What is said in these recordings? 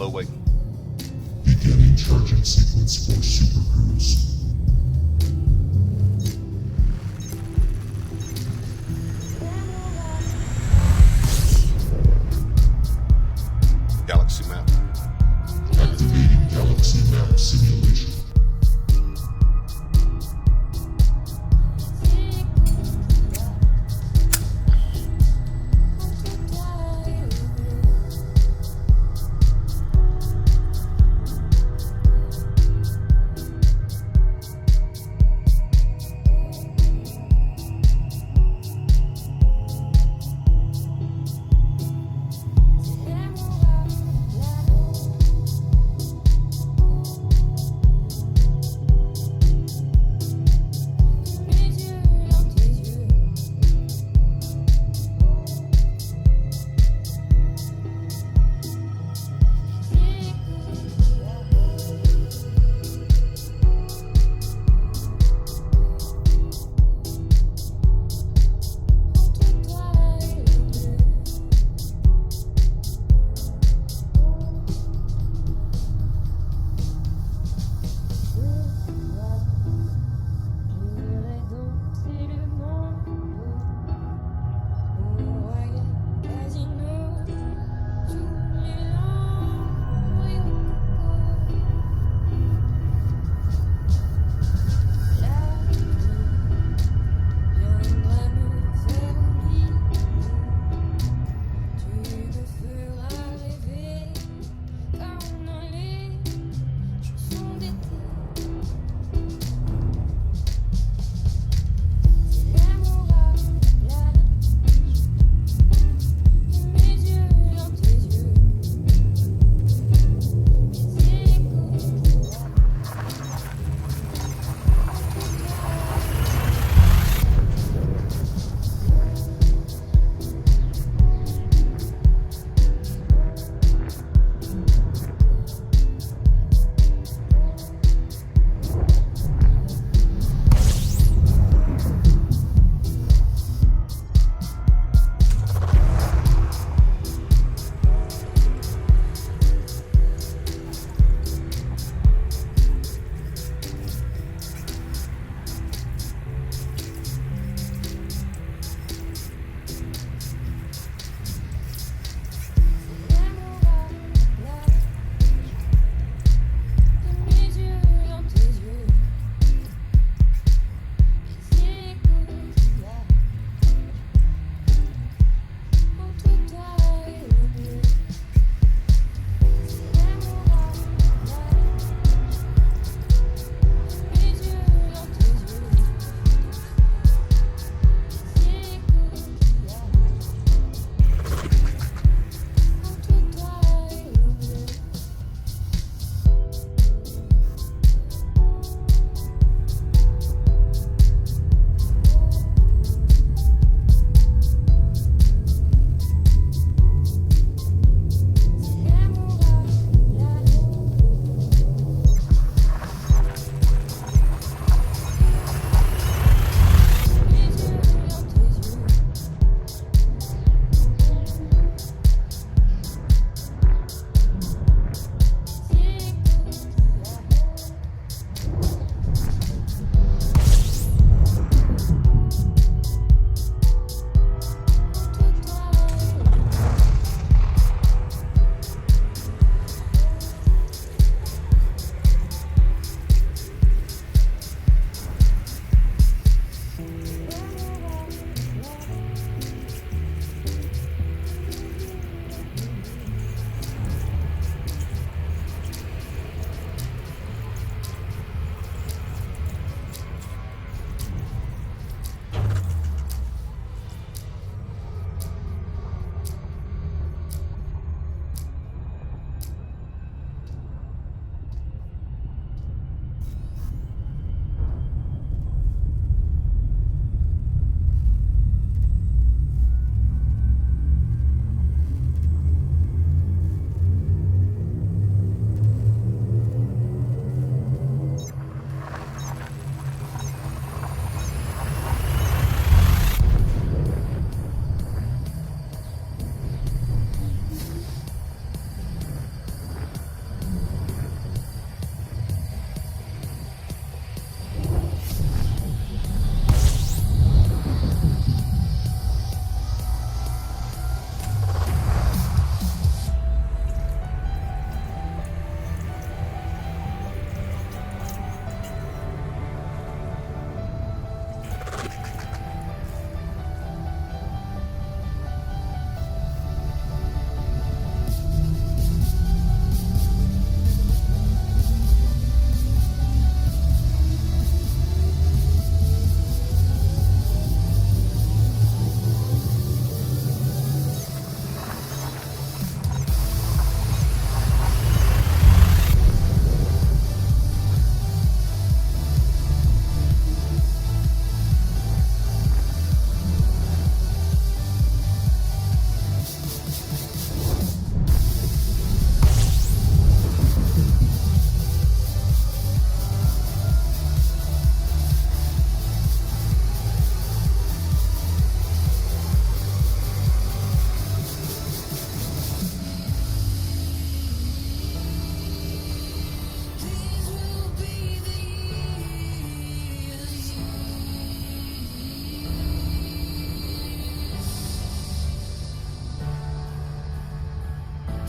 low weight. Beginning charging sequence for superheroes. Galaxy map. Activating galaxy map simulation.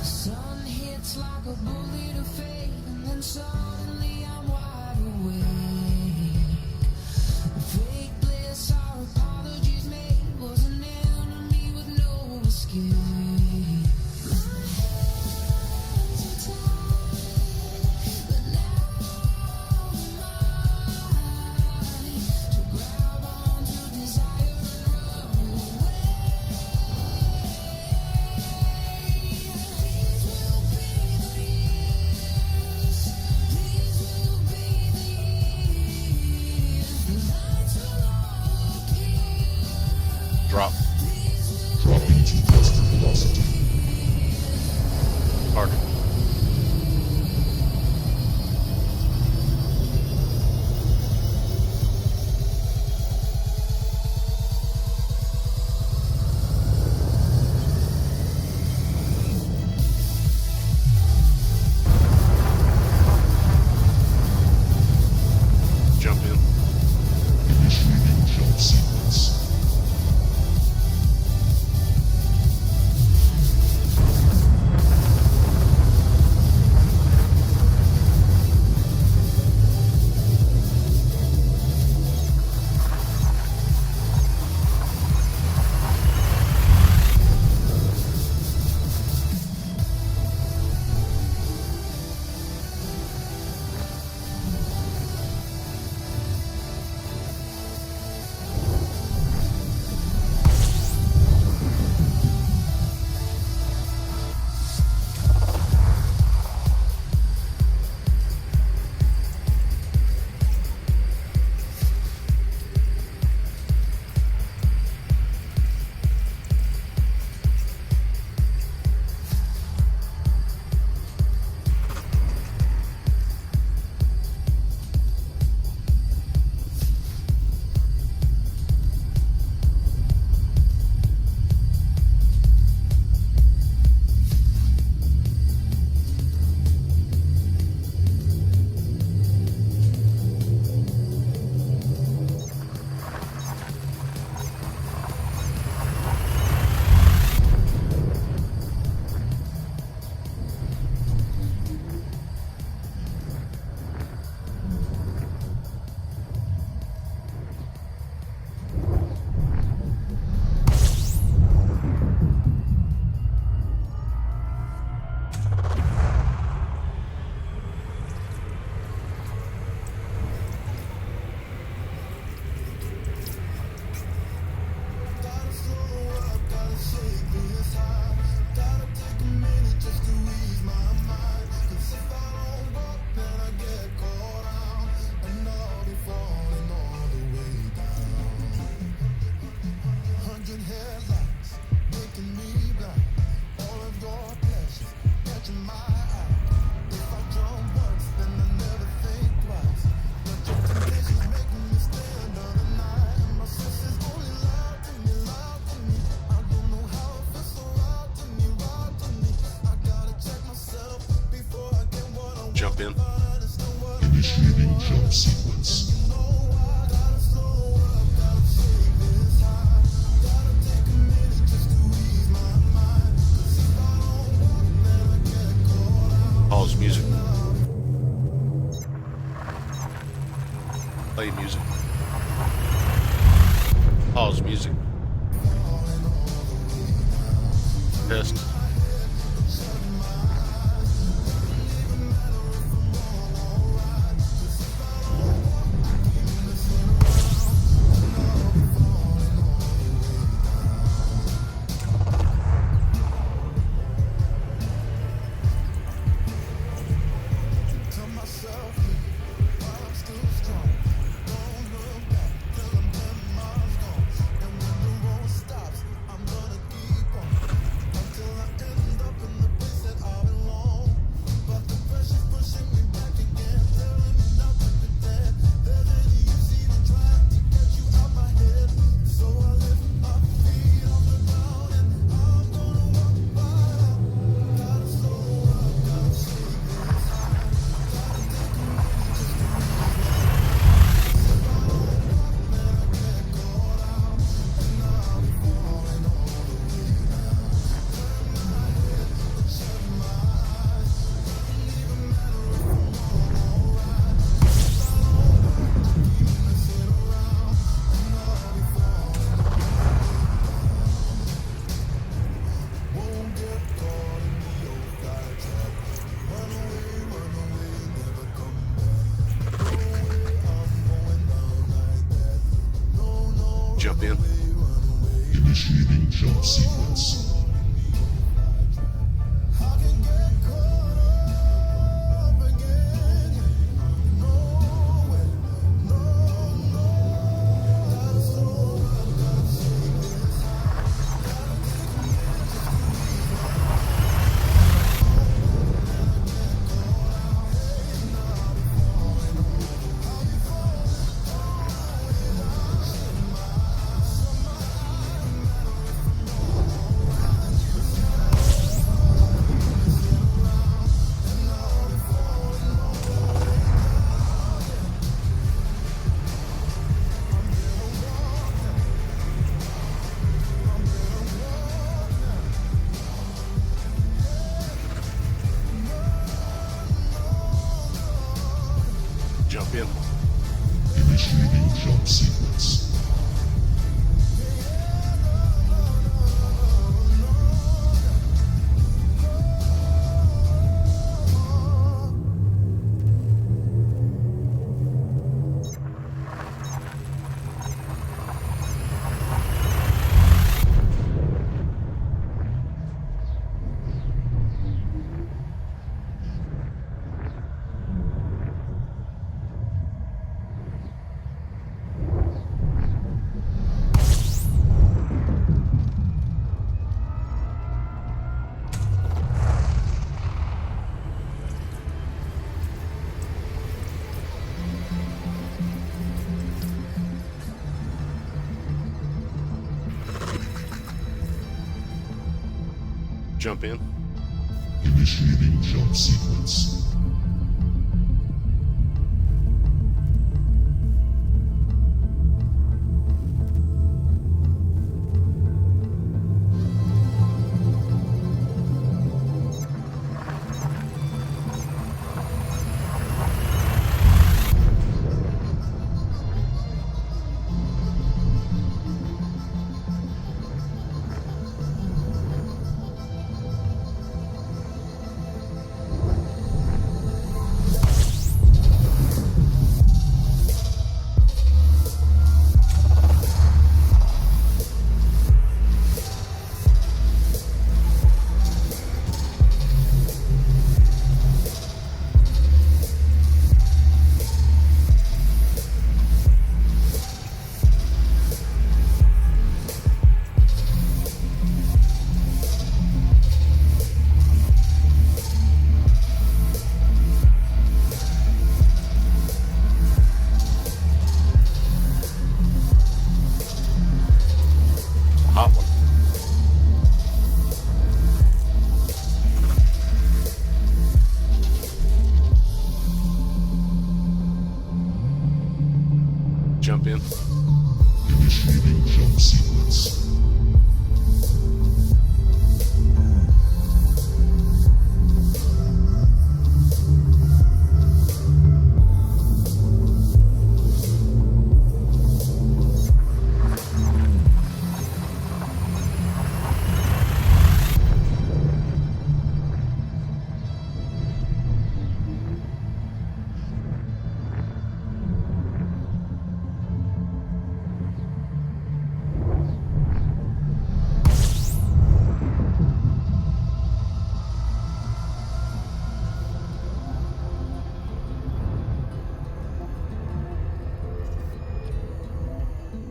Sun hits like a bullet of fate, and then suddenly I'm wide awake. Fake bliss, our apologies made, was an enemy with no escape. My hands are tied, but now am I to grab onto desire and run away. These will be the years. These will be the years. The lights will all appear. Drop. Dropping to tester velocity. Target. Jump in. Initiating jump sequence. Jump in. Initiating jump sequence. Pause music. Play music. Pause music. Test. Initiating jump sequence. Jump in. Initiating jump sequence. Jump in. Initiating jump sequence. Hot one. Jump in. Initiating jump sequence.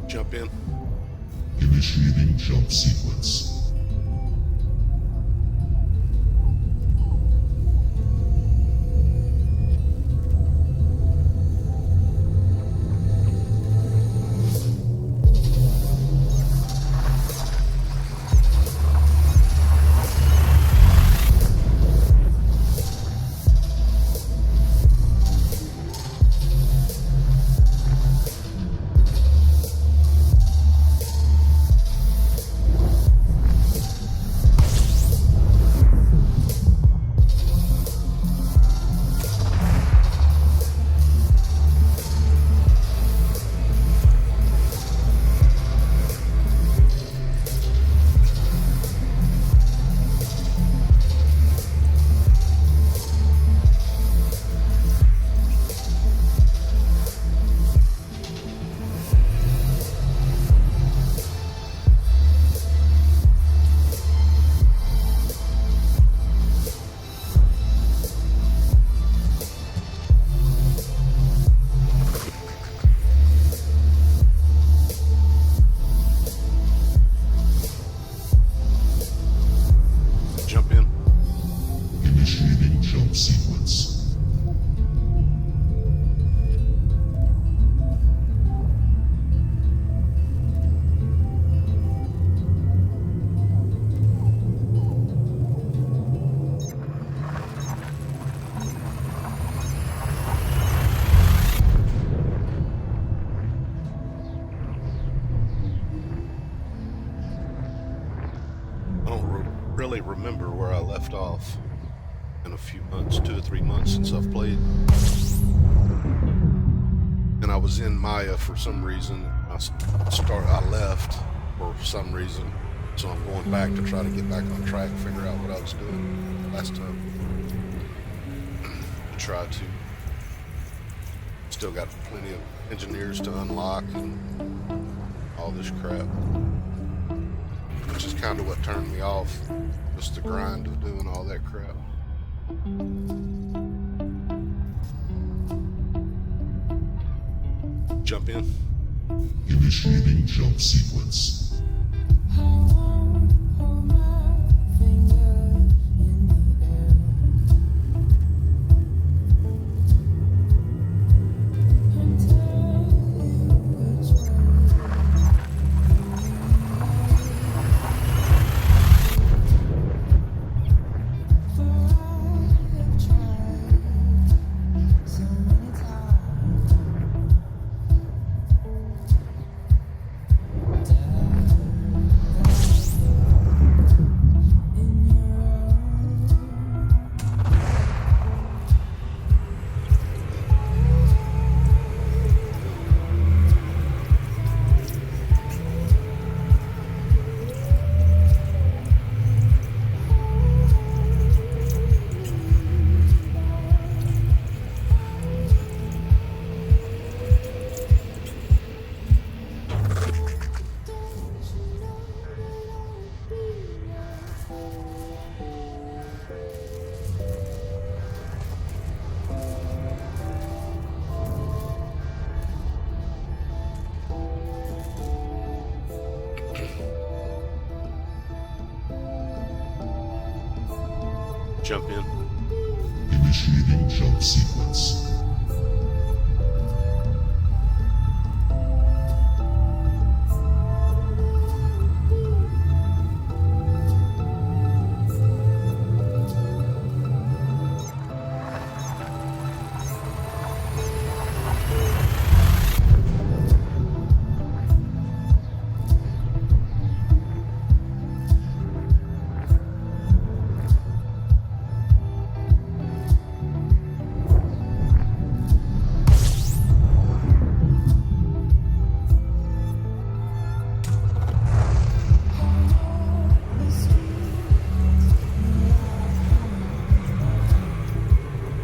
Jump in. Initiating jump sequence. I don't really remember where I left off in a few months, 2 or 3 months since I've played. And I was in Maya for some reason. I left for some reason, so I'm going back to try to get back on track, figure out what I was doing last time. Try to. Still got plenty of engineers to unlock and all this crap, which is kind of what turned me off, just the grind of doing all that crap. Jump in. Initiating jump sequence. Hold my finger in the air and tell you which way. For I have tried so many times. Jump in. Initiating jump sequence.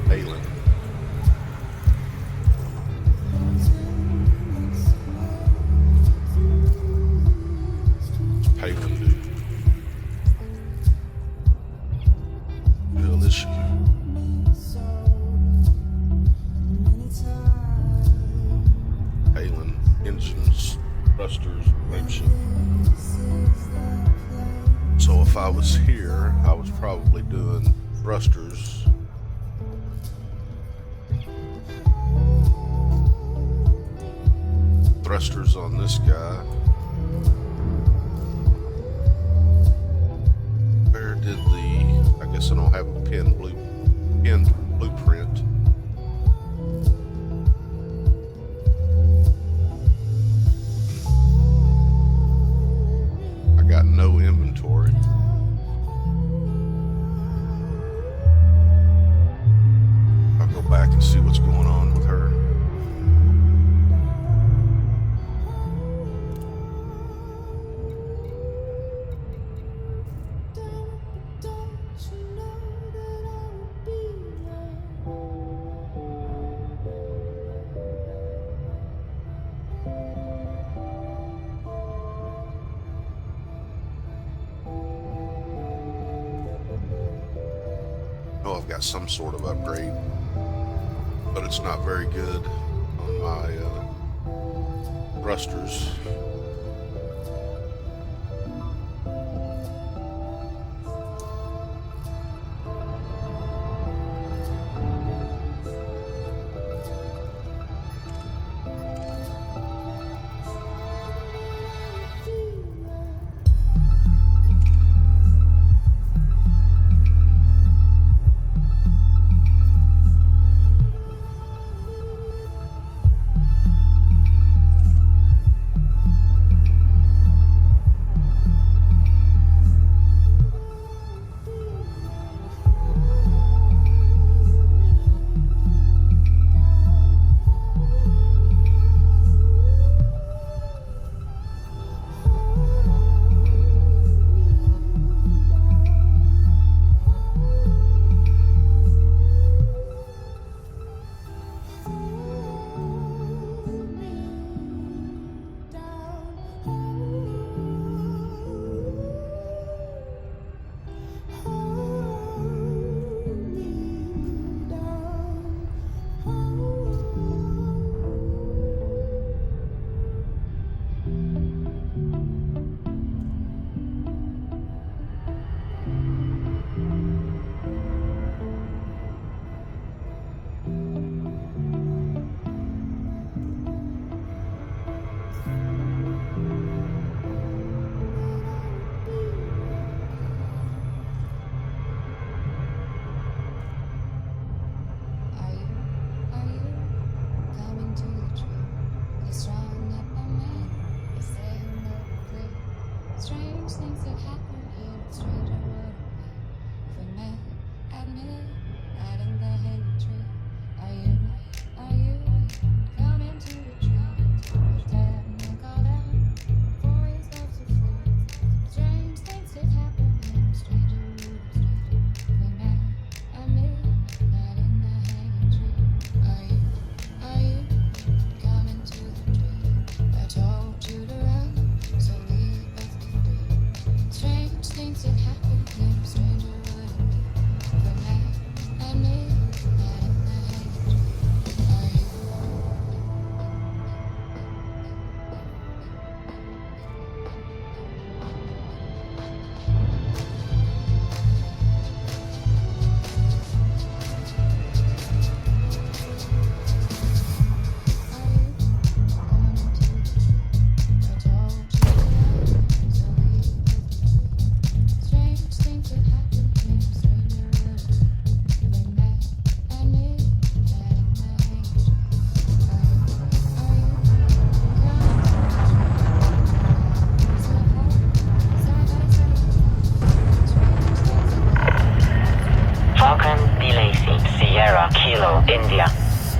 Palin. It's Palin, dude. Hell is she? Palin, engines, thrusters, type shit. So if I was here, I was probably doing thrusters. Thrusters on this guy. Where did the? I guess I don't have a pinned blueprint. I got no inventory. I'll go back and see what's going on with her. I know I've got some sort of upgrade, but it's not very good on my thrusters.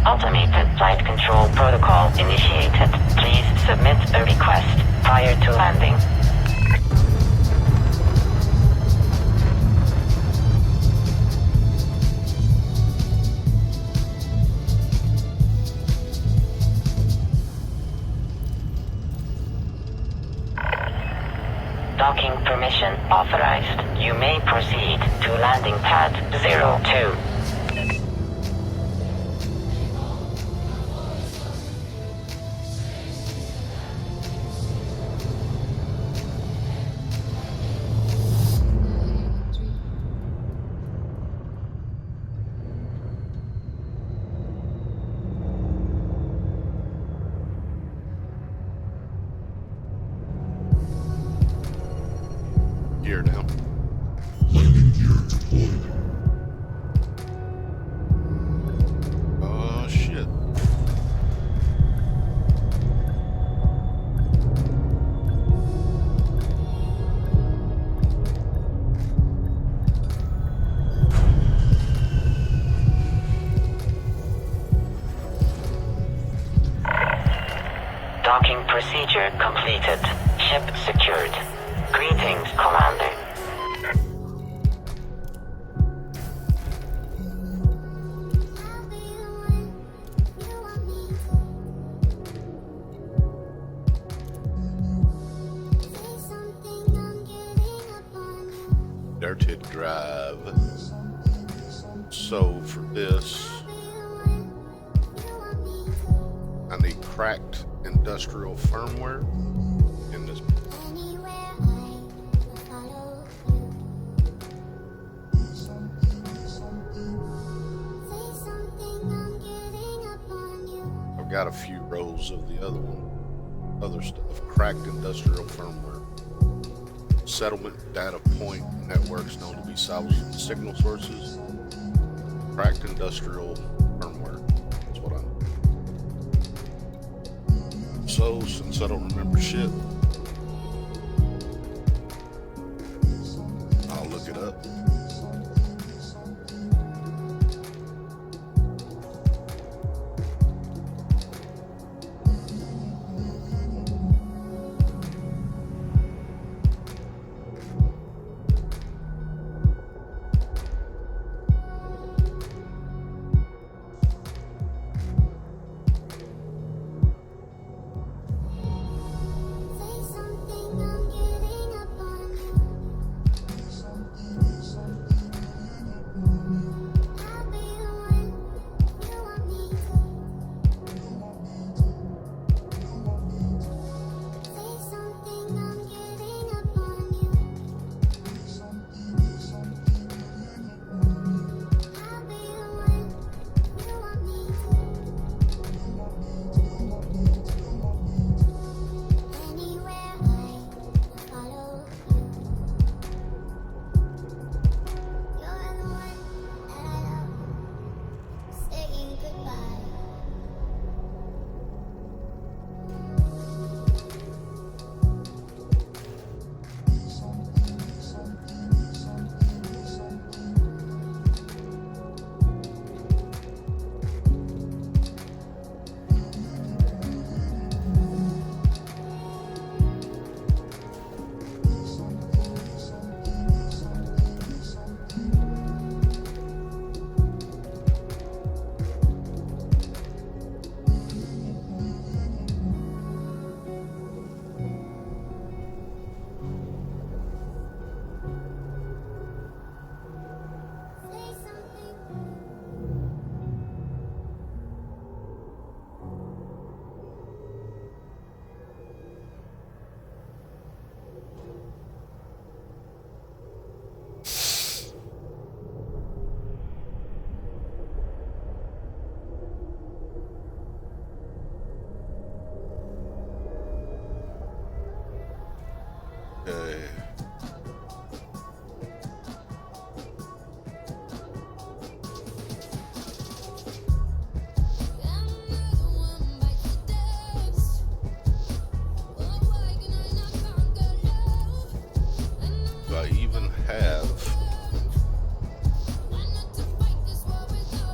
Automated flight control protocol initiated. Please submit a request prior to landing. Docking permission authorized. You may proceed to landing pad 02. Gear down. Landing gear deployed. Oh shit. Docking procedure completed. Ship secured. Greetings, Commander. Dirted drive. So for this, I need cracked industrial firmware in this. I've got a few rolls of the other stuff. Cracked industrial firmware. Settlement data point networks known to be salvaged from signal sources. Cracked industrial firmware. That's what I'm. So, since I don't remember shit, I'll look it up.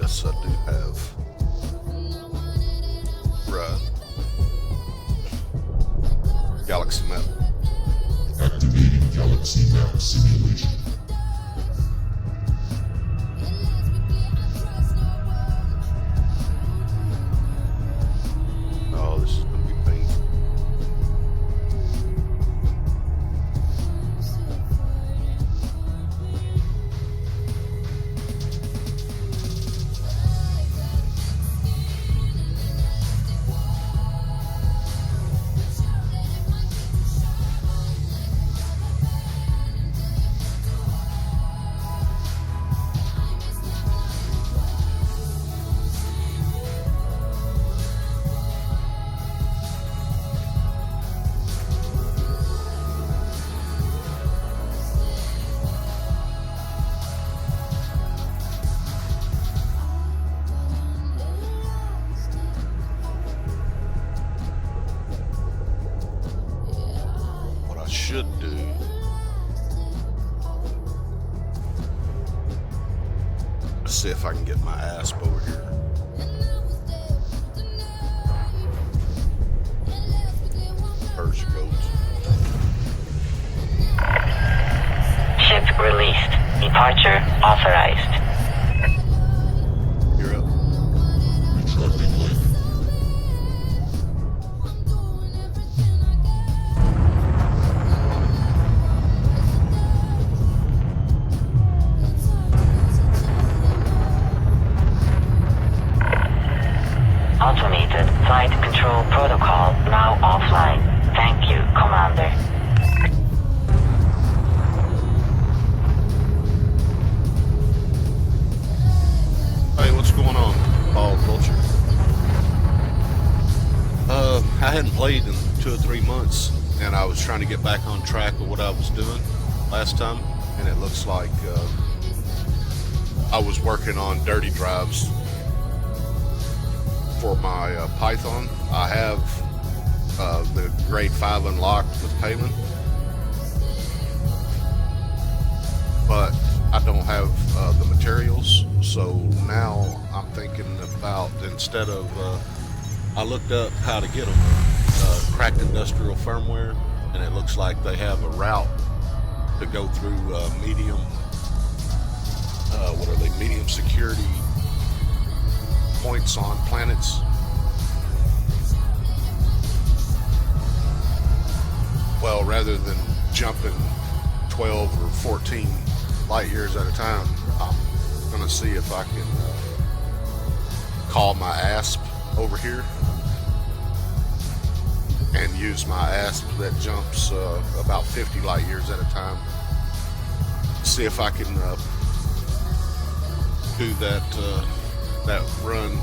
Yes, I do have. T-Map simulation. Oh, this is gonna be painful. What I should do is see if I can get my asp over here. First goes. Ship released. Departure authorized. You're up. Retracting lane. Automated flight control protocol now offline. Thank you, Commander. Hey, what's going on, Ball Culture? I hadn't played in 2 or 3 months, and I was trying to get back on track with what I was doing last time, and it looks like I was working on dirty drives for my Python. I have the grade 5 unlocked with Palin, but I don't have the materials. So now I'm thinking about, instead of I looked up how to get them, cracked industrial firmware, and it looks like they have a route to go through medium what are they, medium security points on planets. Well, rather than jumping 12 or 14 light years at a time, I'm gonna see if I can call my ASP over here and use my ASP that jumps about 50 light years at a time. See if I can do that run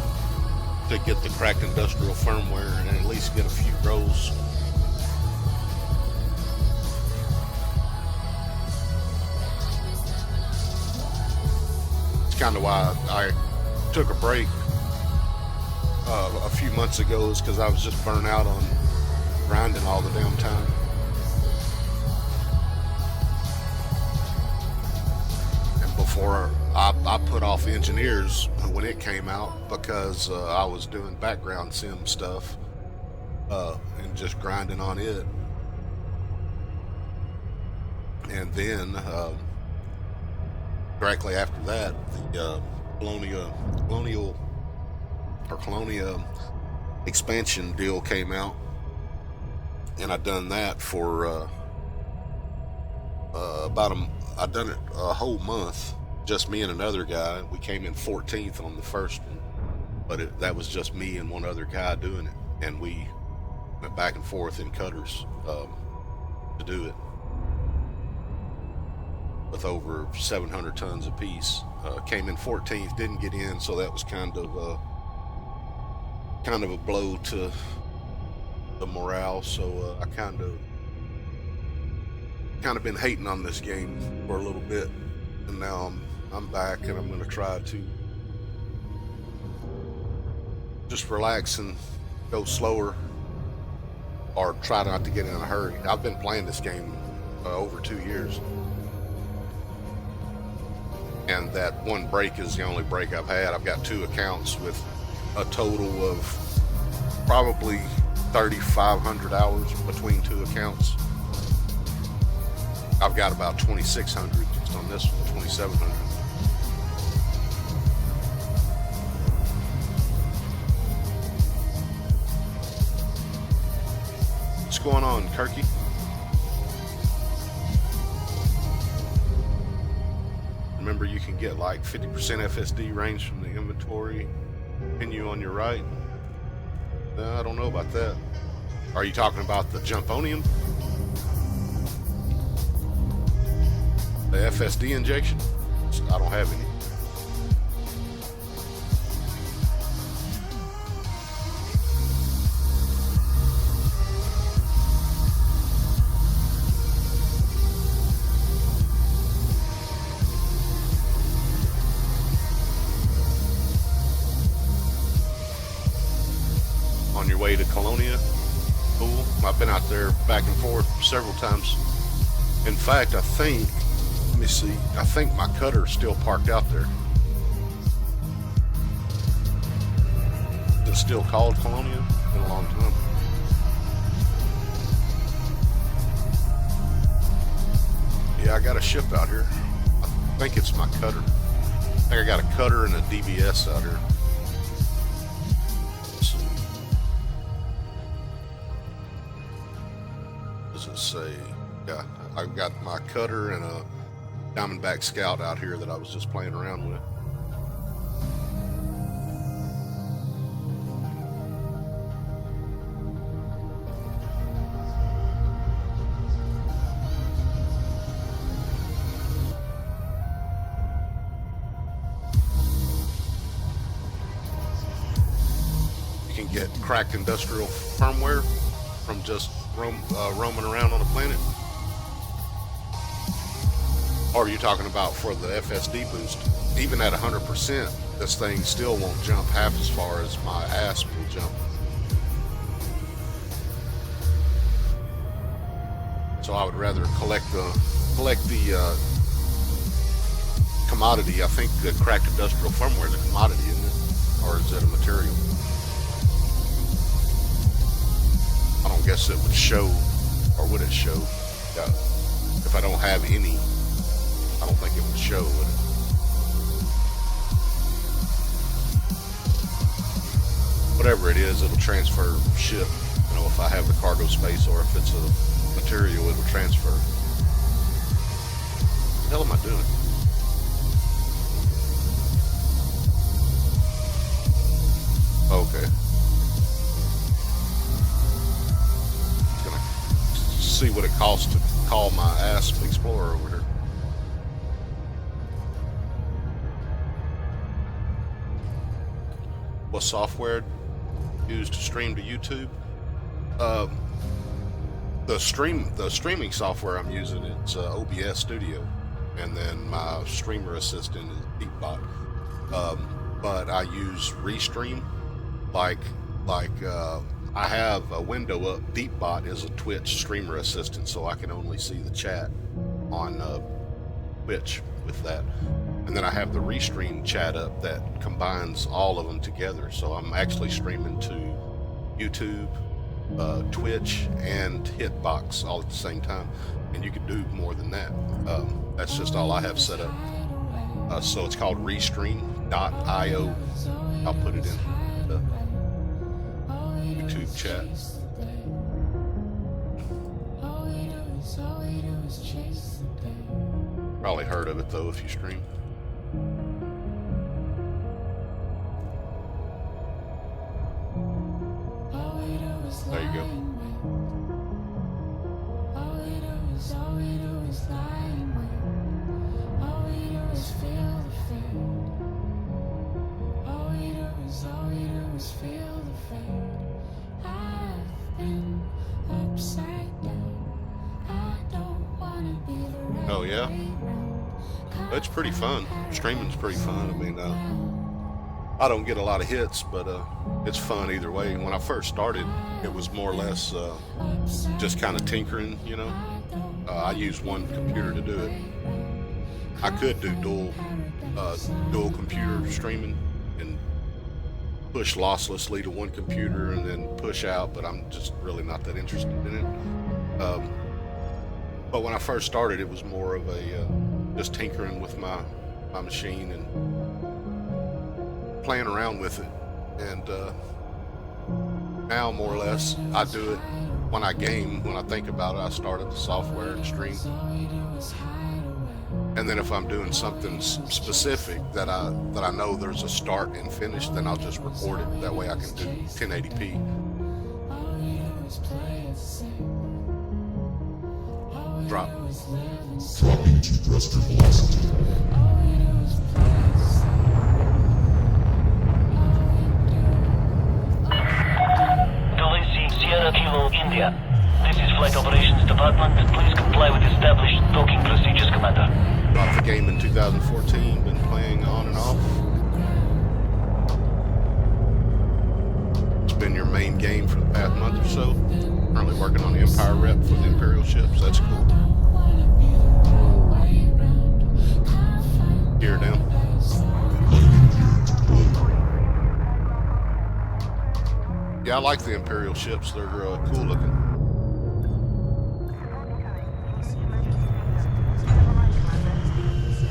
to get the cracked industrial firmware and at least get a few rolls. It's kind of why I took a break a few months ago, is because I was just burnt out on grinding all the damn time. And before I put off Engineers when it came out, because I was doing background sim stuff and just grinding on it. And then directly after that, the Colonia expansion deal came out, and I done that for I done it a whole month, just me and another guy. We came in 14th on the first one, but that was just me and one other guy doing it, and we went back and forth in cutters to do it with over 700 tons apiece. Came in 14th, didn't get in, so that was kind of a blow to the morale. So I kind of been hating on this game for a little bit, and now I'm back, and I'm going to try to just relax and go slower, or try not to get in a hurry. I've been playing this game over 2 years, and that one break is the only break I've had. I've got 2 accounts with a total of probably 3,500 hours between 2 accounts. I've got about 2,600 just on this one, 2,700. What's going on, Kirky? Remember, you can get like 50% FSD range from the inventory menu on your right. I don't know about that. Are you talking about the Jumponium? The FSD injection? I don't have any. On your way to Colonia? Cool. I've been out there back and forth several times. In fact, I think, let me see, I think my cutter's still parked out there. Is it still called Colonia? It's been a long time. Yeah, I got a ship out here. I think it's my cutter. I think I got a cutter and a DBS out here. Say, yeah, I've got my cutter and a Diamondback Scout out here that I was just playing around with. You can get cracked industrial firmware from just roaming around on the planet? Or are you talking about for the FSD boost? Even at 100%, this thing still won't jump half as far as my ass will jump. So I would rather collect the commodity. I think the cracked industrial firmware is a commodity, isn't it? Or is it a material? I don't guess it would show, or would it show? Yeah. If I don't have any, I don't think it would show, would it? Whatever it is, it'll transfer ship. You know, if I have the cargo space or if it's a material, it'll transfer. What the hell am I doing? Okay. See what it costs to call my Asp Explorer over here. What software used to stream to YouTube? The streaming software I'm using, it's OBS Studio, and then my streamer assistant is Hitbox. But I use Restream, like I have a window up. Deepbot is a Twitch streamer assistant, so I can only see the chat on Twitch with that. And then I have the Restream chat up that combines all of them together. So I'm actually streaming to YouTube, Twitch, and Hitbox all at the same time. And you can do more than that. That's just all I have set up. So it's called Restream.io. I'll put it in the YouTube chat. Probably heard of it though if you stream. There you go. Oh yeah, it's pretty fun. Streaming's pretty fun. I mean, I don't get a lot of hits, but it's fun either way. When I first started, it was more or less just kind of tinkering, you know. I used one computer to do it. I could do dual computer streaming and push losslessly to one computer and then push out, but I'm just really not that interested in it. But when I first started, it was more of a just tinkering with my machine and playing around with it. And now, more or less, I do it when I game. When I think about it, I start at the software and stream. And then if I'm doing something specific that I know there's a start and finish, then I'll just record it. That way I can do 1080p. Drop. Dropping to thrust velocity. Sierra Kilo, India. This is Flight Operations Department. Please comply with established docking procedures, Commander. Dropped the game in 2014, been playing on and off. It's been your main game for the past month or so. Currently working on the Empire rep for the Imperial ships. That's cool. Gear down. Yeah, I like the Imperial ships. They're cool looking.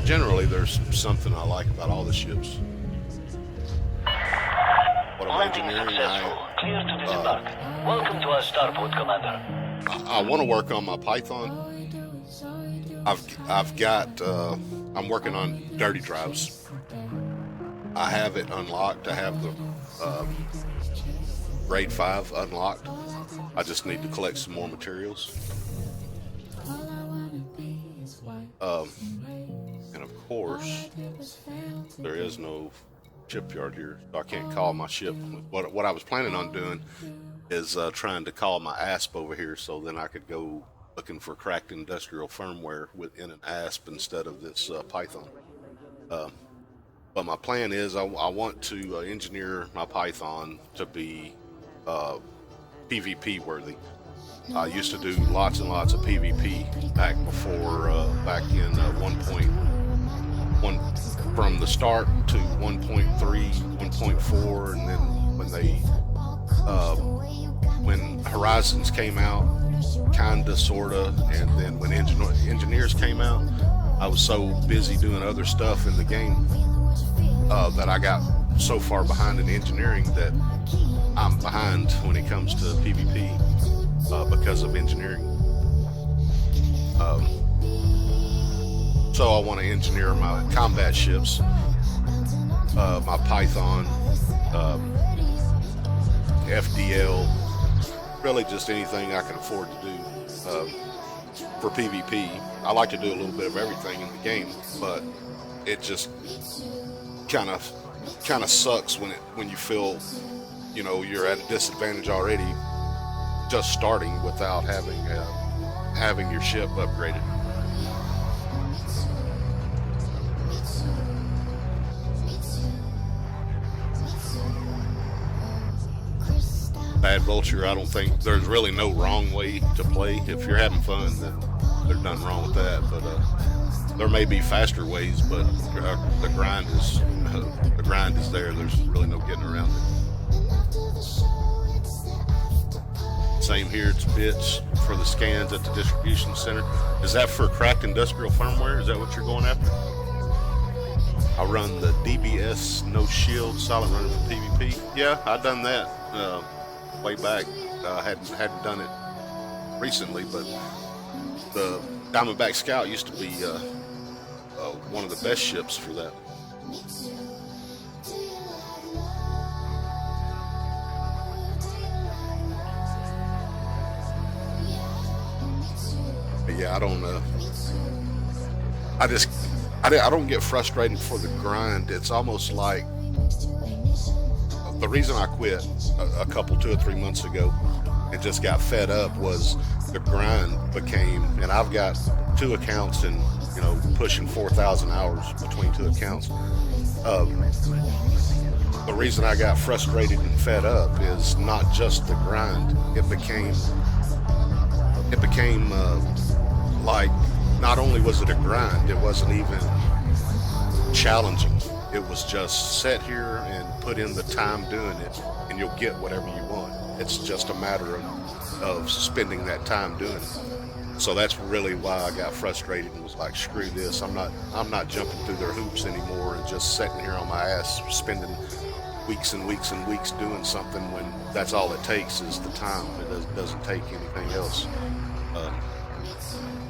Generally, there's something I like about all the ships. What I'm Landing engineering, successful. Clear to disembark. Welcome to our starport, Commander. I want to work on my Python. I've got I'm working on dirty drives. I have it unlocked. I have the grade 5 unlocked. I just need to collect some more materials. And of course, there is no shipyard here, so I can't call my ship. What I was planning on doing is trying to call my ASP over here, so then I could go looking for cracked industrial firmware within an ASP instead of this Python. But my plan is I want to engineer my Python to be PvP worthy. I used to do lots and lots of PvP back before, back in 1.1, from the start to 1.3, 1.4, and then when Horizons came out, kinda, sorta, and then when Engineers came out, I was so busy doing other stuff in the game that I got so far behind in engineering that I'm behind when it comes to PvP because of engineering. So I want to engineer my combat ships, my Python, FDL, really just anything I can afford to do for PvP. I like to do a little bit of everything in the game, but it just kind of sucks when you feel, you know, you're at a disadvantage already just starting without having your ship upgraded. Bad Vulture, I don't think there's really no wrong way to play. If you're having fun, then there's nothing wrong with that. But there may be faster ways, but the grind is there. There's really no getting around it. Same here, it's bits for the scans at the distribution center. Is that for cracked industrial firmware? Is that what you're going after? I run the DBS no shield solid runner for PvP. Yeah, I've done that way back. Hadn't done it recently, but the Diamondback Scout used to be one of the best ships for that. But yeah, I don't get frustrated for the grind. It's almost like the reason I quit a couple, 2 or 3 months ago and just got fed up was the grind became, and I've got 2 accounts and, you know, pushing 4,000 hours between 2 accounts. The reason I got frustrated and fed up is not just the grind. It became like, not only was it a grind, it wasn't even challenging. It was just sit here and put in the time doing it and you'll get whatever you want. It's just a matter of spending that time doing it. So that's really why I got frustrated and was like, screw this. I'm not jumping through their hoops anymore and just sitting here on my ass spending weeks and weeks and weeks doing something when that's all it takes is the time. It doesn't take anything else.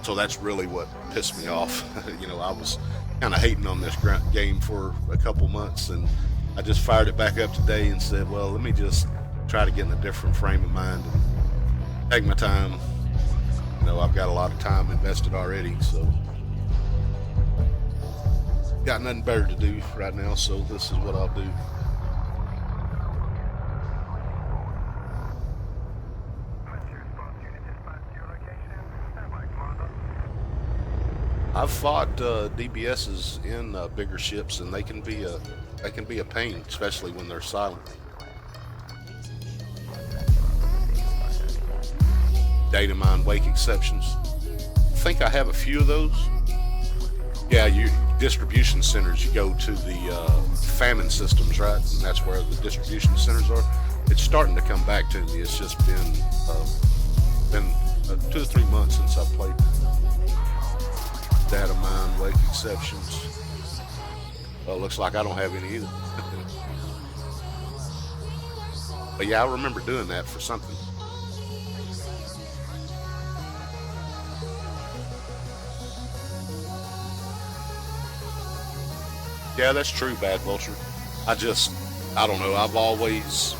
So that's really what pissed me off. I was kind of hating on this game for a couple months, and I just fired it back up today and said, well, let me just try to get in a different frame of mind and take my time. I've got a lot of time invested already, so got nothing better to do right now, so this is what I'll do. I've fought DBSs in bigger ships, and they can be a pain, especially when they're silent. Data mine wake exceptions. I think I have a few of those. Yeah, distribution centers. You go to the famine systems, right? And that's where the distribution centers are. It's starting to come back to me. It's just been 2 to 3 months since I played data mine wake exceptions. Well, looks like I don't have any either. But yeah, I remember doing that for something. Yeah, that's true, Bad Vulture. I don't know. I've always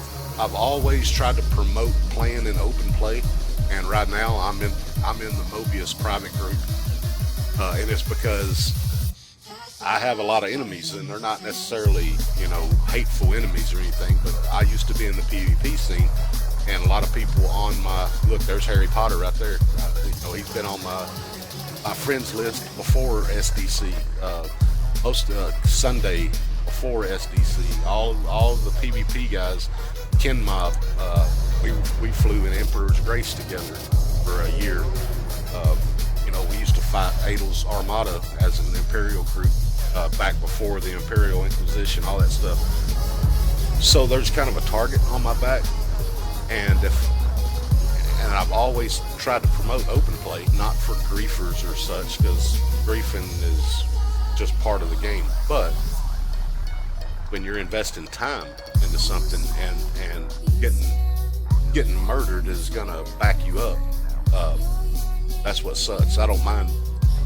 tried to promote playing in open play, and right now I'm in the Mobius private group, and it's because I have a lot of enemies, and they're not necessarily hateful enemies or anything. But I used to be in the PvP scene, and a lot of people on my there's Harry Potter right there. He's been on my friends list before SDC. Most Sunday before SDC, all the PvP guys, Ken Mob, we flew in Emperor's Grace together for a year. We used to fight Adel's Armada as an Imperial group back before the Imperial Inquisition, all that stuff. So there's kind of a target on my back, and I've always tried to promote open play, not for griefers or such, because griefing is just part of the game. But when you're investing time into something and getting murdered is gonna back you up, that's what sucks. I don't mind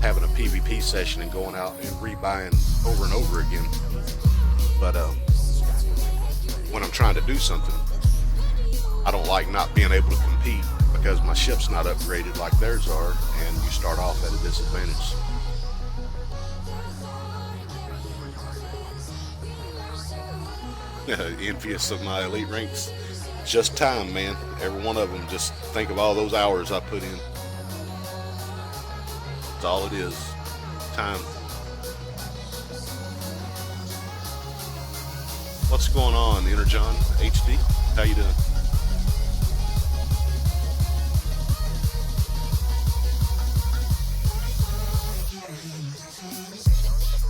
having a PvP session and going out and rebuying over and over again, but when I'm trying to do something, I don't like not being able to compete because my ship's not upgraded like theirs are, and you start off at a disadvantage. Envious of my elite ranks. Just time, man. Every one of them. Just think of all those hours I put in. That's all it is. Time. What's going on, Energon HD? How you doing?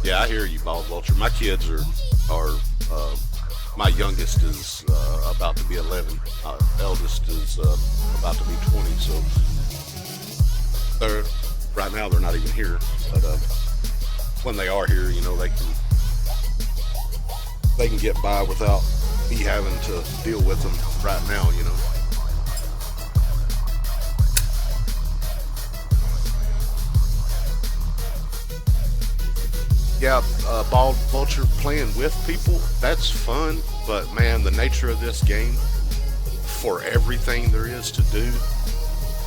Yeah, I hear you, Bald Vulture. My kids are my youngest is about to be 11. Eldest is about to be 20. So right now they're not even here. But when they are here, they can get by without me having to deal with them right now. Yeah, Bald Vulture, playing with people, that's fun, but man, the nature of this game, for everything there is to do,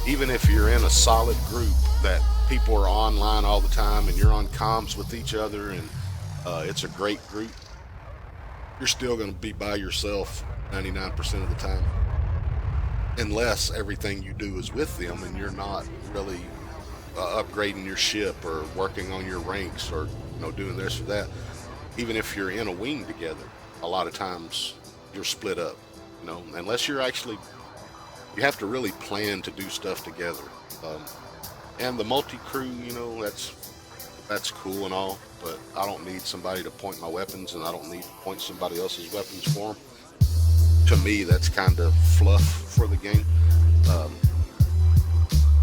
even if you're in a solid group that people are online all the time and you're on comms with each other and it's a great group, you're still going to be by yourself 99% of the time, unless everything you do is with them and you're not really upgrading your ship or working on your ranks or doing this or that. Even if you're in a wing together, a lot of times you're split up, unless you have to really plan to do stuff together. And the multi-crew, that's cool and all, but I don't need somebody to point my weapons, and I don't need to point somebody else's weapons for them. To me, that's kind of fluff for the game.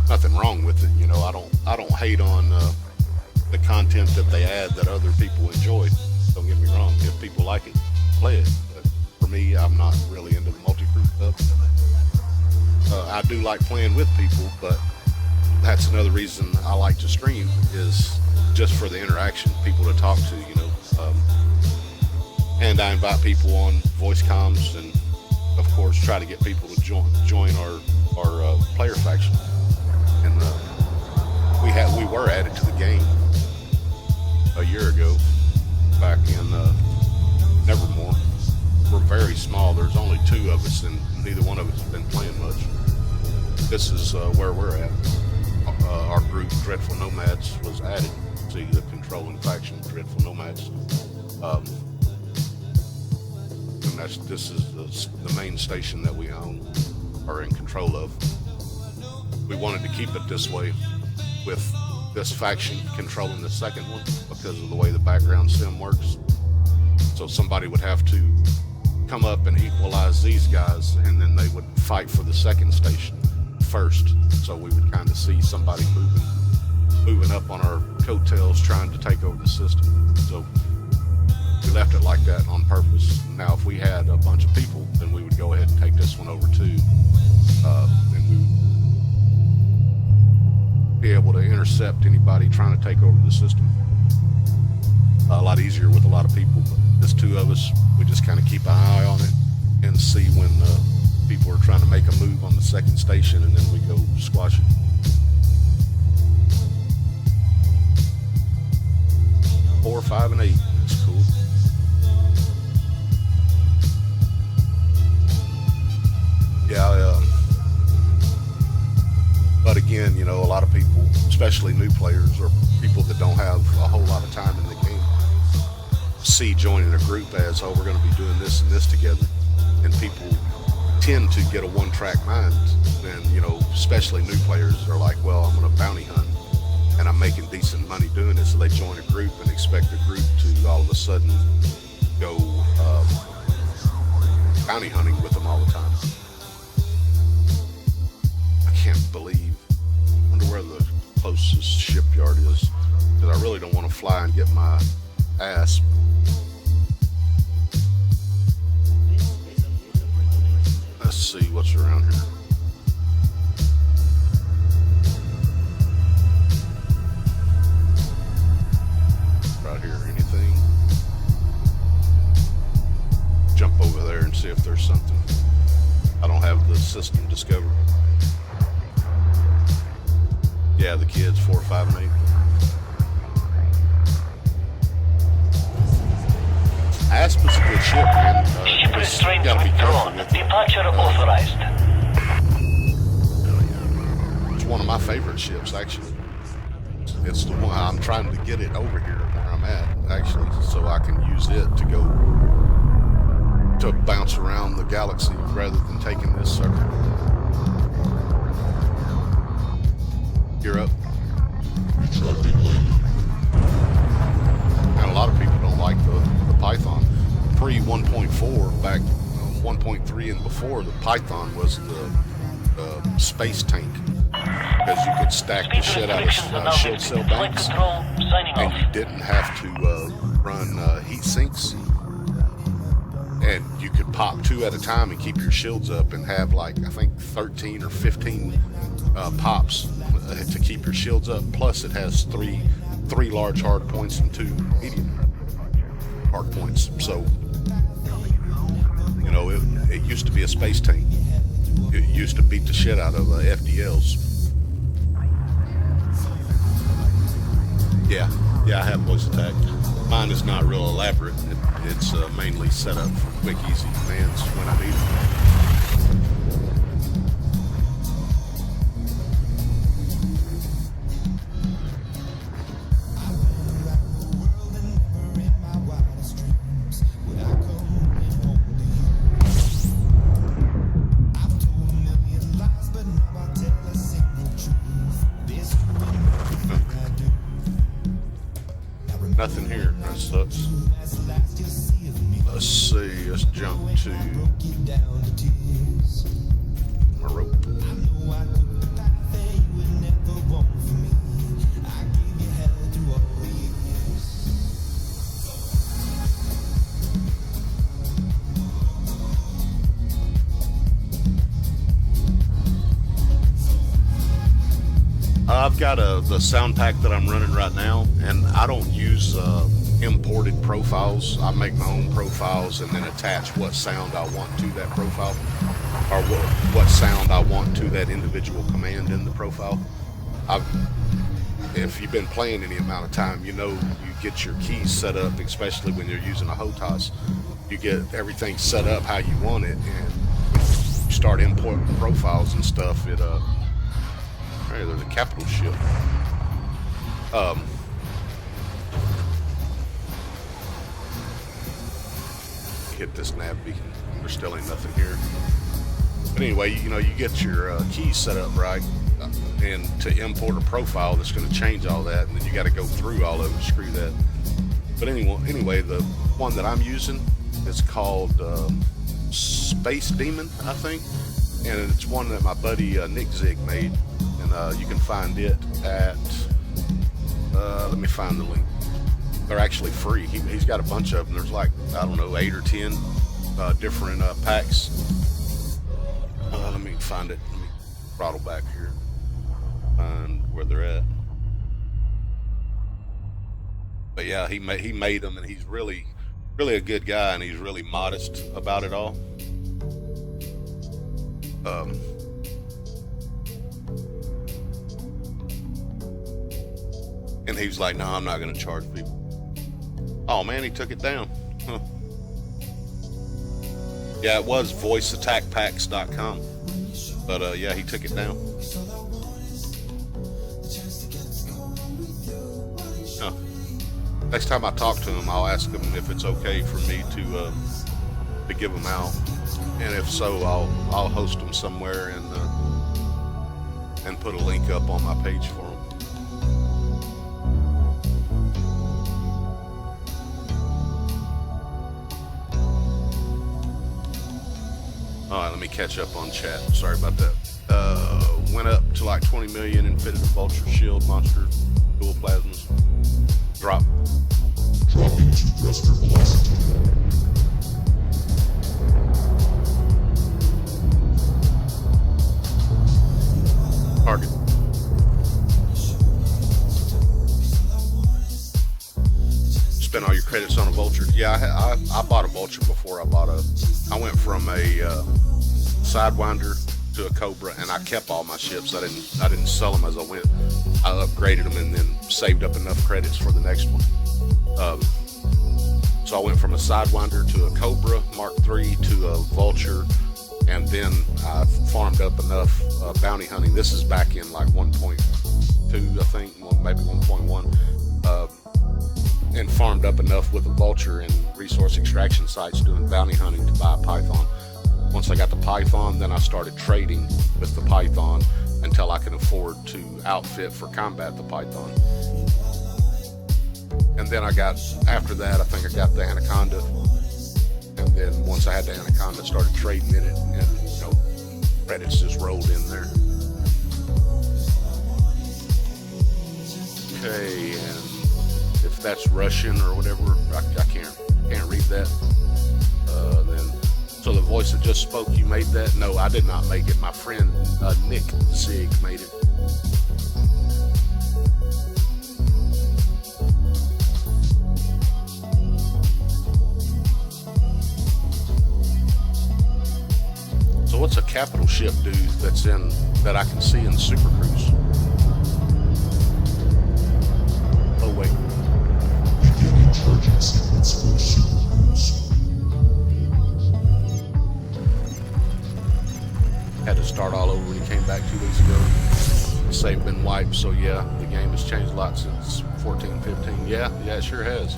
nothing wrong with it. You know, I don't hate on the content that they add that other people enjoy. Don't get me wrong. If people like it, play it. But for me, I'm not really into the multi-group stuff. I do like playing with people, but that's another reason I like to stream, is just for the interaction, people to talk to, you know. And I invite people on voice comms, and of course try to get people to join our player faction. And we were added to the game a year ago, back in Nevermore. We're very small. There's only 2 of us, and neither one of us has been playing much. This is where we're at. Our group, Dreadful Nomads, was added to the controlling faction, Dreadful Nomads. And this is the main station that we own, are in control of. We wanted to keep it this way, with this faction controlling the second one, because of the way the background sim works. So somebody would have to come up and equalize these guys, and then they would fight for the second station first. So we would kind of see somebody moving up on our coattails, trying to take over the system. So we left it like that on purpose. Now, if we had a bunch of people, then we would go ahead and take this one over too, and we would be able to intercept anybody trying to take over the system. A lot easier with a lot of people, but there's 2 of us. We just kind of keep an eye on it and see when people are trying to make a move on the second station, and then we go squash it. Four, 5, and 8. It's cool. Yeah, but again, you know, a lot of people, especially new players or people that don't have a whole lot of time in the game, see joining a group as, oh, we're going to be doing this and this together. And people tend to get a one-track mind. And, you know, especially new players are like, well, I'm going to bounty hunt, and I'm making decent money doing it. So they join a group and expect the group to all of a sudden go bounty hunting with them all the time. I can't believe, I wonder where the closest shipyard is, because I really don't want to fly and get my ass. Let's see what's around here. Right here, anything? Jump over there and see if there's something. I don't have the system discovered. Yeah, the kids, 4, 5, and 8. Asp is a good ship, man. Ship restrained gotta be careful withdrawn. with it. Departure authorized. It's one of my favorite ships, actually. It's the one I'm trying to get it over here where I'm at, actually, so I can use it to go to bounce around the galaxy rather than taking this sucker. You're up. And a lot of people don't like the Python. Pre 1.4, back 1.3 and before, the Python was the space tank, because you could stack the shit out of shield cell banks, and you didn't have to run heat sinks, and you could pop 2 at a time and keep your shields up and have, like, I think 13 or 15 pops to keep your shields up. Plus it has three large hard points and 2 medium hard points. So, you know, it used to be a space tank. It used to beat the shit out of FDLs. Yeah, I have voice attack. Mine is not real elaborate. It's mainly set up for quick, easy commands when I need them. Nothing here. That sucks. Let's see. Let's jump to my rope. I've got the sound pack that I'm running right now, and I don't use imported profiles. I make my own profiles and then attach what sound I want to that profile, or what sound I want to that individual command in the profile. If you've been playing any amount of time, you know you get your keys set up, especially when you're using a HOTAS. You get everything set up how you want it, and you start importing profiles and stuff. Hey, there's a capital ship. Hit this nav beacon. There still ain't nothing here. But anyway, you know, you get your keys set up right, and to import a profile that's going to change all that, and then you got to go through all of it, screw that. But anyway, the one that I'm using is called Space Demon, I think, and it's one that my buddy Nick Zig made. You can find it at, let me find the link. They're actually free. He's got a bunch of them. There's like, I don't know, 8 or 10 different packs. Let me find it. Let me throttle back here. Find where they're at. But yeah, he made them, and he's really a good guy, and he's really modest about it all. And he was like, no, I'm not going to charge people. Oh, man, he took it down. Huh. Yeah, it was voiceattackpacks.com. But, yeah, he took it down. Huh. Next time I talk to him, I'll ask him if it's okay for me to give them out. And if so, I'll host them somewhere and put a link up on my page for them. Alright, let me catch up on chat. Sorry about that. Went up to like 20 million and fitted a vulture shield monster, dual plasmas. Drop. Dropping to thruster velocity. Target. Spend all your credits on a vulture. Yeah, I bought a vulture before I went from a Sidewinder to a Cobra, and I kept all my ships. I didn't sell them as I went. I upgraded them and then saved up enough credits for the next one. So I went from a Sidewinder to a Cobra Mark III to a Vulture, and then I farmed up enough bounty hunting. This is back in like 1.2, I think, maybe 1.1. And farmed up enough with a Vulture and resource extraction sites doing bounty hunting to buy a Python. Once I got the Python, then I started trading with the Python until I could afford to outfit for combat the Python. And then after that, I think I got the Anaconda. And then once I had the Anaconda, I started trading in it, and credits just rolled in there. Okay, and if that's Russian or whatever, I can't read that. So the voice that just spoke, you made that? No, I did not make it. My friend Nick Zig made it. So what's a capital ship do that I can see in Super Cruise? Oh wait. Beginning charging sequence for Super Cruise. Had to start all over when he came back 2 weeks ago. The save been wiped, so yeah, the game has changed a lot since 14, 15. Yeah, it sure has.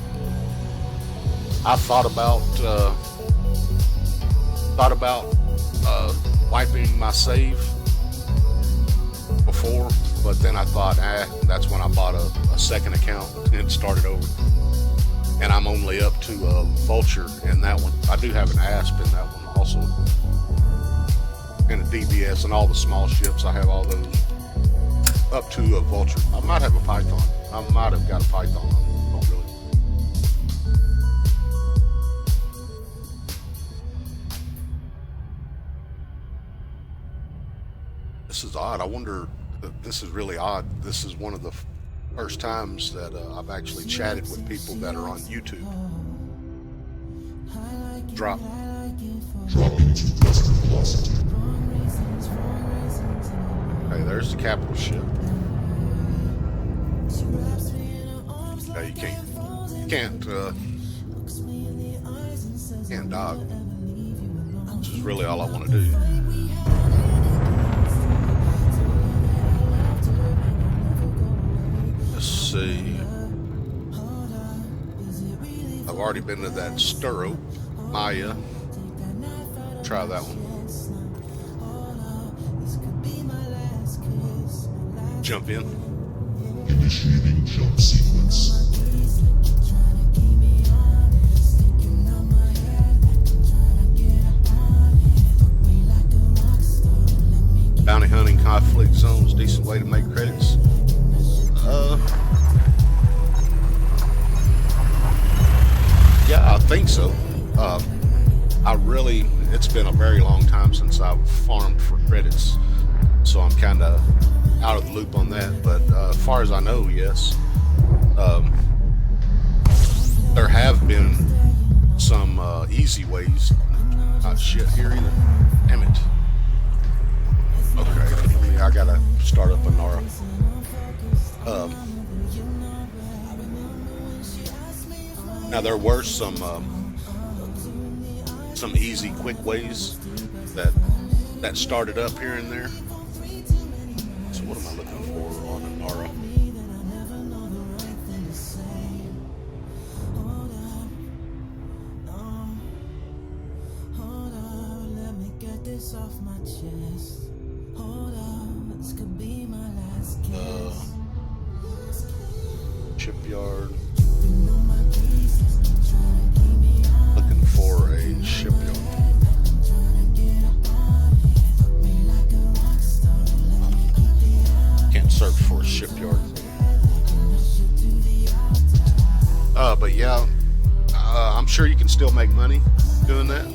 I thought about wiping my save before, but then I thought, that's when I bought a second account and started over. And I'm only up to a Vulture in that one. I do have an Asp in that one also. And a DBS and all the small ships, I have all those. up to a vulture. I might have a python. I might have got a python. Not really. This is odd. I wonder. This is really odd. This is one of the first times that I've actually chatted with people that are on YouTube. Drop. Dropping to gusting velocity. Okay, there's the capital ship. Okay, you can't dodge. Which is really all I want to do. Let's see. I've already been to that Sturo, Maya. Try that one. Jump in. Initiating jump sequence. Bounty hunting conflict zones, decent way to make credits. Yeah, I think so. It's been a very long time since I've farmed for credits, so I'm kind of out of the loop on that. But as far as I know, yes. There have been some easy ways. Not shit here either. Damn it. Okay, I gotta start up a Nara. Now there were some easy, quick ways that started up here and there. So what am I looking for on a Nara? Off my chest. Hold on, this could be my last kiss. Shipyard. Looking for a shipyard. Can't search for a shipyard. But yeah, I'm sure you can still make money doing that.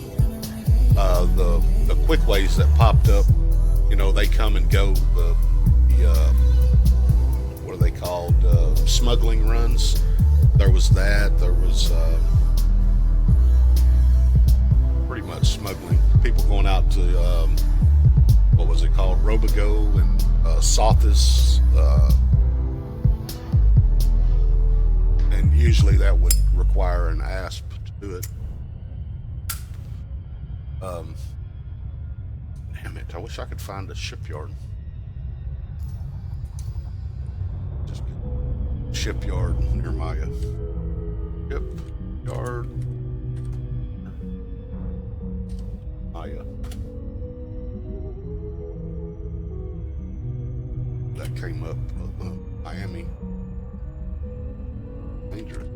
The quick ways that popped up, you know, they come and go. The what are they called? Smuggling runs. There was that. There was pretty much smuggling. People going out to what was it called? Robogo and Sothis, and usually that would require an ASP to do it. Damn it, I wish I could find a shipyard. Just shipyard near Maya. Shipyard. Maya. That came up, Miami. Dangerous.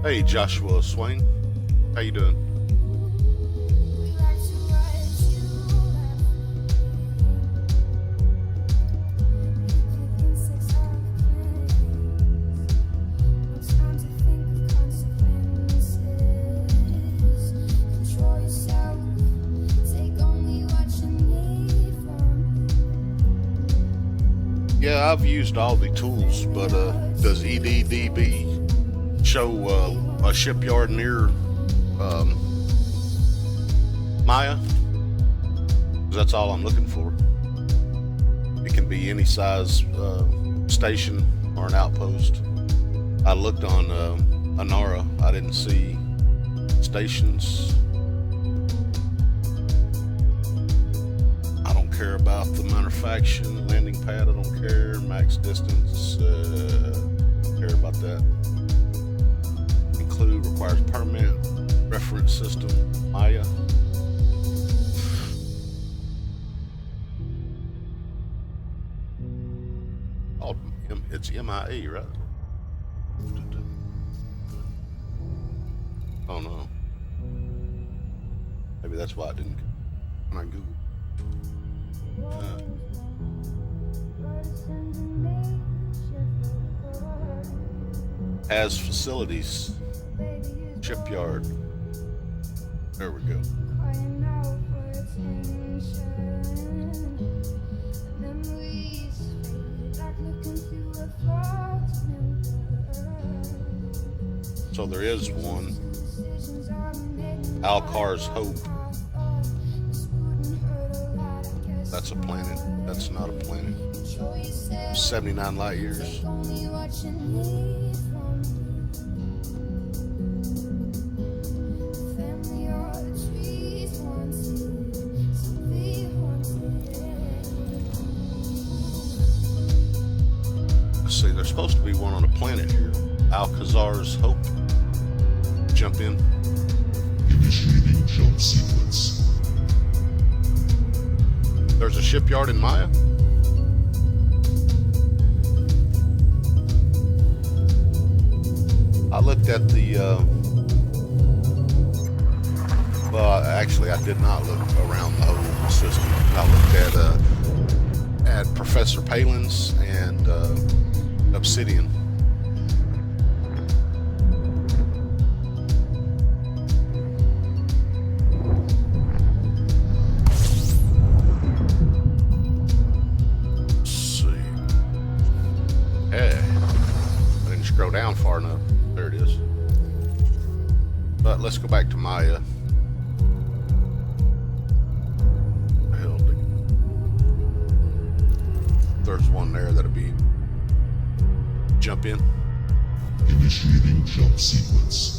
Hey Joshua Swain, how you doing? Yeah, I've used all the tools, but does EDDB show a shipyard near Maya? That's all I'm looking for. It can be any size station or an outpost. I looked on Anara. I didn't see stations. about the manufacturing, landing pad, I don't care. Max distance, care about that. Include, requires permit, reference system, Maya. Oh, it's MIA, right? Oh no. Maybe that's why I didn't when I Googled. Has facilities, shipyard. There we go. So there is one. Alcar's Hope. That's a planet. That's not a planet. 79 light years. Let's see, there's supposed to be one on a planet here. Alcazar's Hope. Jump in. Initiating jump sequence. There's a shipyard in Maya. I looked at the, well, actually, I did not look around the whole system. I looked at Professor Palin's and Obsidian. Scroll down far enough. There it is. But let's go back to Maya. Hell, there's one there that'll be. Jump in. Initiating jump sequence.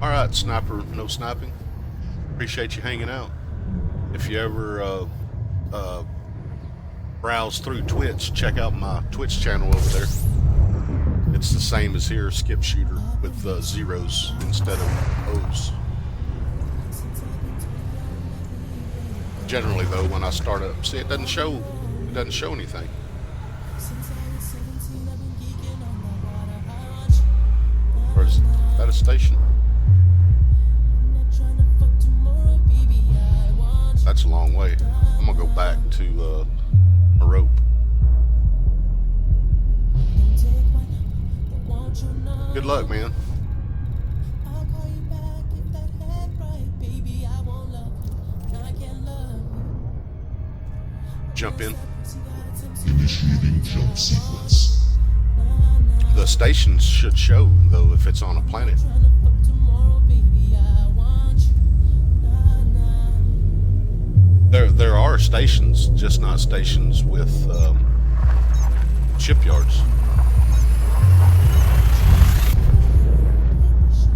Alright, sniper, no sniping. Appreciate you hanging out. If you ever browse through Twitch, check out my Twitch channel over there. It's the same as here, skip shooter, with zeros instead of O's. Generally though, when I start up, see, it doesn't show anything. Or is that a station? That's a long way. I'm gonna go back to a rope. Good luck, man. Jump in. Initiating jump sequence. The stations should show, though, if it's on a planet. There are stations, just not stations with shipyards.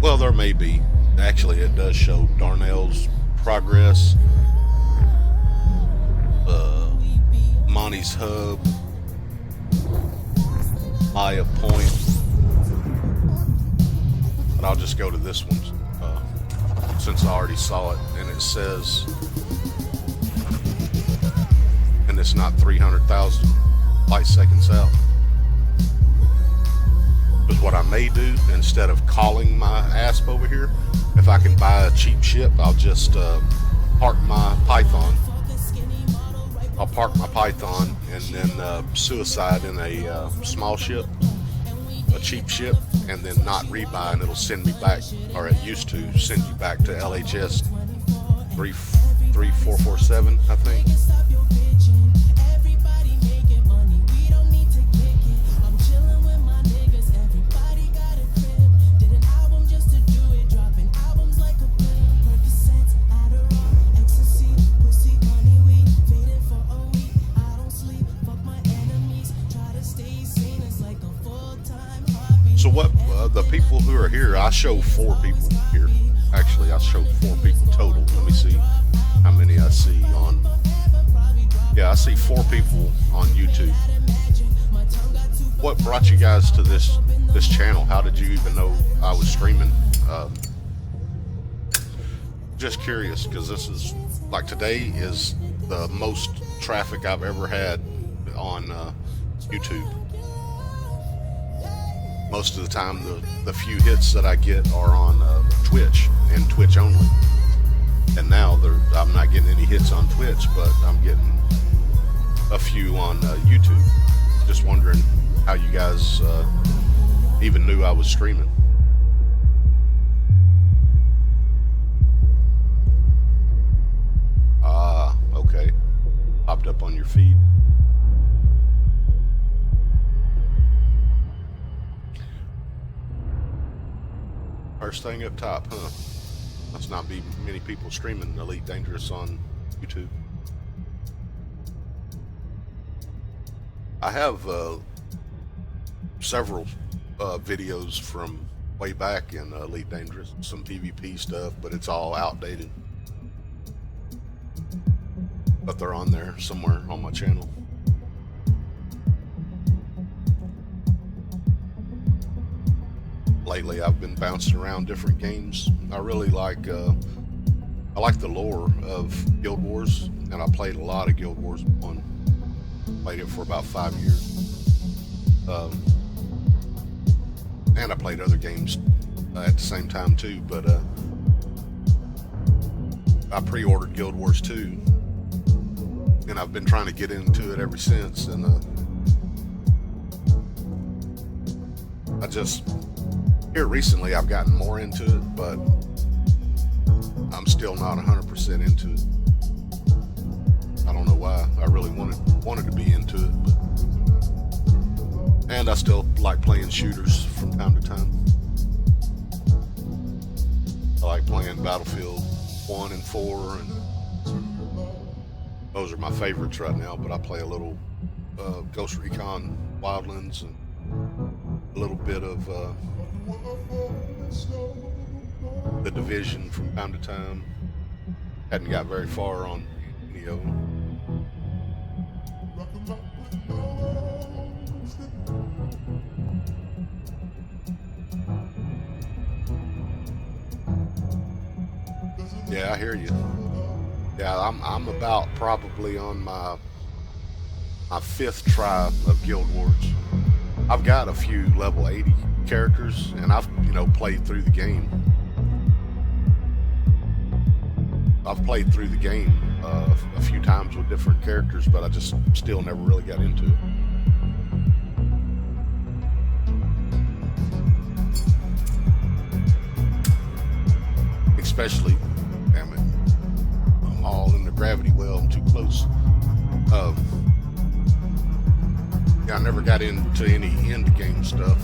Well, there may be. Actually, it does show Darnell's Progress, Monty's Hub, Maya Point. But I'll just go to this one since I already saw it, and it says, and it's not 300,000 light seconds out. Because what I may do, instead of calling my asp over here, if I can buy a cheap ship, I'll just park my Python. I'll park my Python and then suicide in a small ship, a cheap ship, and then not rebuy, and it'll send me back, or it used to send you back to LHS 3447, I think. show 4 people here. Actually, I showed 4 people total. Let me see how many I see on. Yeah, I see 4 people on YouTube. What brought you guys to this channel? How did you even know I was streaming? Just curious, because this is like today is the most traffic I've ever had on YouTube. Most of the time, the few hits that I get are on Twitch and Twitch only. And now I'm not getting any hits on Twitch, but I'm getting a few on YouTube. Just wondering how you guys even knew I was streaming. Ah, okay. Popped up on your feed. First thing up top, huh? Must not be many people streaming Elite Dangerous on YouTube. I have several videos from way back in Elite Dangerous, some PvP stuff, but it's all outdated. But they're on there somewhere on my channel. Lately, I've been bouncing around different games. I really like the lore of Guild Wars, and I played a lot of Guild Wars 1. Played it for about 5 years. And I played other games at the same time too, but I pre-ordered Guild Wars 2, and I've been trying to get into it ever since, and I just here recently I've gotten more into it, but I'm still not 100% into it. I don't know why. I really wanted to be into it, but and I still like playing shooters from time to time. I like playing Battlefield 1 and 4, and those are my favorites right now, but I play a little Ghost Recon Wildlands and a little bit of The Division from time to time. Hadn't got very far on any of them. Yeah, I hear you. Yeah, I'm about probably on my 5th try of Guild Wars. I've got a few level 80 characters, and I've played through the game. I've played through the game a few times with different characters, but I just still never really got into it. Especially, damn it, I'm all in the gravity well. I'm too close. Yeah, I never got into any end game stuff.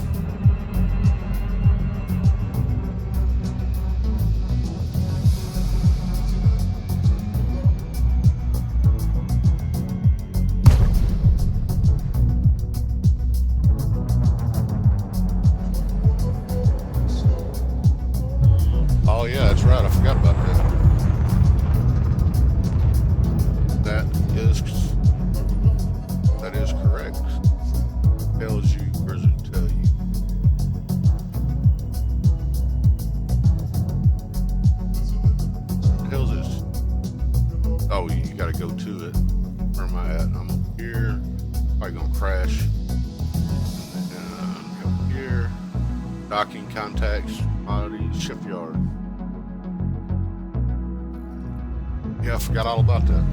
Oh yeah, that's right. I forgot about that. That is correct. Tells you, or does it tell you? Tells us. Oh, you gotta go to it. Where am I at? I'm up here. Probably gonna crash. And over here. Docking contacts, commodities, shipyard. Yeah, I forgot all about that.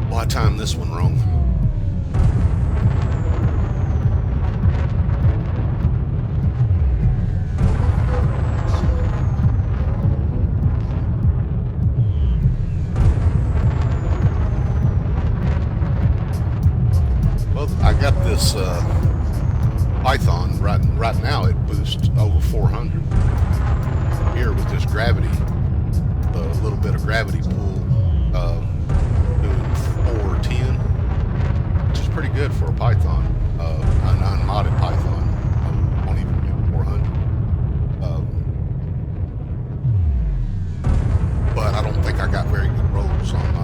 Well, I timed this one wrong. I got this Python right now. It boosts over 400 here with this gravity a little bit of gravity pull, doing 410, which is pretty good for a Python, an unmodded Python. I won't even do 400. But I don't think I got very good rolls on it.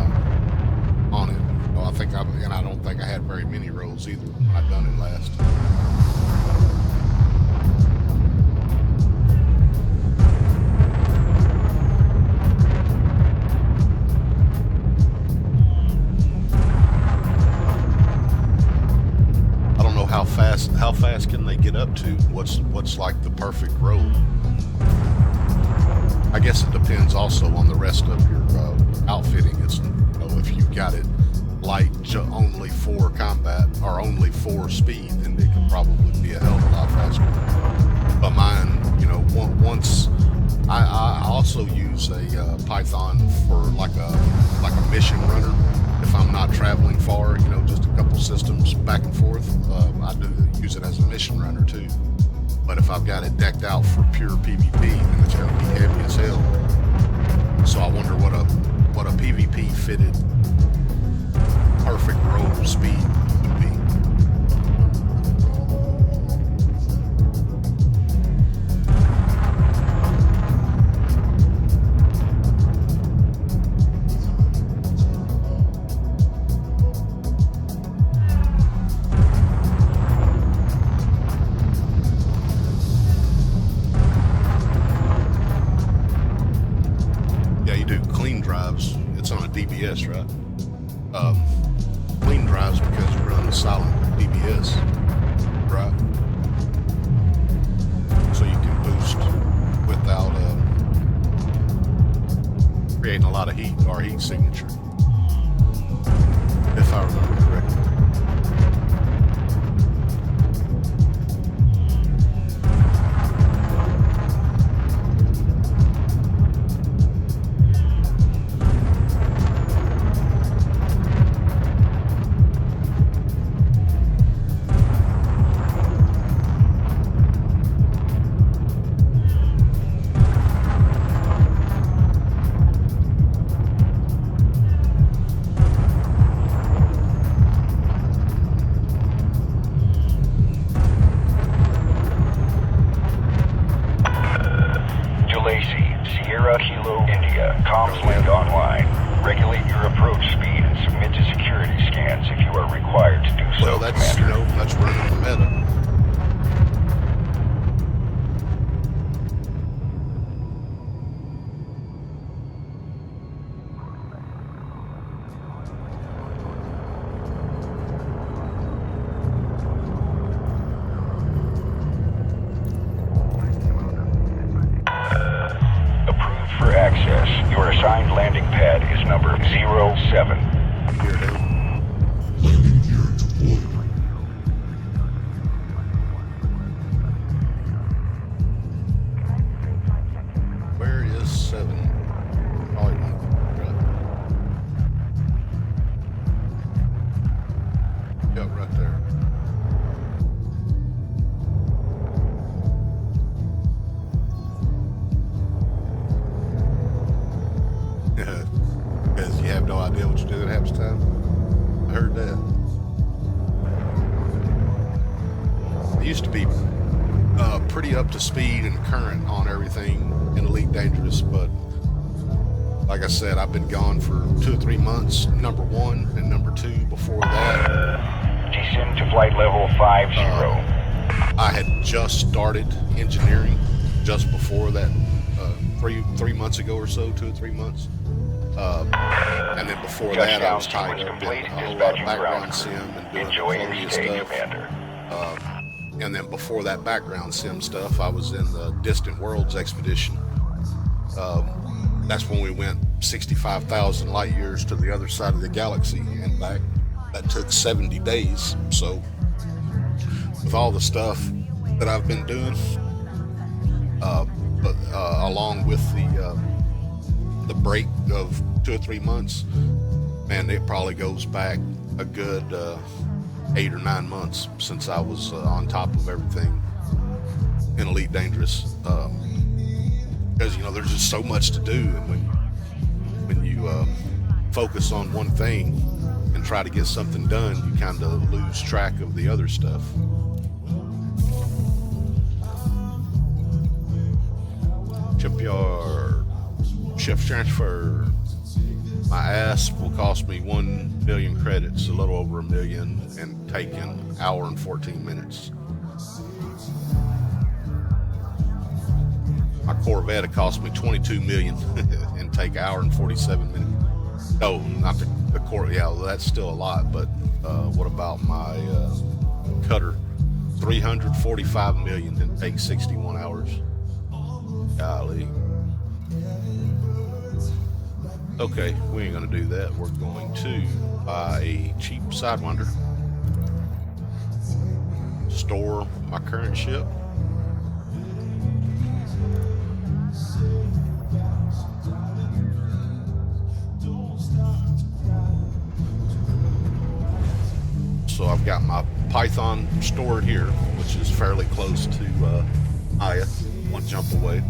Well, I don't think I had very many rolls either when I done it last. I don't know how fast can they get up to? What's like the perfect roll? I guess it depends also on the rest of your outfitting. It's, if you've got it light, only 4 combat or only 4 speed, then it can probably be a hell of a lot faster. But mine, once I also use a Python for like a mission runner. If I'm not traveling far, just a couple systems back and forth, I do use it as a mission runner too. But if I've got it decked out for pure PvP, then it's going to be heavy as hell. So I wonder what a PvP fitted perfect roll speed would be. It's on a DBS, right? Clean drives because you run a silent DBS, right? So you can boost without creating a lot of heat or heat signature, if I remember correctly. Comms link online. Regulate your approach speed and submit to security scans if you are required to do so. Well, that's Commander. that's running the meta. For access, your assigned landing pad is number 07. Here, dude. Landing gear deployed. Where is 7? Probably one. Right. Yep, right there. Because you have no idea what you're doing half the time. I heard that. I used to be pretty up to speed and current on everything in Elite Dangerous, but like I said, I've been gone for 2 or 3 months, number 1 and number 2 before that. Descend to flight level 50. I had just started engineering just before that, 3 months ago or so, 2 or 3 months. And then before that, I was tied up in a whole lot of background sim and doing Columbia stuff. And then before that background sim stuff, I was in the Distant Worlds expedition. That's when we went 65,000 light years to the other side of the galaxy and back. That took 70 days. So with all the stuff that I've been doing, along with the break of 2 or 3 months, man, it probably goes back a good 8 or 9 months since I was on top of everything in Elite Dangerous. Because there's just so much to do, and you focus on one thing and try to get something done, you kind of lose track of the other stuff. Shipyard, ship transfer. My ass will cost me 1 million credits, a little over 1 million, and take an hour and 14 minutes. My Corvette it cost me 22 million and take an hour and 47 minutes. No, not the Corvette. Yeah, well, that's still a lot. But what about my Cutter? 345 million and take 61 hours. Golly. Okay, we ain't gonna do that. We're going to buy a cheap Sidewinder. Store my current ship. So I've got my Python stored here, which is fairly close to Aya, one jump away.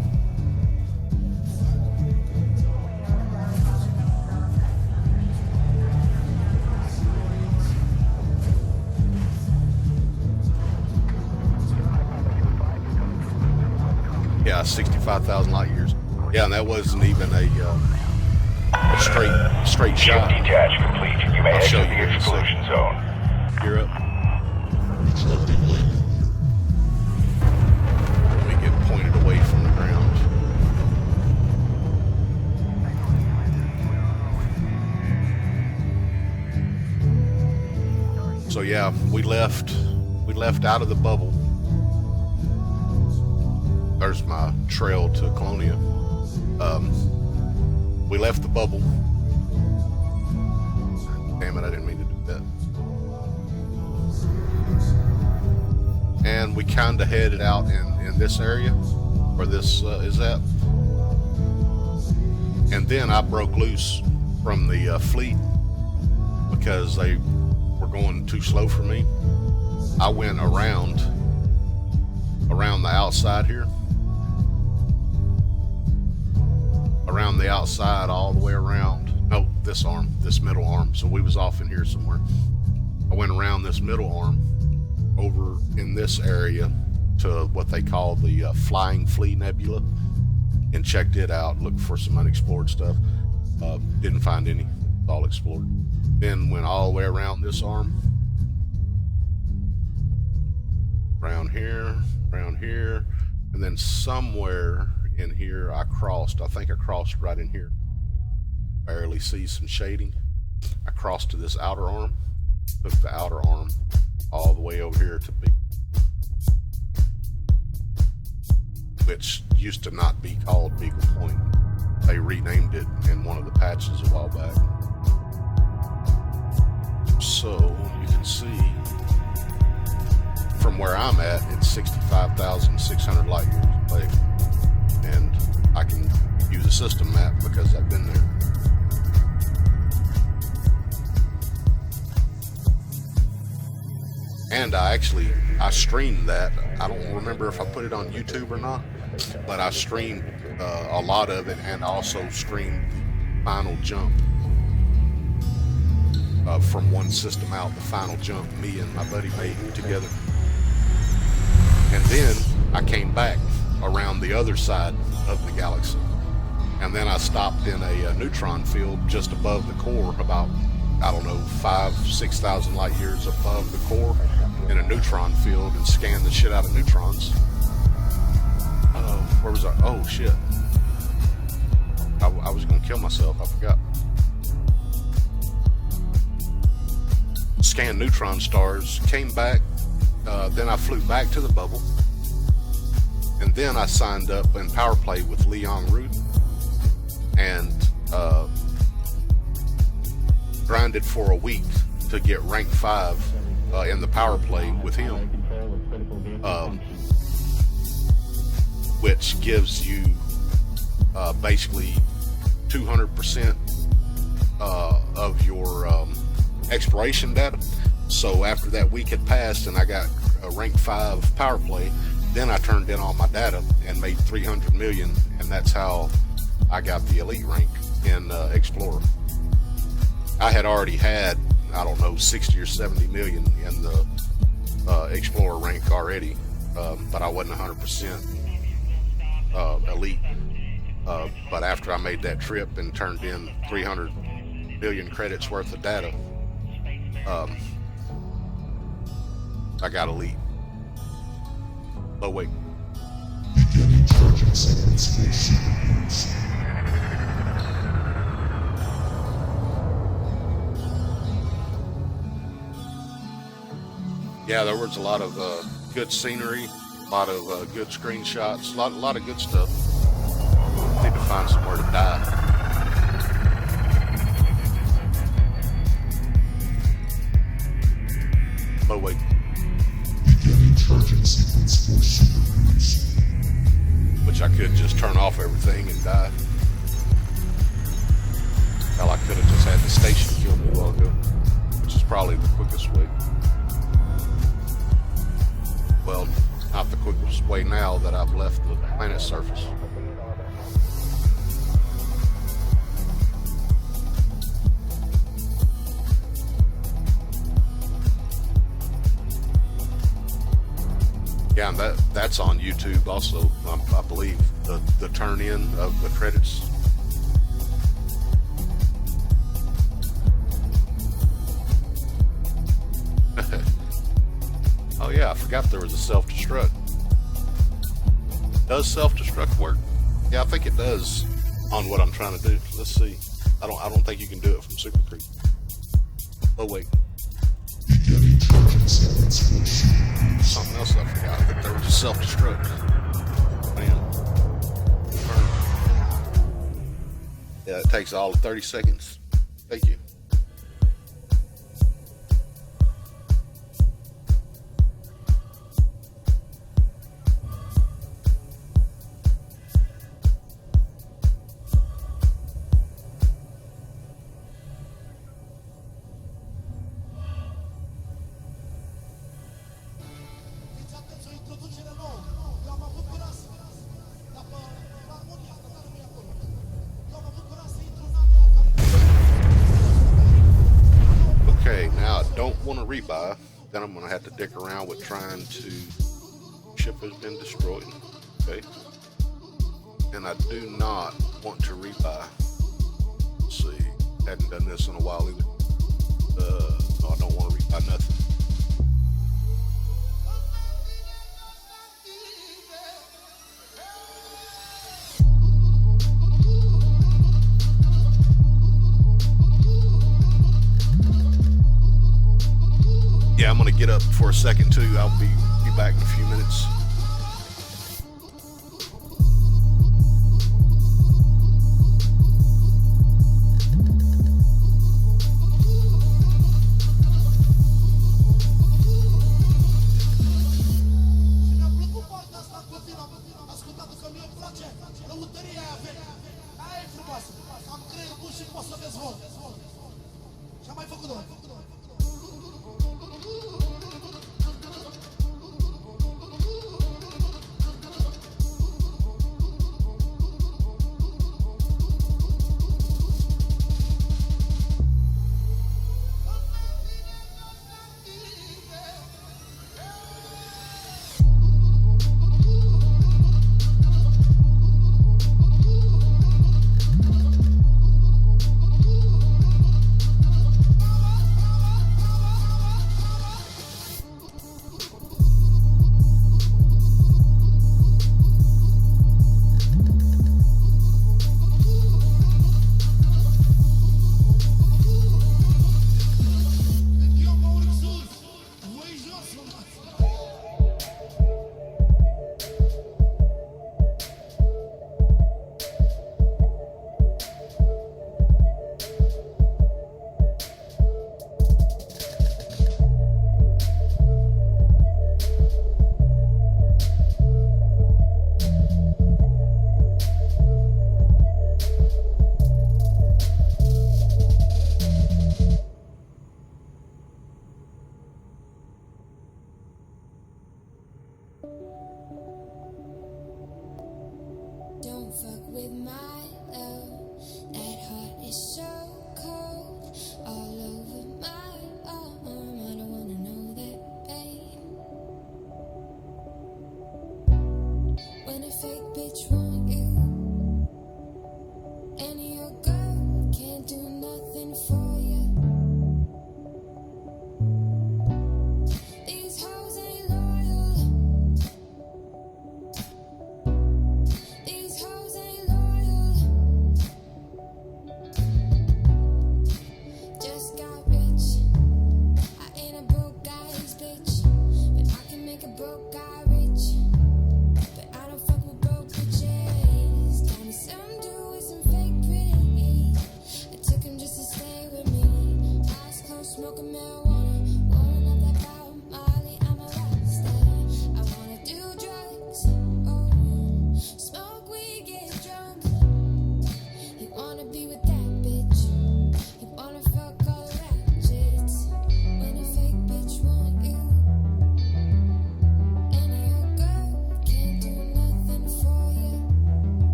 Yeah, 65,000 light years. Yeah, and that wasn't even a straight Ship shot. detach complete. You may I'll show exit you the in a exclusion zone. You're up. Let me get pointed away from the ground. So yeah, we left out of the bubble. There's my trail to Colonia. We left the bubble. Damn it, I didn't mean to do that. And we kind of headed out in this area where this is at. And then I broke loose from the fleet because they were going too slow for me. I went around the outside here. Around the outside all the way around. No, this middle arm. So we was off in here somewhere. I went around this middle arm over in this area to what they call the Flying Flea Nebula and checked it out, looked for some unexplored stuff. Didn't find any. All explored. Then went all the way around this arm. Around here, and then somewhere in here I crossed. I think I crossed right in here. Barely see some shading. I crossed to this outer arm. Took the outer arm all the way over here to Big, which used to not be called Beagle Point. They renamed it in one of the patches a while back. So you can see from where I'm at, it's 65,600 light years away. And I can use a system map because I've been there. And I streamed that. I don't remember if I put it on YouTube or not, but I streamed a lot of it and also streamed the final jump from one system out, the final jump me and my buddy made together. And then I came back around the other side of the galaxy. And then I stopped in a neutron field just above the core, about, 6,000 light years above the core in a neutron field, and scanned the shit out of neutrons. Where was I? Oh, shit. I was going to kill myself. I forgot. Scanned neutron stars, came back, then I flew back to the bubble, and then I signed up in power play with Leon Root and grinded for a week to get rank 5 in the power play with him, which gives you basically 200% of your exploration data. So after that week had passed and I got a rank 5 power play, then I turned in all my data and made 300 million, and that's how I got the elite rank. in Explorer. I had already had, I don't know, 60 or 70 million in the Explorer rank already, but I wasn't 100% elite. But after I made that trip and turned in 300 million credits worth of data, I got elite. Oh wait. Yeah, there was a lot of good scenery, a lot of good screenshots, a lot of good stuff. Need to find somewhere to die. Oh wait. Which I could just turn off everything and die. Hell, I could have just had the station kill me a while ago, which is probably the quickest way. Well, not the quickest way now that I've left the planet's surface. Yeah, and that's on YouTube also, I believe, the turn-in of the credits. Oh yeah, I forgot there was a self-destruct. Does self-destruct work? Yeah, I think it does on what I'm trying to do. Let's see. I don't think you can do it from Super Creek. Oh wait. Something else I forgot, that there was a self-destruct. Man. Yeah, it takes all of 30 seconds. Thank you. Okay, now I don't want to rebuy. Then I'm going to have to dick around with trying to... Ship has been destroyed. Okay. And I do not want to rebuy. Let's see. Hadn't done this in a while either. No, I don't want to rebuy nothing. Yeah, I'm gonna get up for a second too. I'll be back in a few minutes.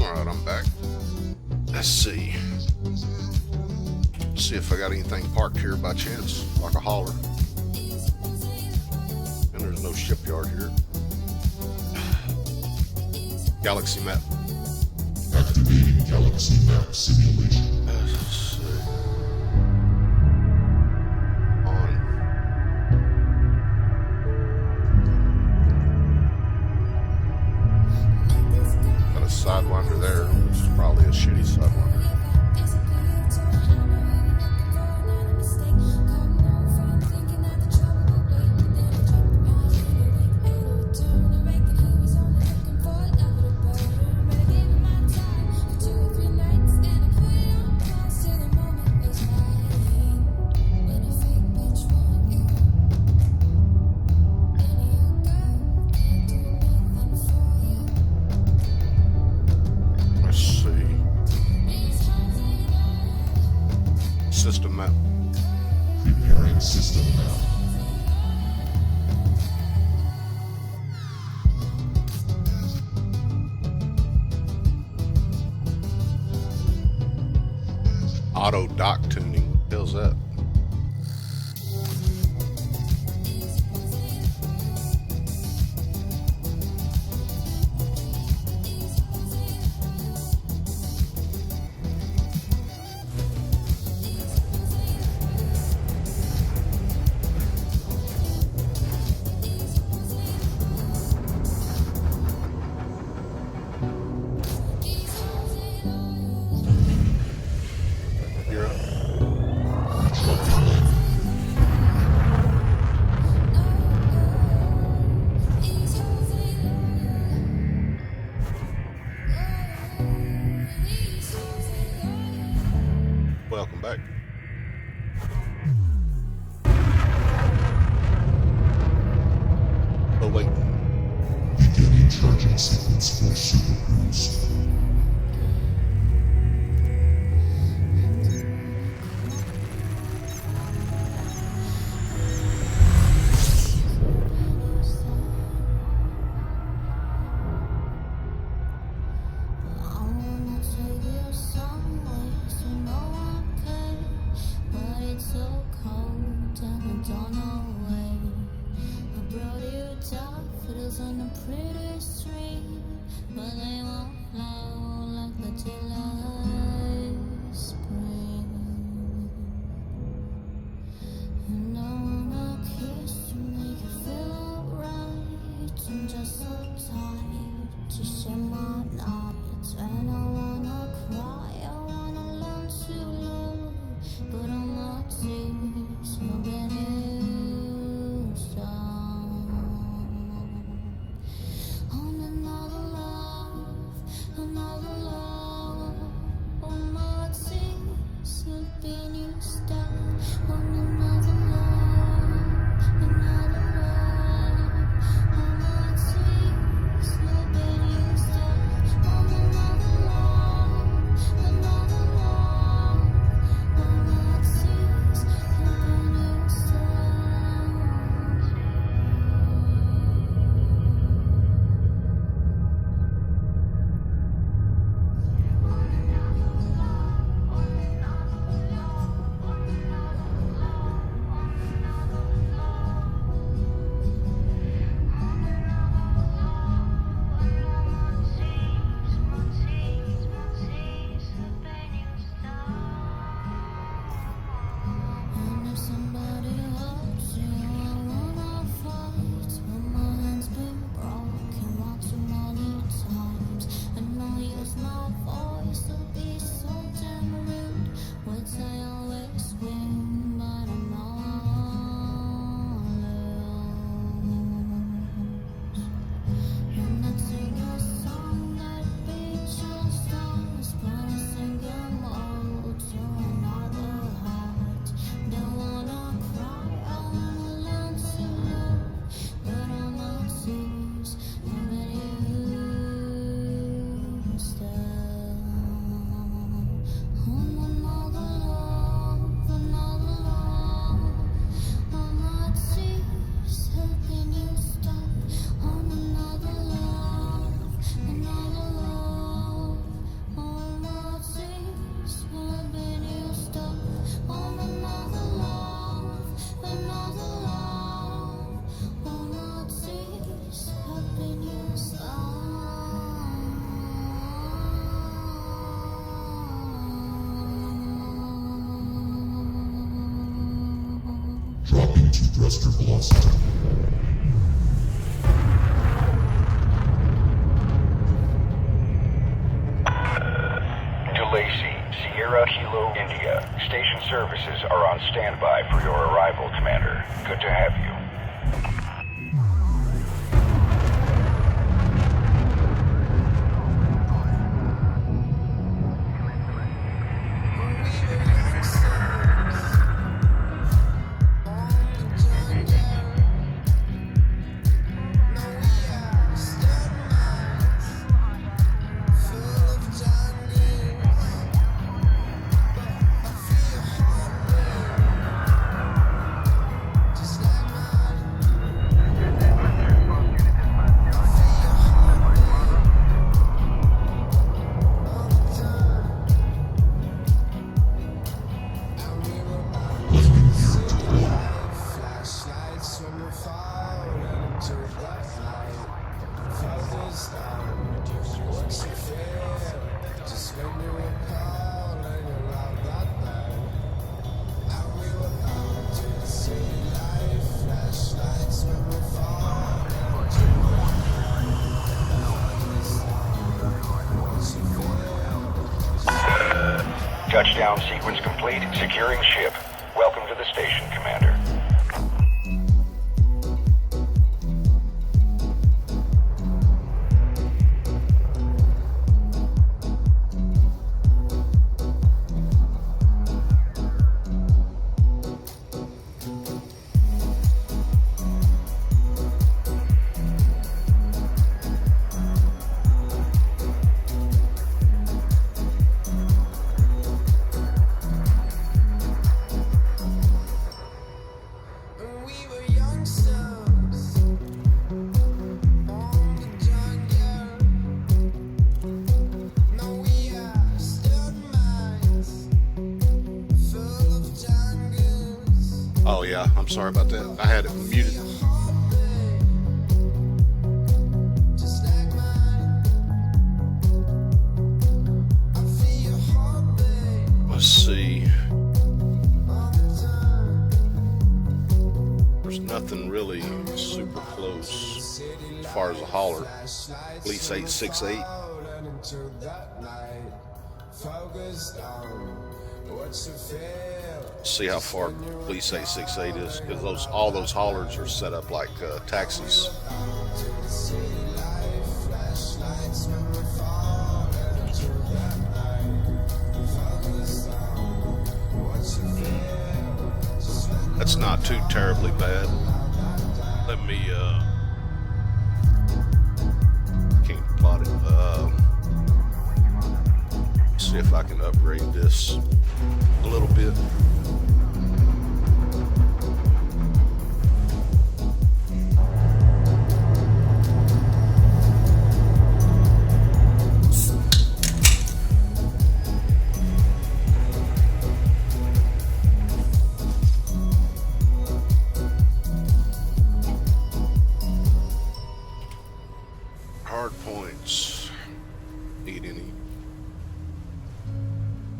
Alright, I'm back. Let's see. See if I got anything parked here by chance, like a hauler. And there's no shipyard here. Galaxy map. Activating galaxy map simulation. Let's see. On. Got a sidewinder there, which is probably a shitty sidewinder. Let's see. System map. Preparing system map. Auto dock tuning. What the hell's that? You're up. Welcome back. Oh wait. Beginning charging sequence for super boost. On the pretty street, but they won't know. Drop into thruster velocity. DeLacy, Sierra Kilo, India. Station services are on standby for your arrival, Commander. Good to have you. Touchdown sequence complete. Securing ship. Welcome to the station, Commander. Oh yeah, I'm sorry about that. I had it muted. Let's see. There's nothing really super close as far as a hauler. Police 868. See how far Police 868 is, because all those haulers are set up like taxis. That's not too terribly bad. Let me can't plot it. See if I can upgrade this a little bit. Hard points. Need any?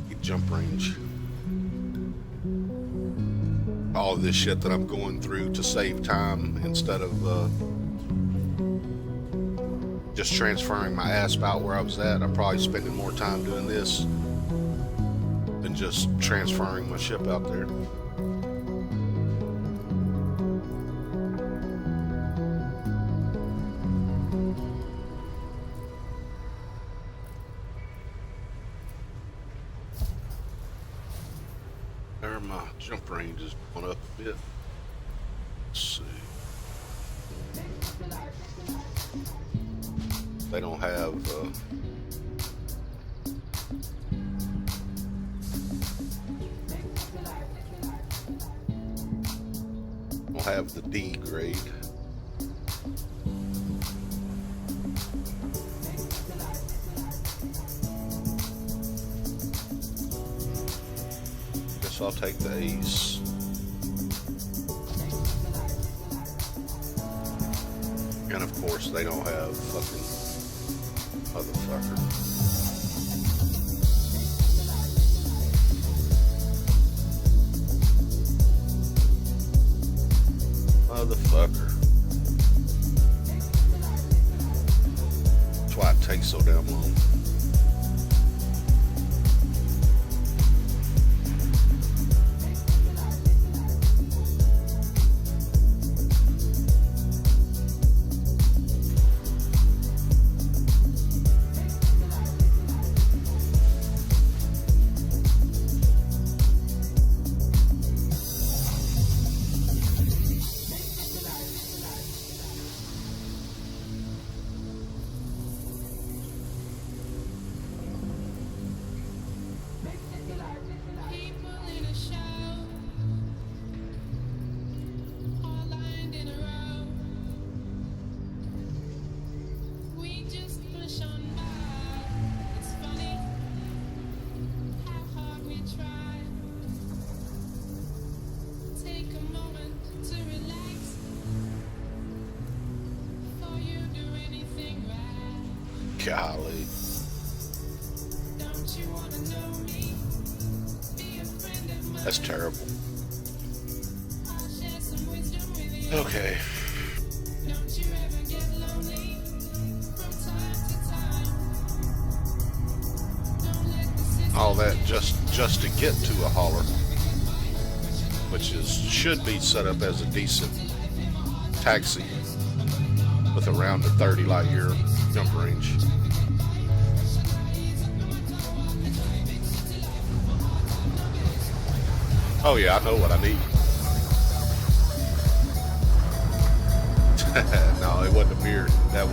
Need jump range. All of this shit that I'm going through to save time instead of just transferring my asp out where I was at. I'm probably spending more time doing this than just transferring my ship out there. There, my jump range is going up a bit. Let's see. They don't have the D grade. Guess I'll take the Ace. And of course they don't have fucking motherfucker. Motherfucker. That's why it takes so damn long. People in a show, all lined in a row. We just push on by. It's funny how hard we try. Take a moment to relax before you do anything right. Golly. Don't you wanna know me? Be a friend of mine. That's terrible. I'll share some wisdom with you. Okay. Don't you ever get lonely from time to time? Don't let the system All that just to get to a hauler, which should be set up as a decent taxi with around a 30 light year jump range. Oh yeah, I know what I need. No, it wasn't a beer. That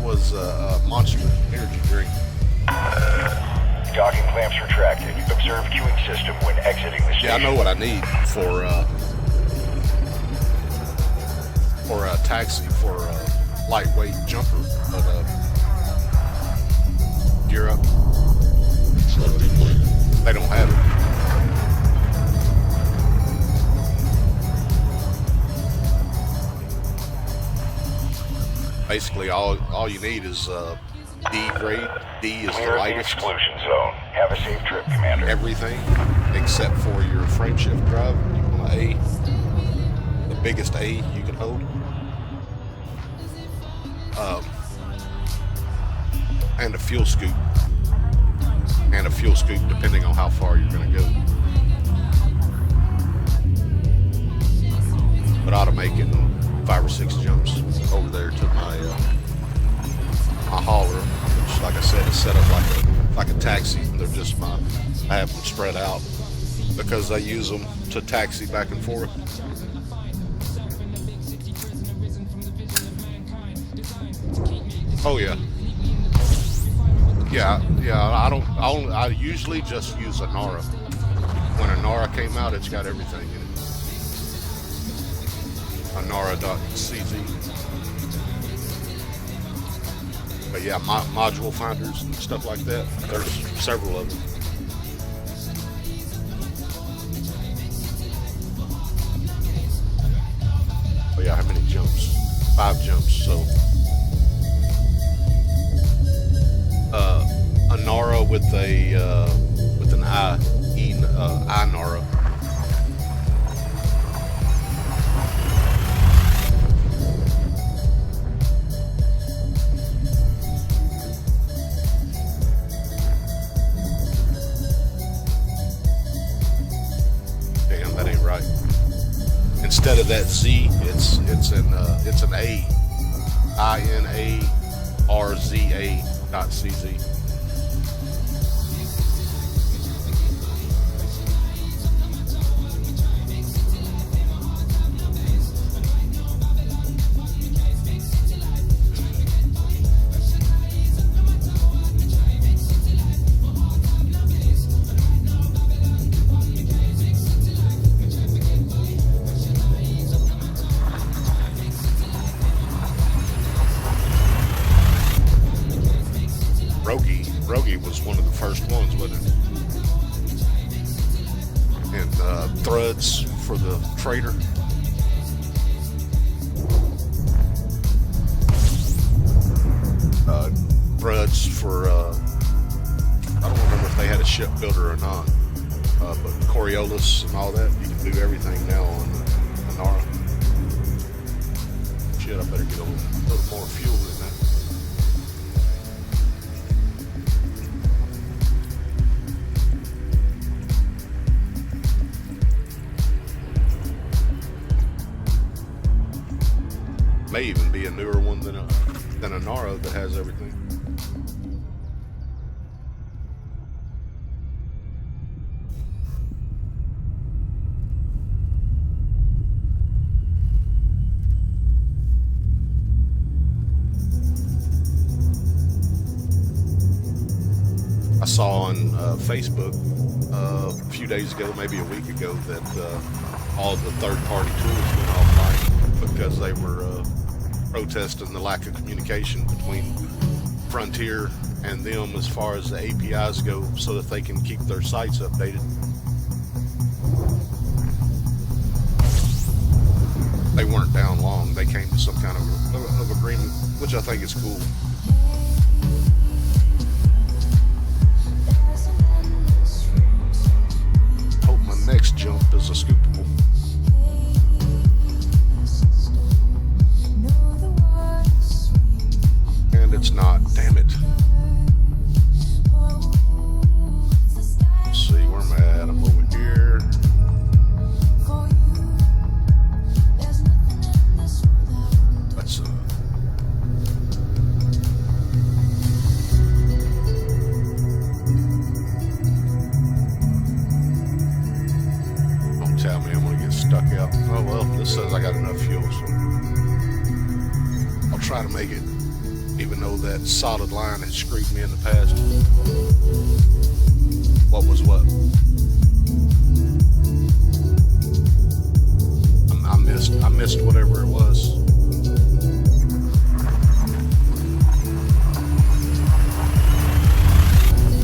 was a Monster energy drink. Docking clamps retracted. Observe queuing system when exiting the station. Yeah, I know what I need for a taxi for a lightweight jumper, but gear up. They don't have it. Basically, all you need is D grade. D is the Clear the lightest. exclusion zone. Have a safe trip, Commander. Everything except for your frame shift drive. You want an A, the biggest A you can hold. And a fuel scoop. And a fuel scoop depending on how far you're going to go. But I ought to make it 5 or 6 jumps over there to my hauler, which, like I said, is set up like a taxi. They're just I have them spread out because I use them to taxi back and forth. Oh yeah. I usually just use a Nara. When a Nara came out, it's got everything in it. A Nara.cz. But yeah, module finders and stuff like that. There's several of them. Oh yeah, how many jumps? 5 jumps. So a Nara with an I Nara. Damn, that ain't right. Instead of that Z, it's an A, INARZA.CZ. Rogie was one of the first ones with it. And threads for the trader. Threads for, I don't remember if they had a shipbuilder or not, but Coriolis and all that, you can do everything now Nara. Shit, I better get a little more fuel in that. May even be a newer one than a Nara that has everything. I saw on Facebook a few days ago, maybe a week ago, that all the third-party tools went offline because they were protesting the lack of communication between Frontier and them as far as the APIs go, so that they can keep their sites updated. They weren't down long. They came to some kind of agreement, which I think is cool. Hope my next jump is a scoopable. And it's not, damn it. Let's see, where am I at? I'm over here. That's don't tell me I'm gonna get stuck out. Oh well, this says I got enough fuel, so I'll try to make it. Even though that solid line has screwed me in the past. What was what? I missed whatever it was.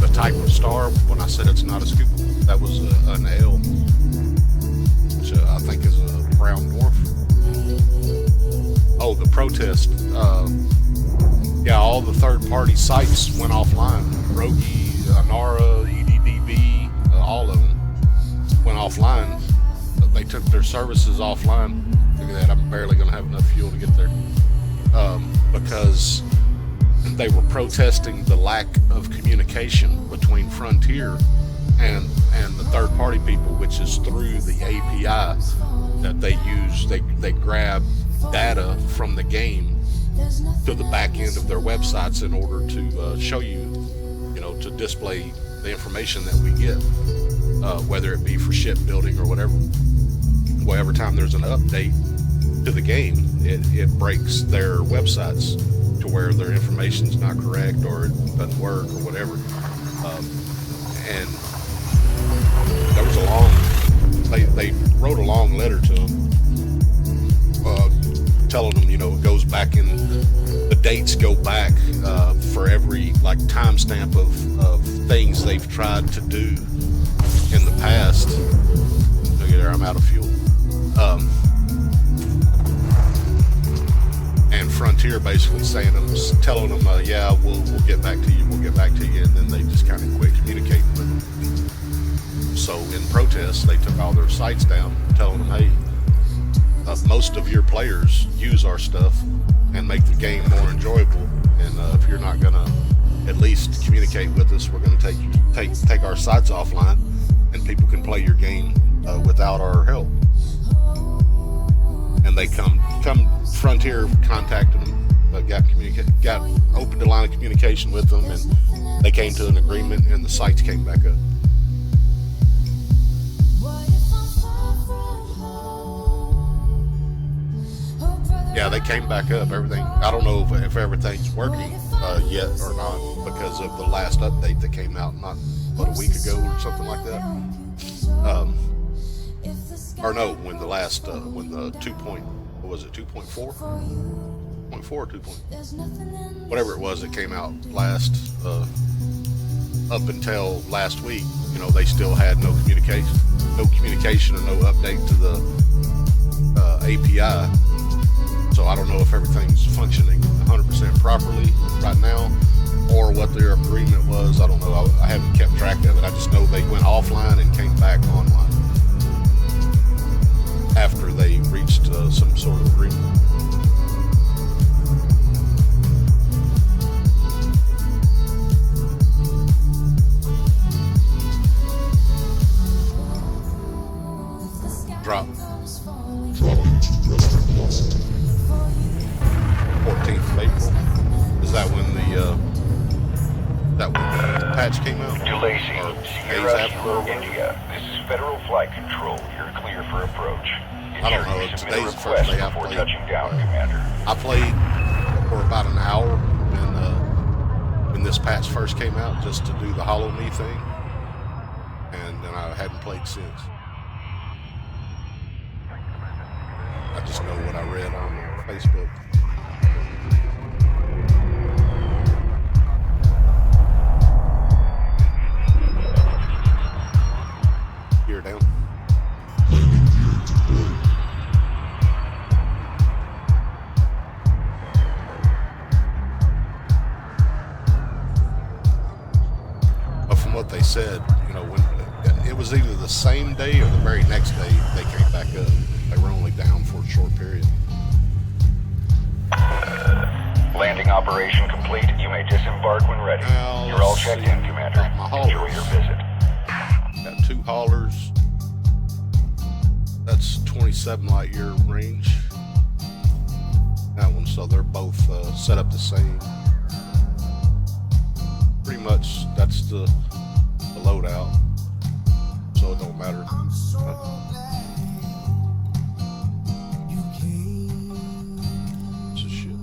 The type of star, when I said it's not a scoop, that was an L, which I think is a brown dwarf. Oh, the protest. Yeah, all the third-party sites went offline. Rogi, Nara, EDDB, all of them went offline. They took their services offline. Look at that, I'm barely going to have enough fuel to get there. Because they were protesting the lack of communication between Frontier and the third-party people, which is through the API that they use. They grab data from the game to the back end of their websites in order to show you, to display the information that we get, whether it be for shipbuilding or whatever. Well, every time there's an update to the game, it breaks their websites to where their information's not correct or it doesn't work or whatever. And there was they wrote a long letter to them, telling them, it goes back in, the dates go back for every timestamp of things they've tried to do in the past. Look at there, I'm out of fuel. And Frontier basically telling them, yeah, we'll get back to you, and then they just kind of quit communicating with them. So in protest, they took all their sites down, telling them, hey, most of your players use our stuff and make the game more enjoyable, and if you're not gonna at least communicate with us, we're gonna take our sites offline, and people can play your game without our help. And they come Frontier contacted them, got opened a line of communication with them, and they came to an agreement, and the sites came back up. Yeah, they came back up, everything. I don't know if everything's working yet or not, because of the last update that came out not a week ago or something like that. Or no, when the 2.4? 2.4 or 2. Whatever it was that came out last, up until last week, they still had no communication or no update to the API. So I don't know if everything's functioning 100% properly right now, or what their agreement was. I don't know. I haven't kept track of it. I just know they went offline and came back online after they reached drop. Dropping to present velocity. 14th of April. Is that when the patch came out? To Lacey, Or Sierra days Kilo, after? India. This is Federal Flight Control. You're clear for approach. I don't know. Ensure you submit a Today's the first request day I before played. touching down, Commander. I played for about an hour when this patch first came out, just to do the Hollow Me thing, and then I hadn't played since. I just know what I read on Facebook. Gear down. But from what they said, you know, when it was either the same day or the very next day they came back up. They were only down for a short period. Landing operation complete. You may disembark when ready. Now, You're all let's checked see. in, Commander. Got my haulers. Enjoy your visit. Got 2 haulers. That's 27 light year range. That one, so they're both set up the same. Pretty much that's the loadout, so it don't matter. Piece of shit.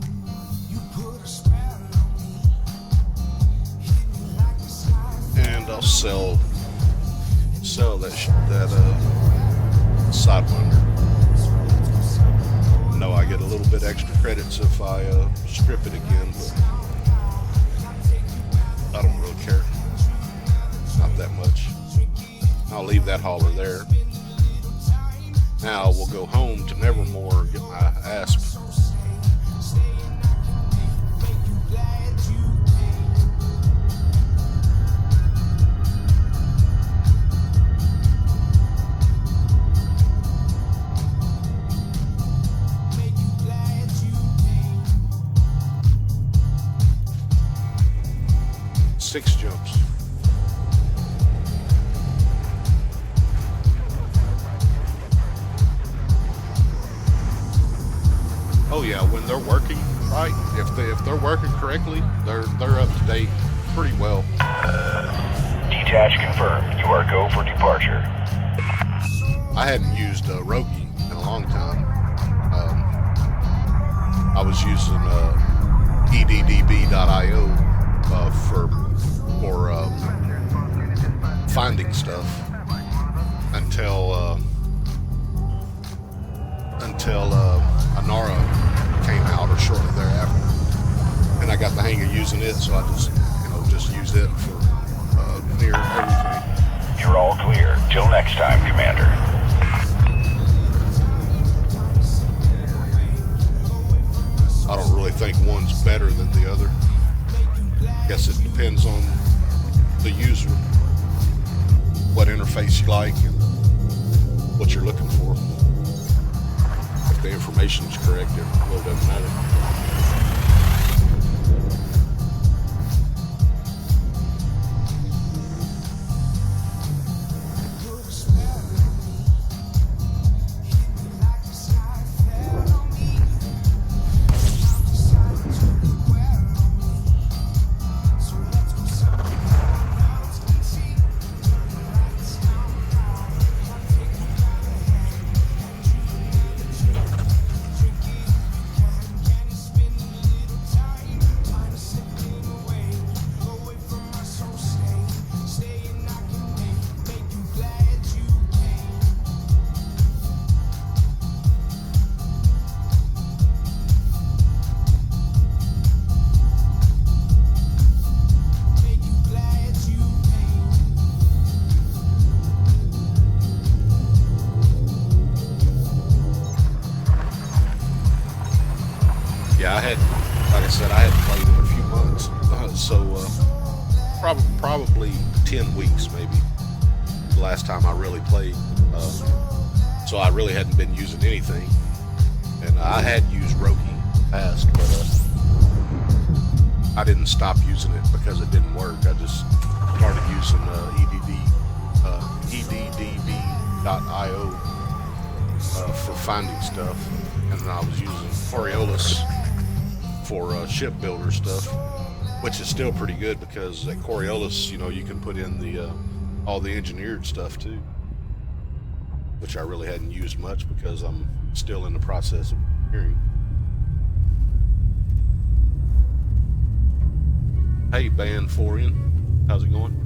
And I'll sell that Sidewinder. No, I get a little bit extra credits if I strip it again, but I don't really care. Not that much. I'll leave that hauler there. Now we'll go home to Nevermore and get my ASP. Six jumps. Oh yeah, when they're working right, if they're working correctly, they're up to date pretty well. Detach confirmed. You are go for departure. I hadn't used Rogi in a long time. I was using eddb.io for finding stuff until Anara came out, or shortly thereafter, and I got the hang of using it, so I just use it for near everything. You're all clear. Till next time, Commander. I don't really think one's better than the other. Guess it depends on the user, what interface you like and what you're looking for. If the information is correct, it really doesn't matter. Yeah, like I said, I hadn't played in a few months, probably 10 weeks maybe, the last time I really played. So I really hadn't been using anything, and I had used Rogi past, but I didn't stop using it because it didn't work. I just started using eddb.io for finding stuff, and then I was using Coriolis for shipbuilder stuff, which is still pretty good because at Coriolis, you know, you can put in the all the engineered stuff too, which I really hadn't used much because I'm still in the process of engineering. Hey, Banforian, how's it going?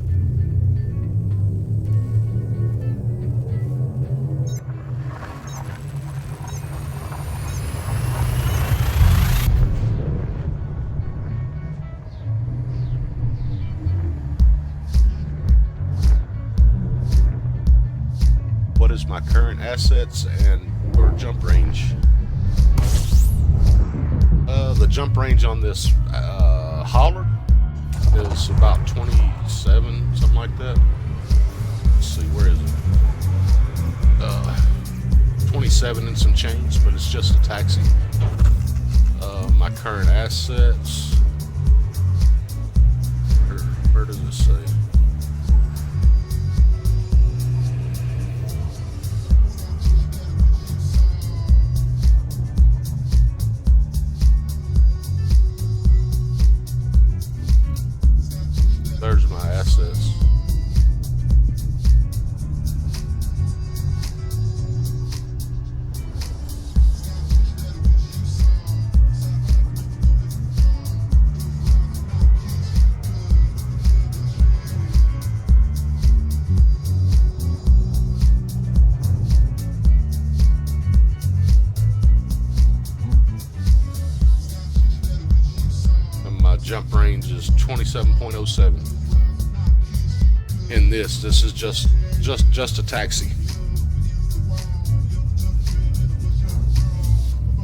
What is my current assets and or jump range? The jump range on this hauler is about 27, something like that. Let's see, where is it? 27 and some change, but it's just a taxi. My current assets, where does it say? There's my assets. And my jump range is 27.07. In this is just a taxi.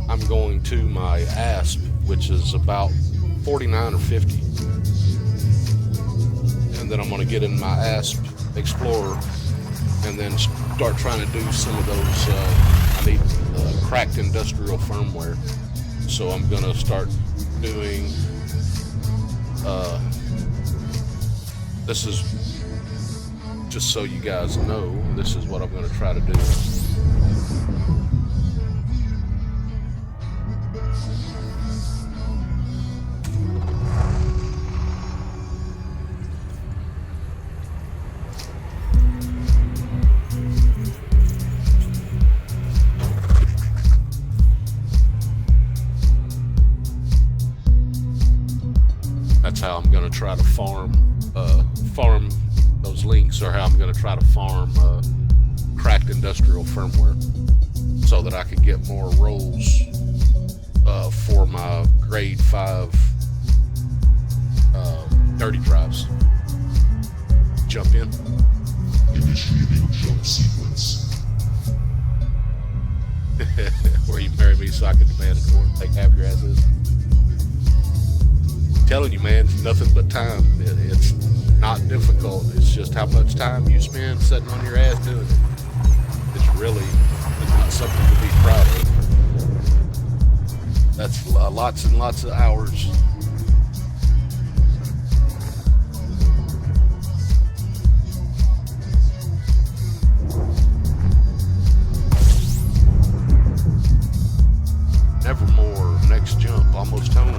I'm going to my ASP, which is about 49 or 50, and then I'm going to get in my ASP Explorer and then start trying to do some of those. I need cracked industrial firmware, so I'm going to start doing. This is. Just so you guys know, this is what I'm going to try to do. That's how I'm going to try to farm those links, or how I'm going to try to farm cracked industrial firmware so that I can get more rolls for my grade 5 dirty drives. Jump in. Initiating jump sequence. Where you marry me so I can demand a door and take half your asses. I'm telling you, man, it's nothing but time. It's not difficult. It's just how much time you spend sitting on your ass doing it. It's really not something to be proud of. That's lots and lots of hours. Nevermore, next jump, almost home.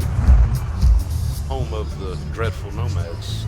Home of the dreadful nomads.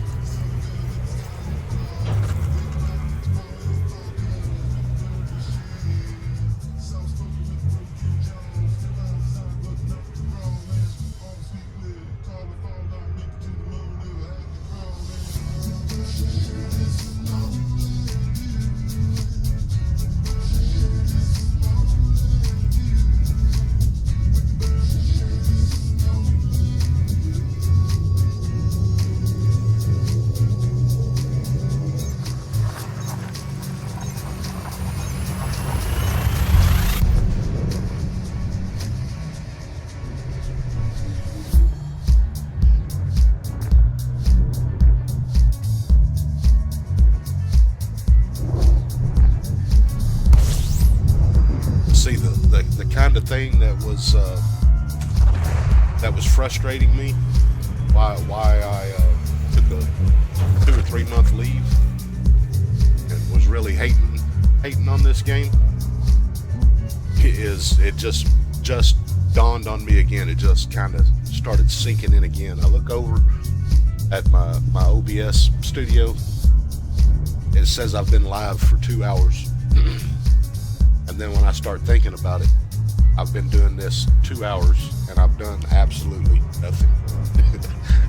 kind of thing that was frustrating me. Why I took a 2 or 3 month leave and was really hating on this game. it just dawned on me again. It just kind of started sinking in again. I look over at my OBS studio. It says I've been live for 2 hours. And then when I start thinking about it, I've been doing this 2 hours and I've done absolutely nothing.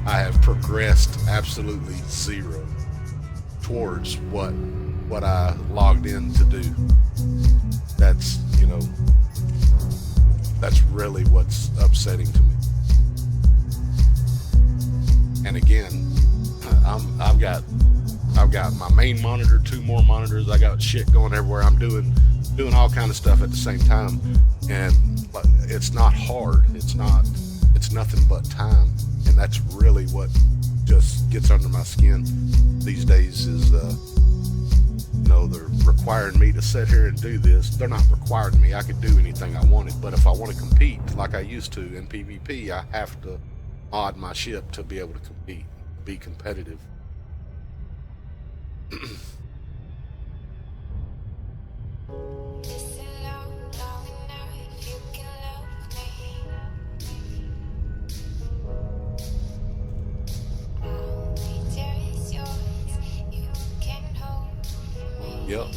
I have progressed absolutely zero towards what I logged in to do. That's, you know, that's really what's upsetting to me. And again, I've got my main monitor, 2 more monitors. I got shit going everywhere. I'm doing all kind of stuff at the same time, and it's not hard. It's nothing but time, and that's really what just gets under my skin these days. Is you know, they're requiring me to sit here and do this. They're not requiring me. I could do anything I wanted, but if I want to compete like I used to in PvP, I have to mod my ship to be able to compete, be competitive. Yep.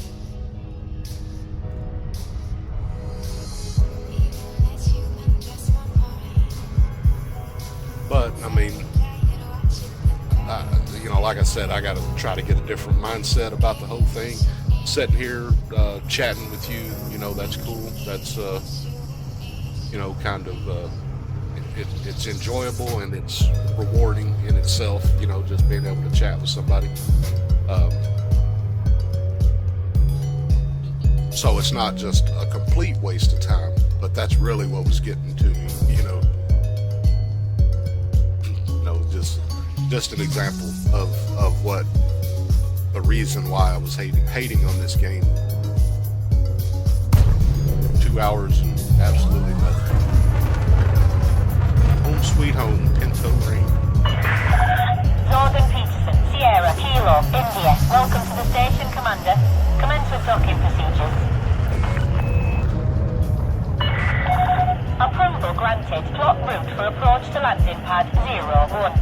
But I mean, you know, like I said, I got to try to get a different mindset about the whole thing. Sitting here chatting with you, you know, that's cool. That's you know, kind of it's enjoyable and it's rewarding in itself. You know, just being able to chat with somebody. So it's not just a complete waste of time, but that's really what was getting to me, you know. You know, just an example of what the reason why I was hating on this game. 2 hours and absolutely nothing. Home sweet home, Pinto Rain. Jordan Peterson, Sierra, Kilo, India. Welcome to the station, Commander. Commence with docking procedures. Approval granted. Plot route for approach to landing pad 01.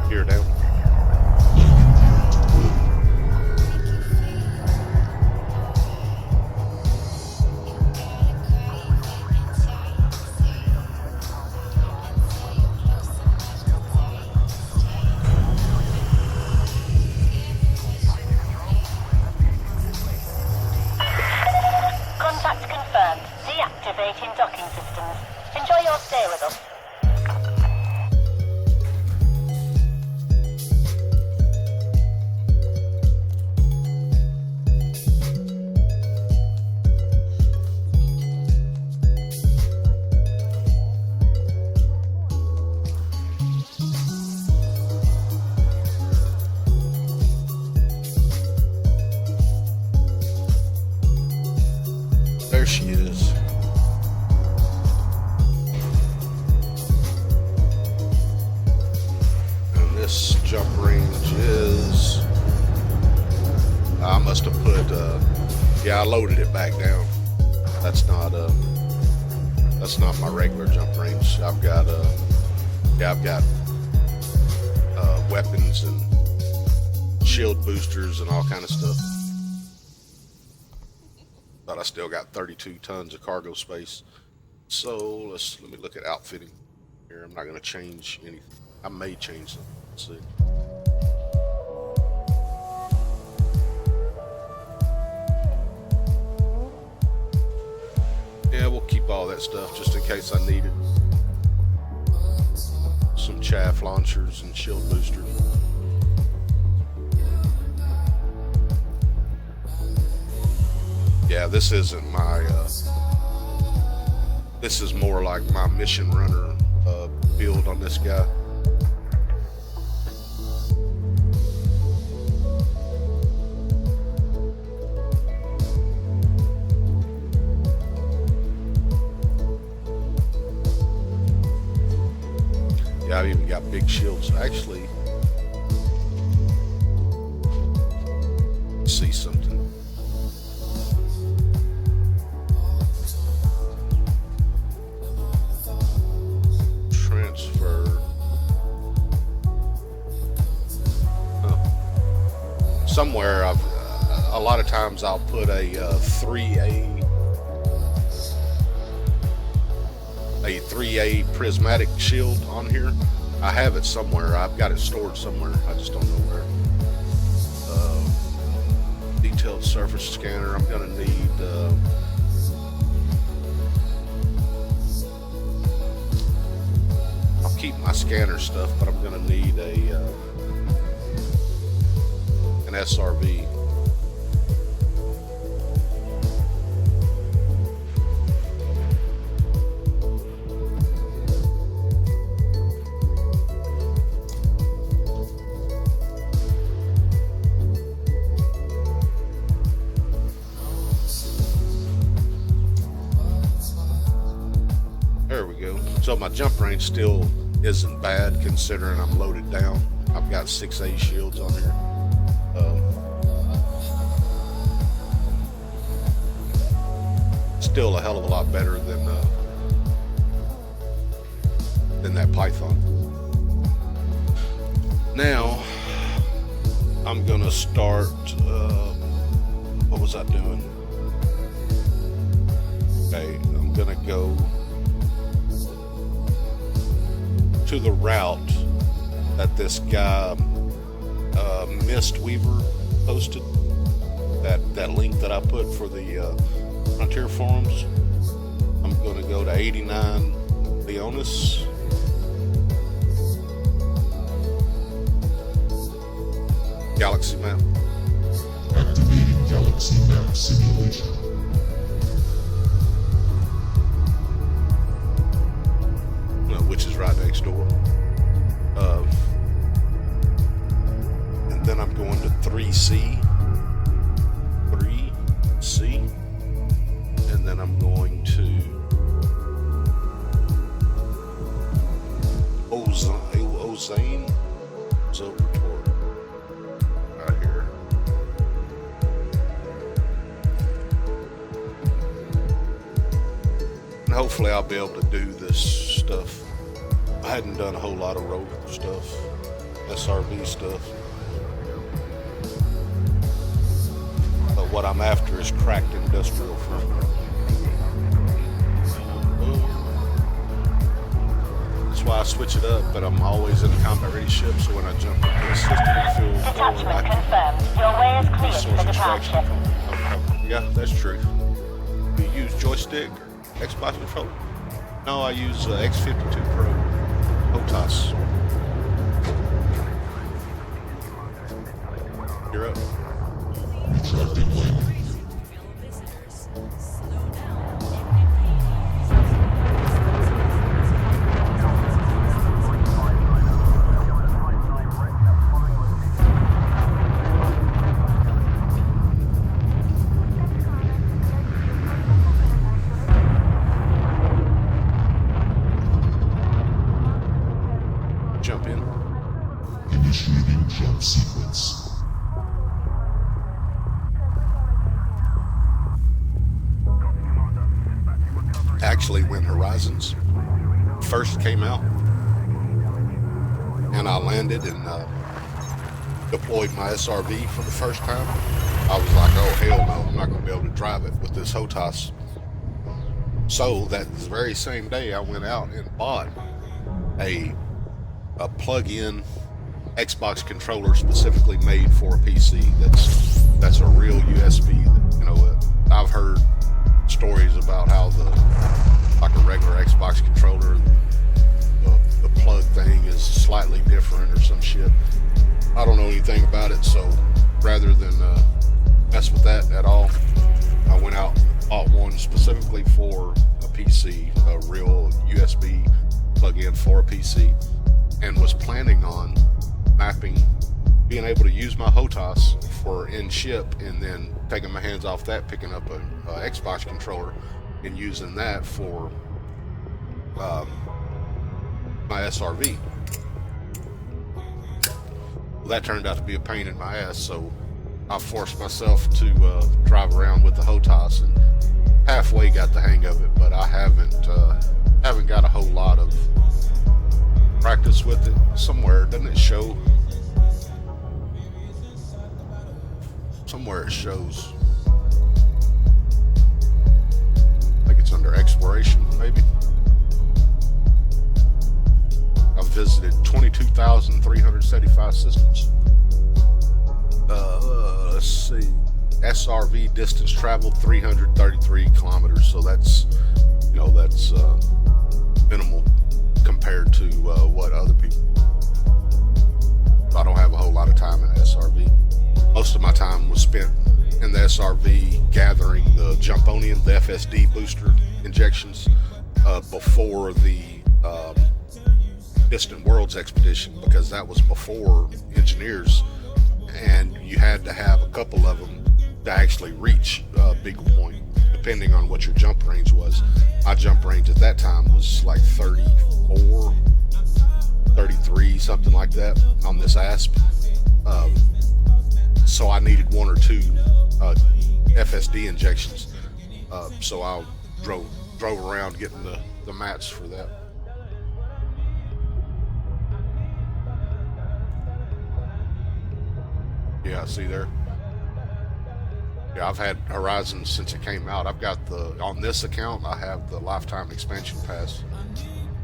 Gear down. Contact confirmed. Deactivating docking systems. Enjoy your stay with us. There she is. And this jump range is, I must have put, yeah, I loaded it back down. That's not my regular jump range. I've got, weapons and shield boosters and all kind of stuff. But I still got 32 tons of cargo space. So let me look at outfitting here. I'm not going to change anything. I may change something. Let's see. Yeah, we'll keep all that stuff just in case I need it. Some chaff launchers and shield boosters. Yeah, this isn't my, this is more like my mission runner build on this guy. I've even got big shields. Actually, see something. Transfer. Somewhere a lot of times I'll put a 3A prismatic shield on here. I have it somewhere. I've got it stored somewhere. I just don't know where. Detailed surface scanner. I'm gonna need I'll keep my scanner stuff, but I'm gonna need an SRV. There we go. So my jump range still isn't bad considering I'm loaded down. I've got 6A shields on here. Still a hell of a lot better than that Python. Now I'm gonna start. What was I doing? Okay, I'm gonna go to the route that this guy Mist Weaver posted. That link that I put for the Frontier forums. I'm going to go to 89 Leonis. Galaxy map. Activating galaxy map simulation. Which is right next door. And then I'm going to 3C. 3C. And then I'm going to Ozane Observatory right here. And hopefully I'll be able to do this stuff. I hadn't done a whole lot of road stuff, SRV stuff. But what I'm after is cracked industrial firmware. That's why I switch it up, but I'm always in a combat ready ship, so when I jump into a system, I feel Detachment confirmed. Your way is cleared resource for extraction. departure. Yeah, that's true. Do you use joystick or Xbox controller? No, I use X52 Pro HOTAS. You're up. Retracting link. Jump in. Initiating jump sequence. Actually, when Horizons first came out and I landed and deployed my SRV for the first time, I was like, oh hell no, I'm not going to be able to drive it with this HOTAS. So that very same day I went out and bought a plug-in Xbox controller specifically made for a PC. That's a real USB. You know, I've heard stories about how like a regular Xbox controller, the plug thing is slightly different or some shit. I don't know anything about it, so rather than mess with that at all, I went out and bought one specifically for a PC, a real USB plug-in for a PC, and was planning on being able to use my HOTAS for in ship, and then taking my hands off that, picking up a Xbox controller and using that for my SRV. Well, that turned out to be a pain in my ass, so I forced myself to drive around with the HOTAS, and halfway got the hang of it, but I haven't got a whole lot of practice with it. Somewhere, doesn't it show? Somewhere it shows. I think it's under exploration, maybe. I've visited 22,375 systems. Let's see. SRV distance traveled 333 kilometers. So that's, that's minimal compared to what other people. I don't have a whole lot of time in the SRV. Most of my time was spent in the SRV gathering the Jumponian, the FSD booster injections before the Distant Worlds expedition, because that was before engineers, and you had to have a couple of them to actually reach Beagle Point, depending on what your jump range was. My jump range at that time was like 34, 33, something like that on this ASP. So I needed one or two FSD injections. So I drove around getting the mats for that. Yeah, see there. Yeah, I've had Horizon since it came out. I've got on this account, I have the lifetime expansion pass.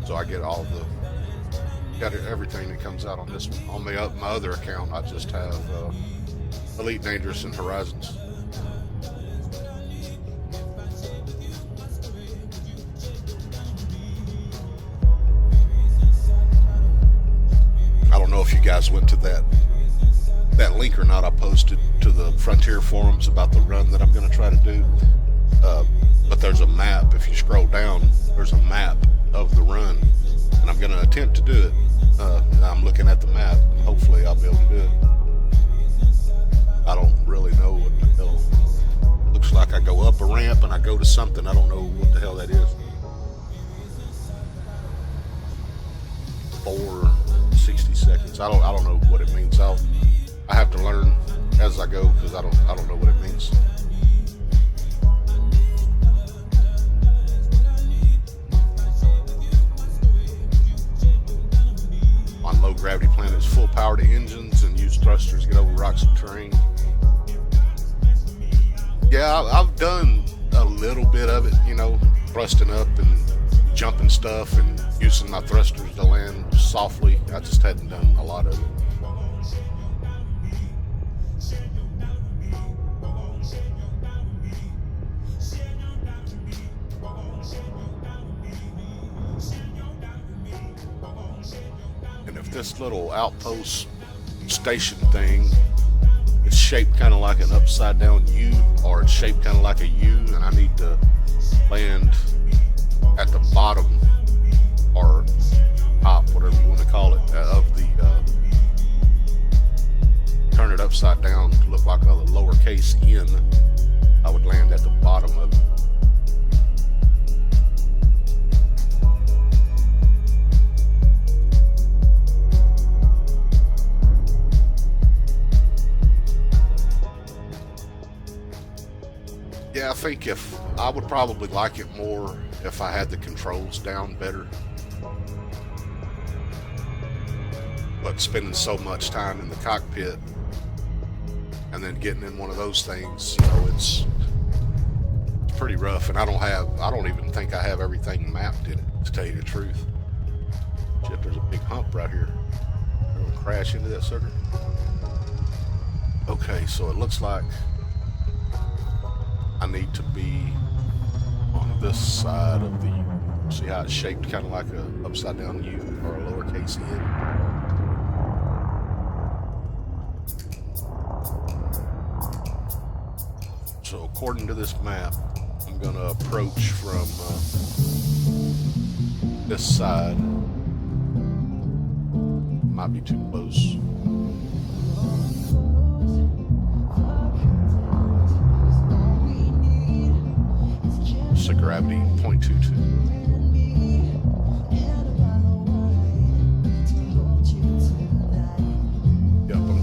So I get got everything that comes out on this one. On my other account, I just have Elite Dangerous and Horizons. I don't know if you guys went to that link or not. I posted to the Frontier forums about the run that I'm going to try to do. But there's a map. If you scroll down, there's a map of the run, and I'm going to attempt to do it. I'm looking at the map. Hopefully I'll be able to do it. I don't really know what the hell. Looks like I go up a ramp and I go to something. I don't know what the hell that is. 460 seconds. I don't know what it means. I have to learn as I go, because I don't know what it means. On low gravity planets, full power to engines and use thrusters to get over rocks and terrain. Yeah, I've done a little bit of it, thrusting up and jumping stuff and using my thrusters to land softly. I just hadn't done a lot of it. And if this little outpost station thing is shaped kind of like an upside down U, or it's shaped kind of like a U, and I need to land at the bottom or top, whatever you want to call it, of the turn it upside down to look like a lowercase n, I would land at the bottom of it. Yeah, I think I would probably like it more if I had the controls down better. But spending so much time in the cockpit and then getting in one of those things, it's pretty rough. And I don't even think I have everything mapped in it, to tell you the truth. Shit, there's a big hump right here. I'm gonna crash into that sucker. Okay, so it looks like I need to be on this side of the, see how it's shaped kind of like a upside down U or a lowercase n. So according to this map, I'm going to approach from this side. Might be too close. So gravity 0.22. Yep, I'm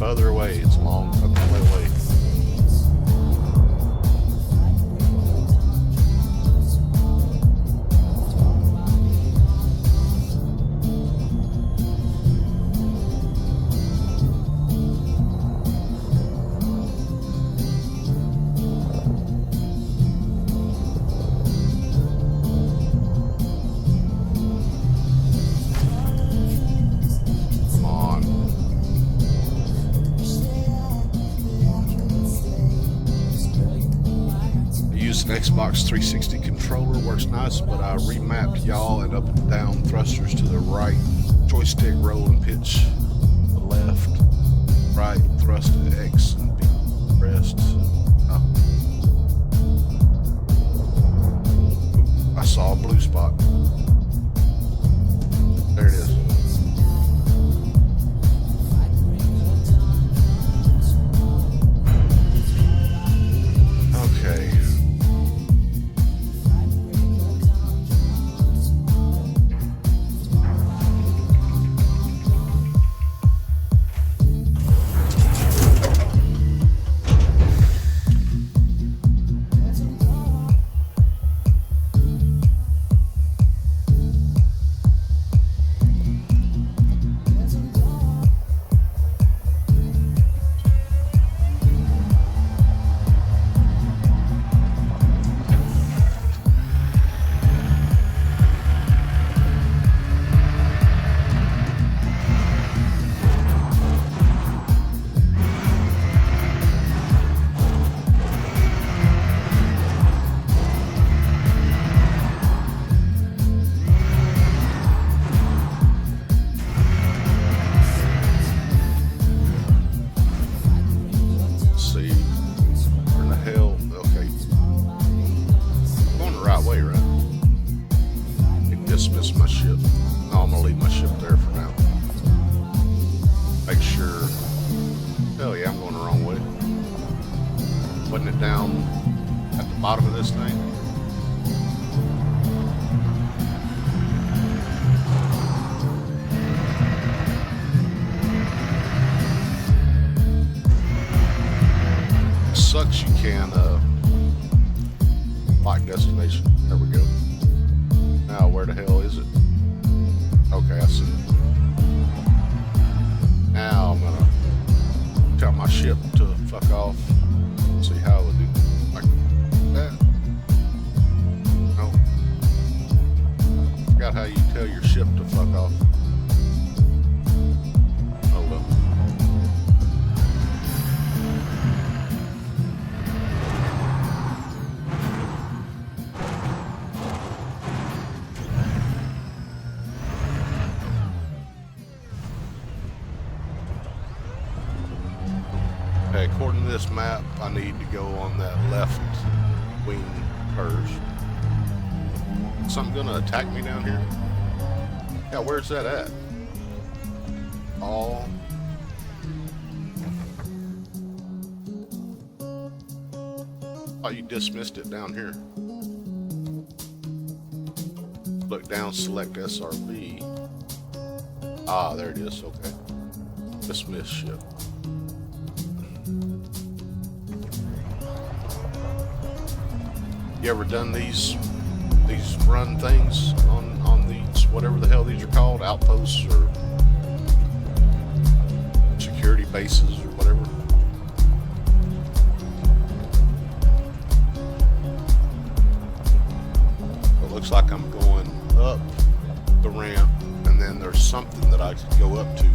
further away. It's a long fucking way away. Xbox 360 controller works nice, but I remapped y'all and up and down thrusters to the right, joystick roll and pitch the left, right, thrust to X and B pressed. Oh. I saw a blue spot. There it is. Okay. Dismiss my ship. No, I'm gonna leave my ship there for now. Make sure. Hell yeah, I'm going the wrong way. Wasn't it down at the bottom of this thing? It sucks you can lock destination. There we go. Now, where the hell is it? Okay, I see it. Now I'm gonna tell my ship to fuck off. See how it would do. Like that. No. Forgot how you tell your ship to fuck off. Oh well. Okay, according to this map, I need to go on that left wing first. Something gonna attack me down here? Yeah, where's that at? Oh. Oh, you dismissed it down here. Look down, select SRB. Ah, there it is, okay. Dismiss ship. You ever done these run things on these, whatever the hell these are called, outposts or security bases or whatever? It looks like I'm going up the ramp and then there's something that I could go up to.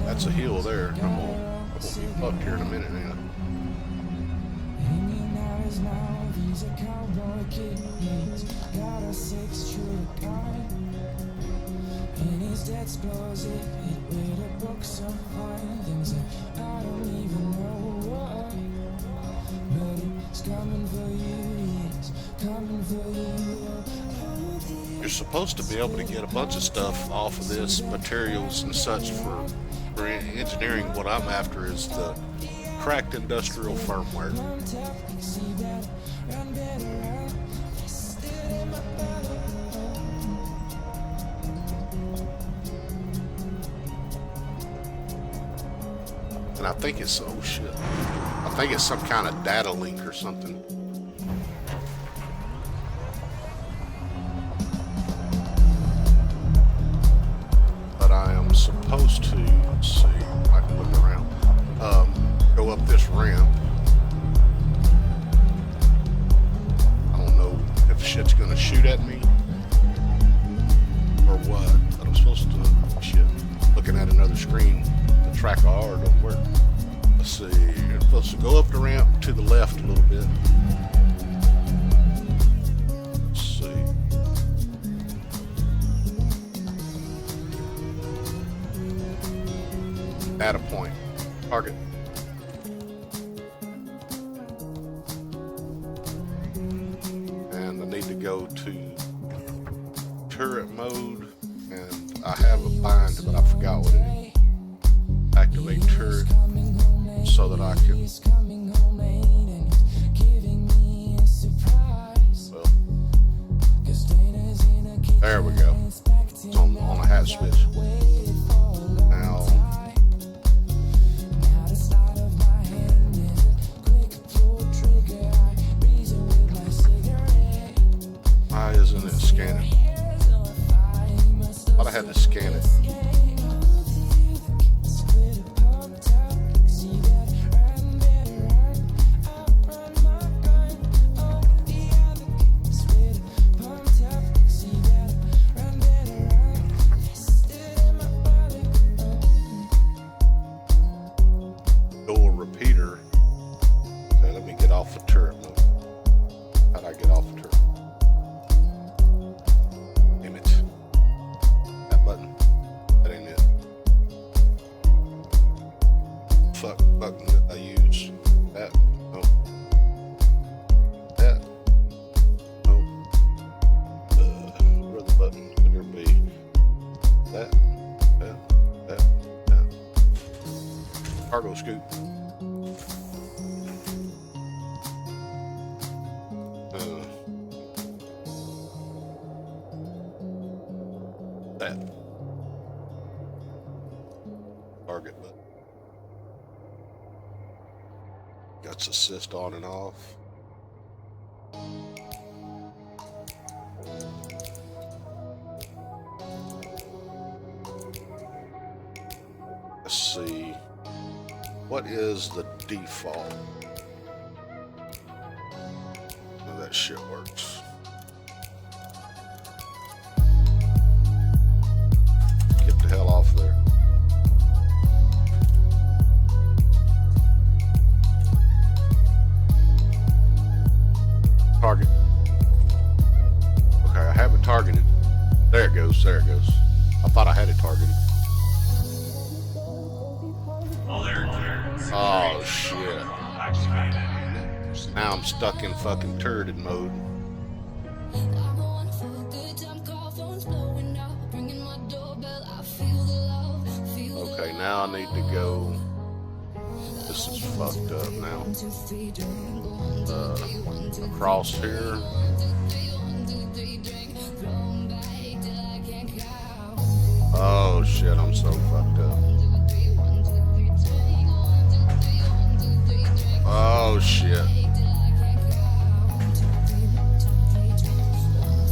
That's a hill there. I'm gonna be up here in a minute now. You're supposed to be able to get a bunch of stuff off of this, materials and such for engineering, what I'm after is the cracked industrial firmware. And I think it's, oh shit, I think it's some kind of data link or something. But I am supposed to, let's see, I can look around, go up this ramp. I don't know if shit's gonna shoot at me or what, but I'm supposed to, shit, looking at another screen. Track R don't work. Let's see. You're supposed to go up the ramp to the left a little bit. Let's see. Data point. Target. And I need to go to turret mode, and I have a bind, but I forgot what it is. Activate turret so that I can, well, there we go. It's on a hat switch. Now, why isn't it scanning? Thought I had to scan it. Button that I use. That. Nope. That. Nope. Where the button could there be? That. That. Cargo scoop. That. Target button. Got assist on and off. Let's see. What is the default? Oh, that shit works. Get the hell off there. Target. Okay, I have it targeted. There it goes, there it goes. I thought I had it targeted. Oh shit. Now I'm stuck in fucking turreted mode. Okay, now I need to go. This is fucked up now. Across here. Oh shit, I'm so fucked up. Oh shit.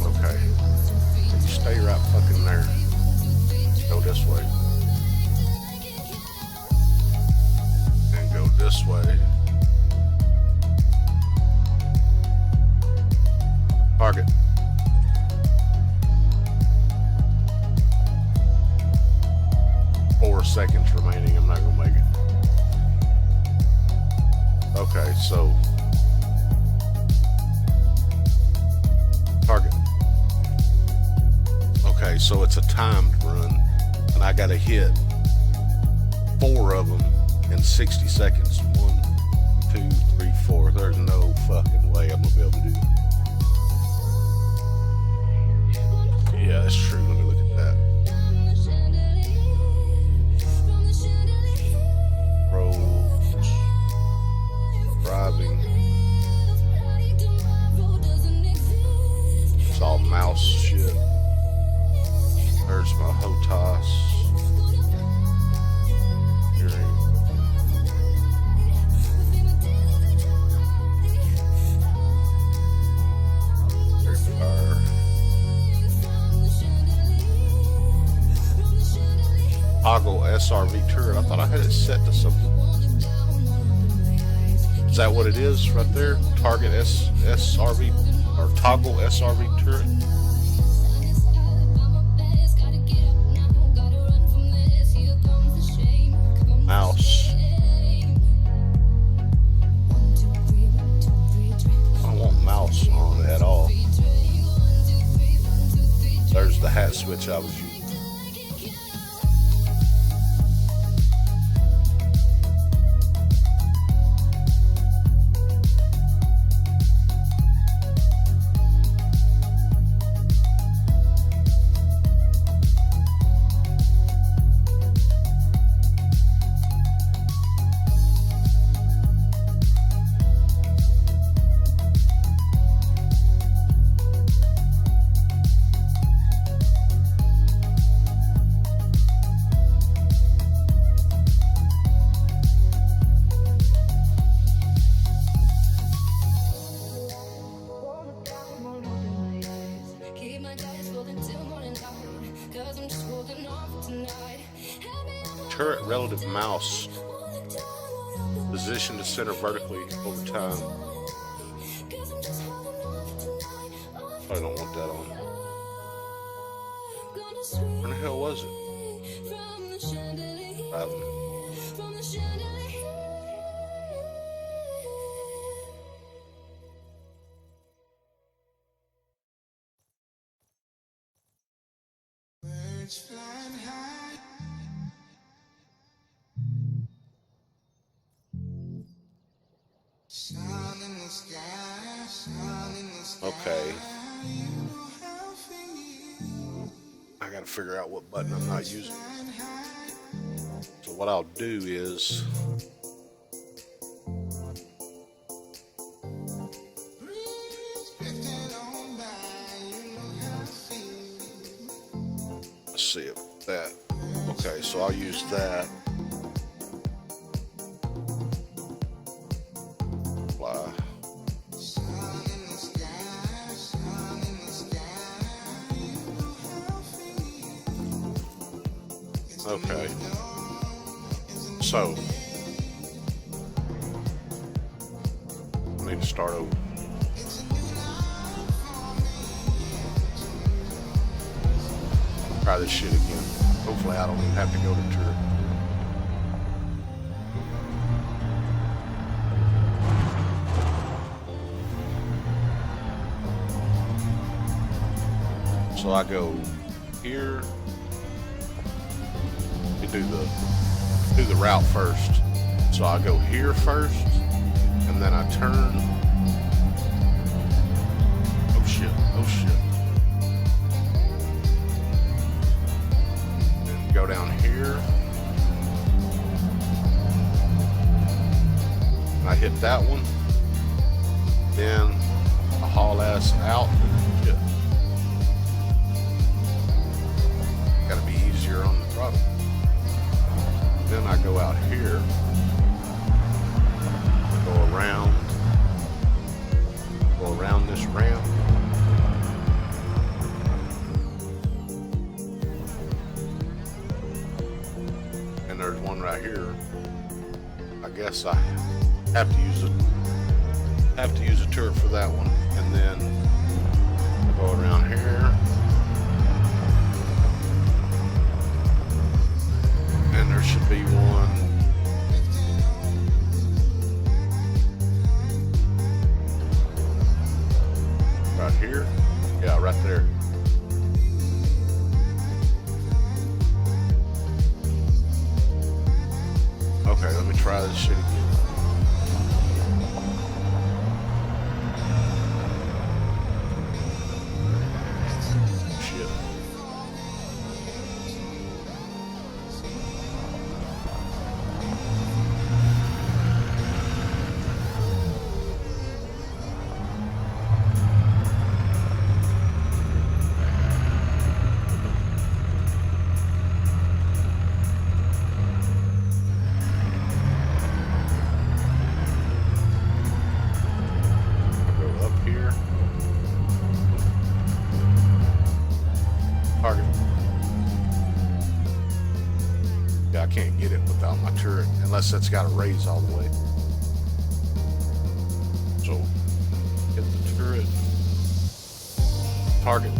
Okay. You stay right fucking there. Go this way. And go this way. Target. Four seconds remaining. I'm not gonna make it. Okay, so target. Okay, so it's a timed run, and I gotta hit 4 of them in 60 seconds. 1, 2, 3, 4. There's no fucking way I'm gonna be able to do that. Yeah, that's true. Let me look at that. toggle SRV turret. I thought I had it set to something. Is that what it is right there? Target SRV or toggle SRV turret? Mouse. I don't want mouse on at all. There's the hat switch I was using. Turret relative mouse. Position to center vertically over time. I don't want that on. Where the hell was it? Okay. I gotta figure out what button I'm not using. So what I'll do is let's see if that. Okay, so I'll use that. Apply. Okay. So I need to start over. Try this shit again. Hopefully I don't even have to go to turret. So I go here. You do the route first. So I go here first, and then I turn. Oh shit! Oh shit! Then go down here. And I hit that one. Then I haul ass out. Shit. Gotta be easier on the throttle. Then I go out here, go around this ramp, and there's one right here. I guess I have to use a turret for that one, and then go around here. And there should be one right here. Yeah, right there. Okay, let me try this shit again. Shit. can't get it without my turret, unless that's got to raise all the way. So, get the turret. Target.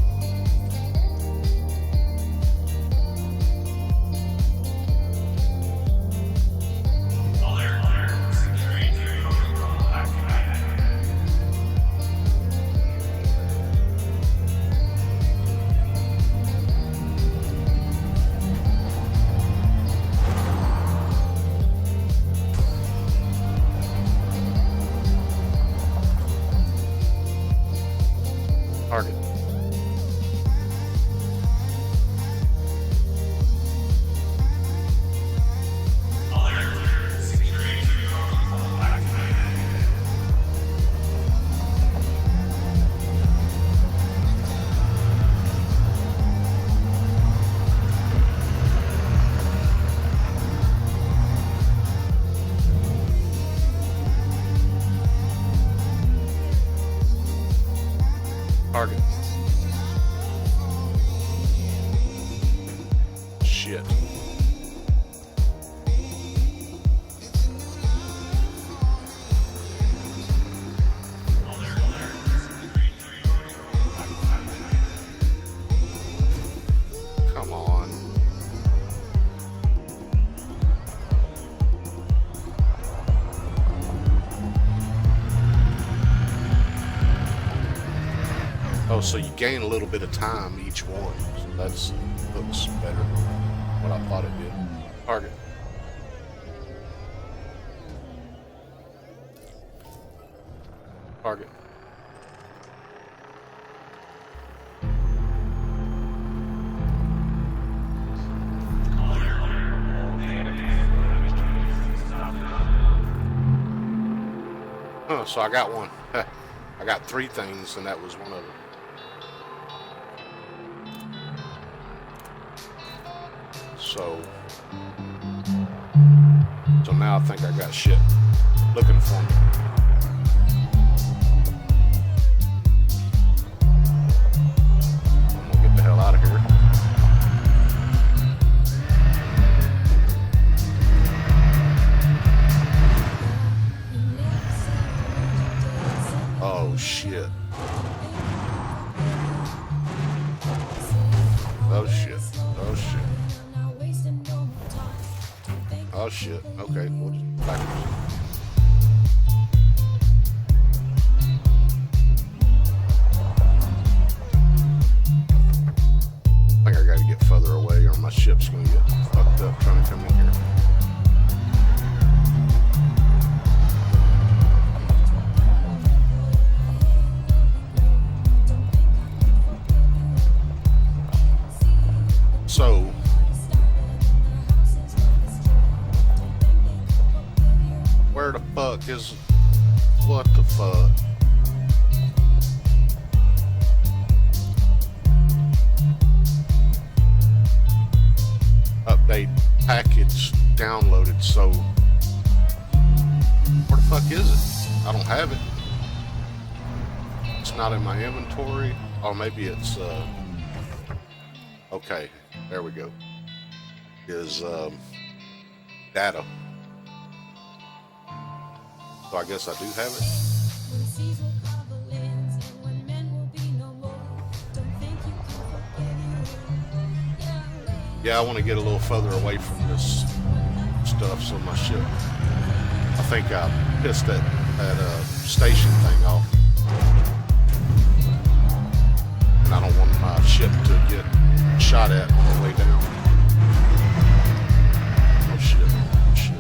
Target. Target. Shit. Come on. Oh, so you gain a little bit of time each one. So that's looks better than what I thought it did. Target. Target. Huh, so I got one. I got 3 things, and that was one of them. So now I think I got shit looking for me. I'm gonna get the hell out of here. Oh shit. Oh shit. Oh shit. Oh shit. Okay, we'll just backwards. I think I gotta get further away or my ship's gonna get fucked up trying to come in here. So, where the fuck is, what the fuck? Update package downloaded, so where the fuck is it? I don't have it. It's not in my inventory. Or maybe it's, okay, there we go. Is, data. So I guess I do have it. Yeah, I want to get a little further away from this stuff, so my ship. I think I pissed that station thing off, and I don't want my ship to get shot at on the way down. Oh shit! Oh shit!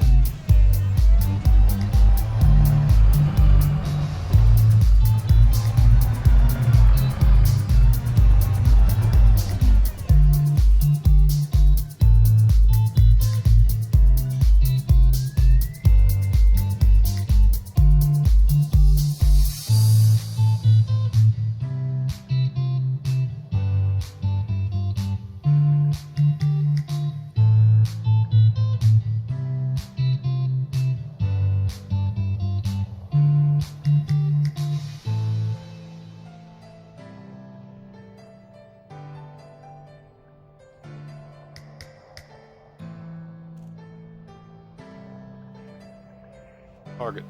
Target.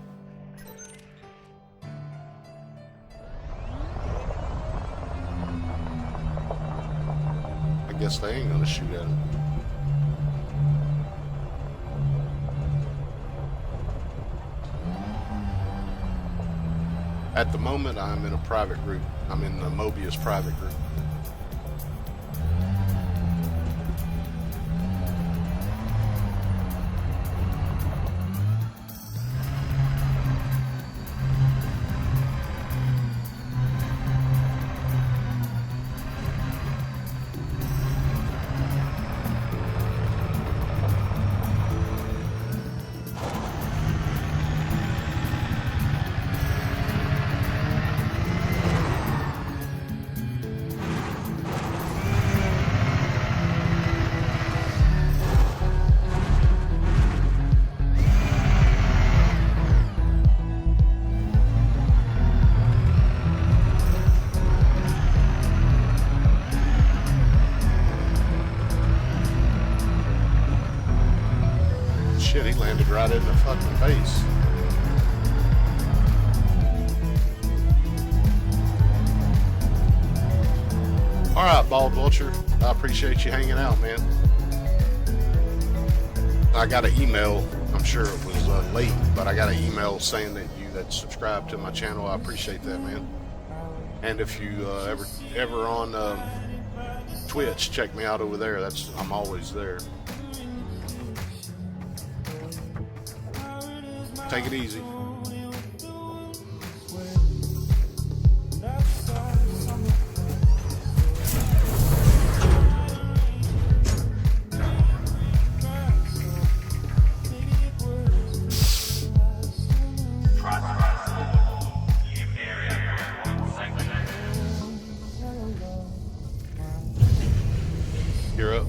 I guess they ain't gonna shoot at him. At the moment, I'm in a private group. I'm in the Mobius private group. Shit, he landed right in the fucking face. Alright, Bald Vulture. I appreciate you hanging out, man. I got an email. I'm sure it was late, but I got an email saying that you had subscribed to my channel. I appreciate that, man. And if you ever on Twitch, check me out over there. I'm always there. Take it easy. You're up.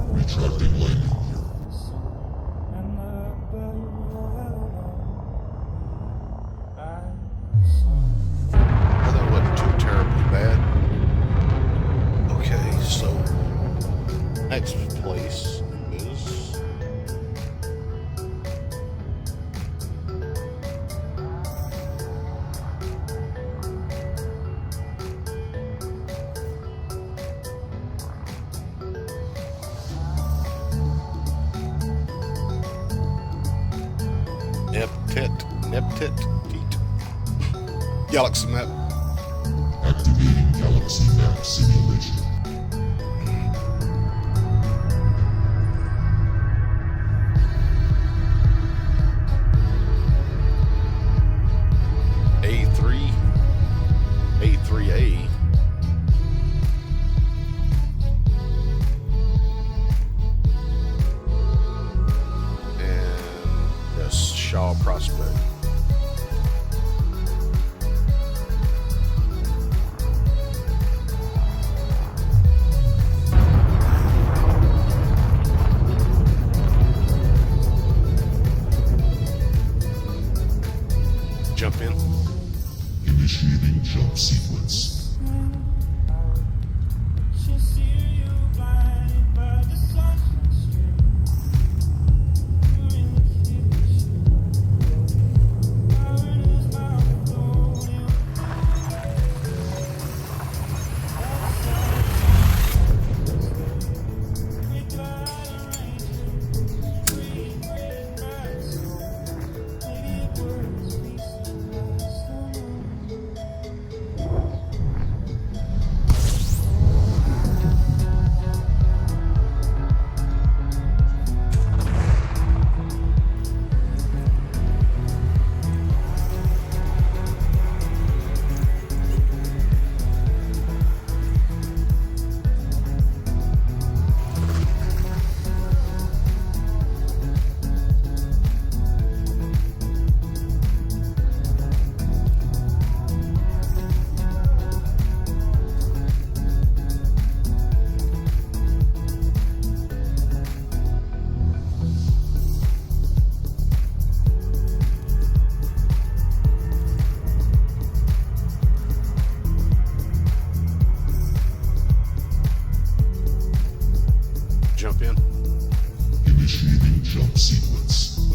Retracting landing. Well, that wasn't too terribly bad. Okay, so next place is Neptit Galaxy map. Activating galaxy map simulation. A3A. And yes, Shaw Prospect. Jump in. Initiating jump sequence. Jump in. Initiating jump sequence.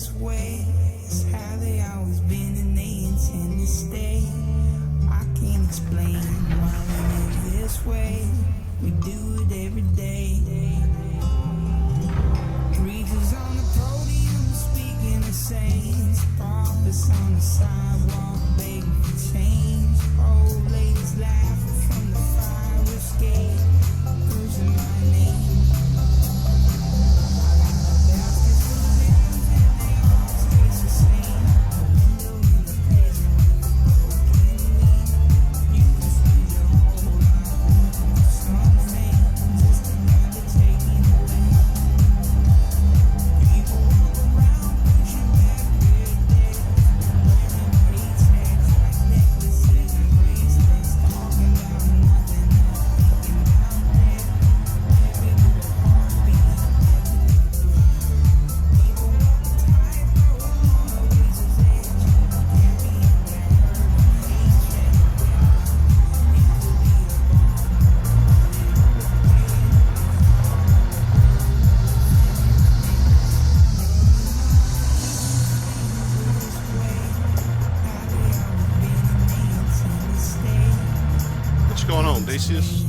this way. It's how they always been and they intend to stay. I can't explain why we live this way. We do it every day. Preachers on the podium speaking the saints. Prophets on the sidewalk begging for change. Old ladies laughing from the fire escape. Losing my name. What's going on, Decius?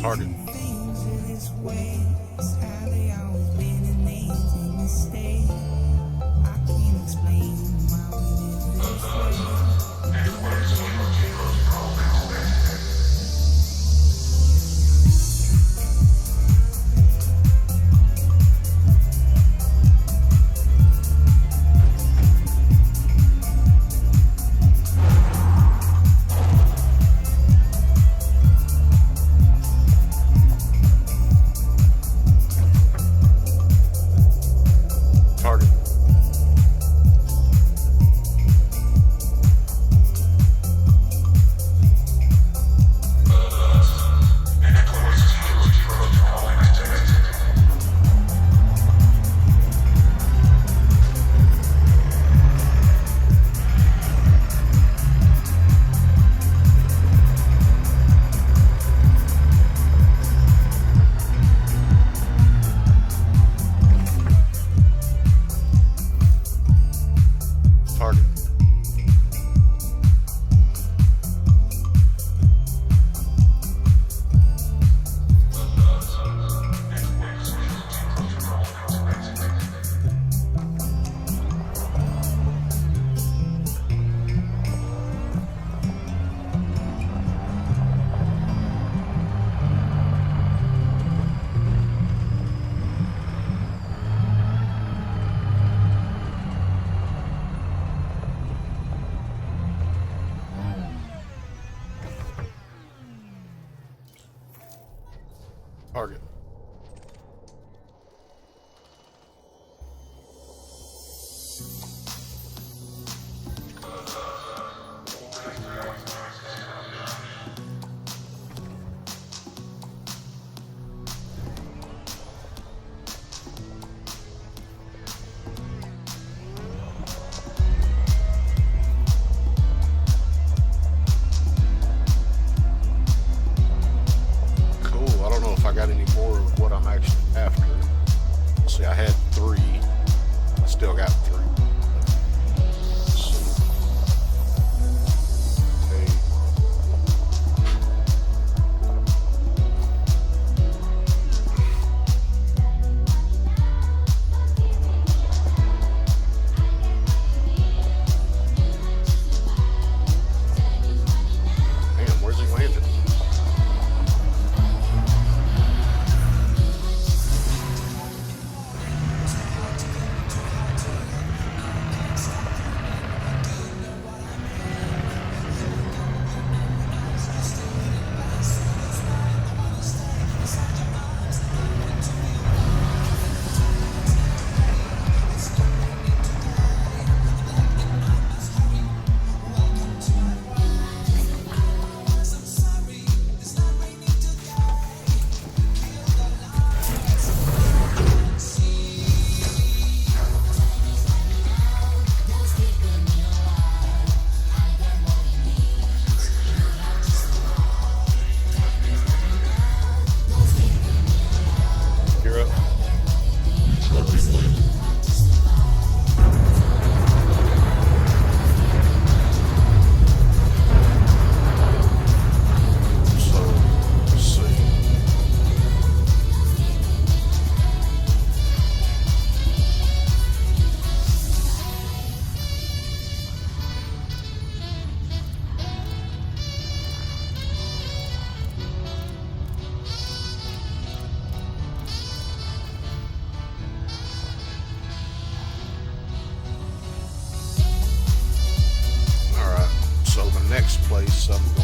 Target. Target. I got any more of what I'm actually after. See, I had 3. I still got 3. Damn, where's he landed?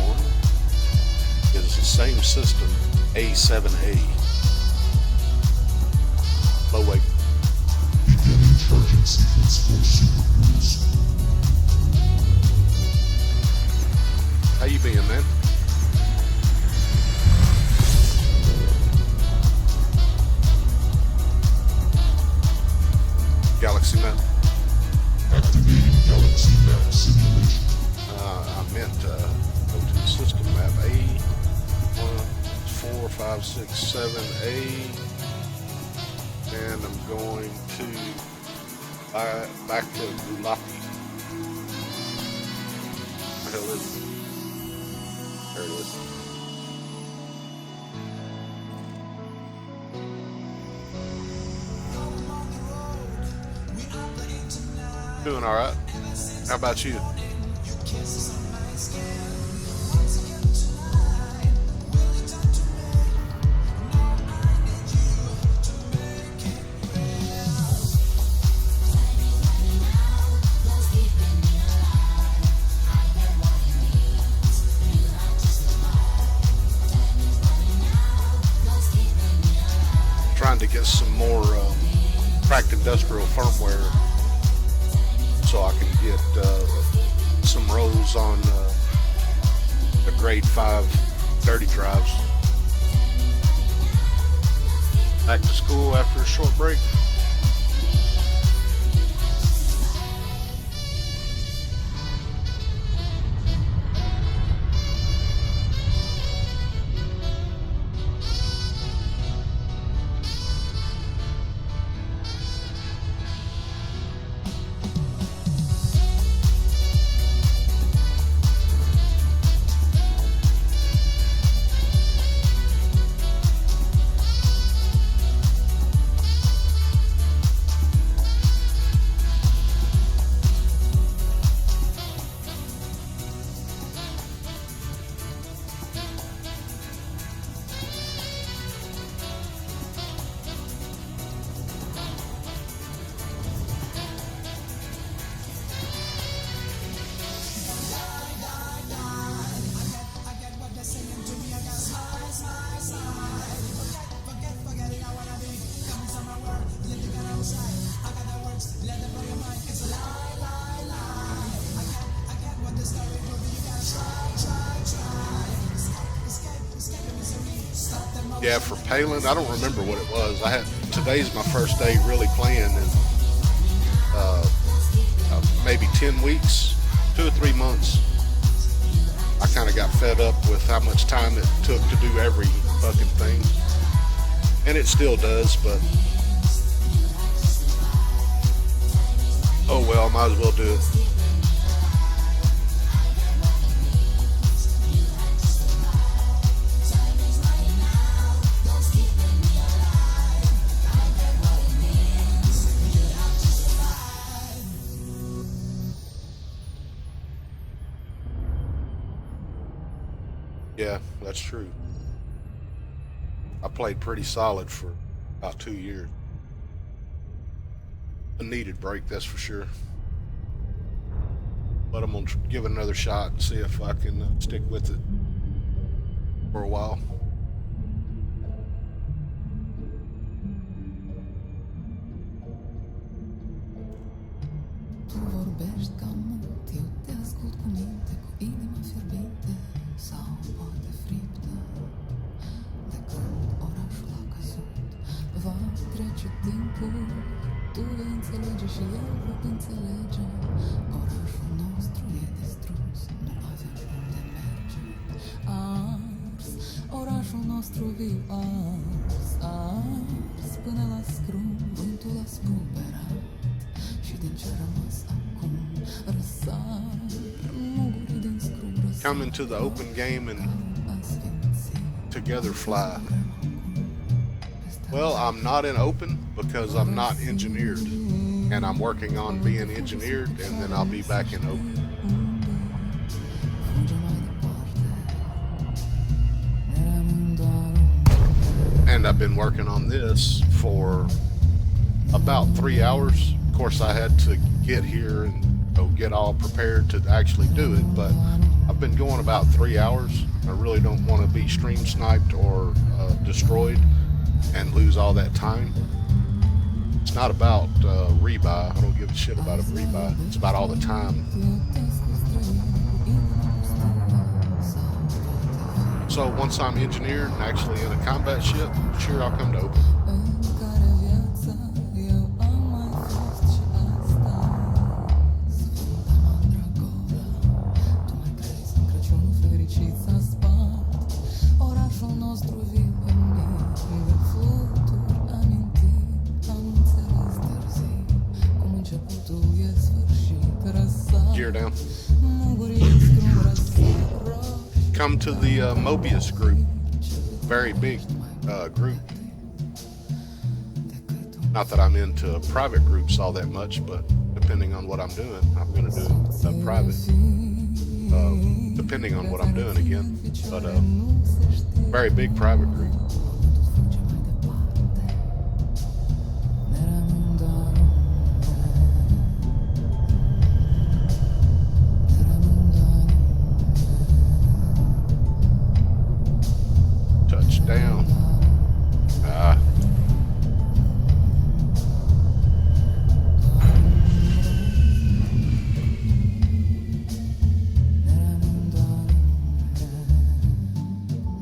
on is the same system, A7A. Low weight. Target sequence for supercruise. How you being, man? Galaxy map. Activating galaxy map simulation. I meant go to the system map A14567A, and I'm going to back to Gulati. Where the hell is it? There it is. Doing all right. How about you? Trying to get some more cracked industrial firmware so I can get some rolls on the grade 5 dirty drives. Back to school after a short break. Yeah, for Palin, I don't remember what it was. Today's my first day really playing in maybe 10 weeks, 2 or 3 months. I kind of got fed up with how much time it took to do every fucking thing. And it still does, but oh well, might as well do it. Yeah, that's true. I played pretty solid for about 2 years. A needed break, that's for sure. But I'm gonna give it another shot and see if I can stick with it for a while. Tu vorbești ca mult, eu te ascult cu minte, cu inima fierbinte sau poate friptă. De când orașul a căzut, va trece timpul, tu vei înțelege și eu vă înțelege. Orașul nostru e distrus, nu avem unde merge. Ars, orașul nostru viu ars, ars, până la scrum, vântul a spulberat. Și din ce a rămas acum, răsar, mugurii din scrum răsar. Come into the open game and together fly. Well, I'm not in open because I'm not engineered, and I'm working on being engineered, and then I'll be back in open. And I've been working on this for about 3 hours. Of course, I had to get here and get all prepared to actually do it, but I've been going about 3 hours. I really don't want to be stream sniped or destroyed and lose all that time. It's not about rebuy. I don't give a shit about a rebuy. It's about all the time. So once I'm engineered and actually in a combat ship, sure, I'll come to open. Gear down. Come to the Mobius group. Very big group. Not that I'm into private groups all that much, but depending on what I'm doing, I'm going to do a private. Depending on what I'm doing again. But very big private group. Touchdown.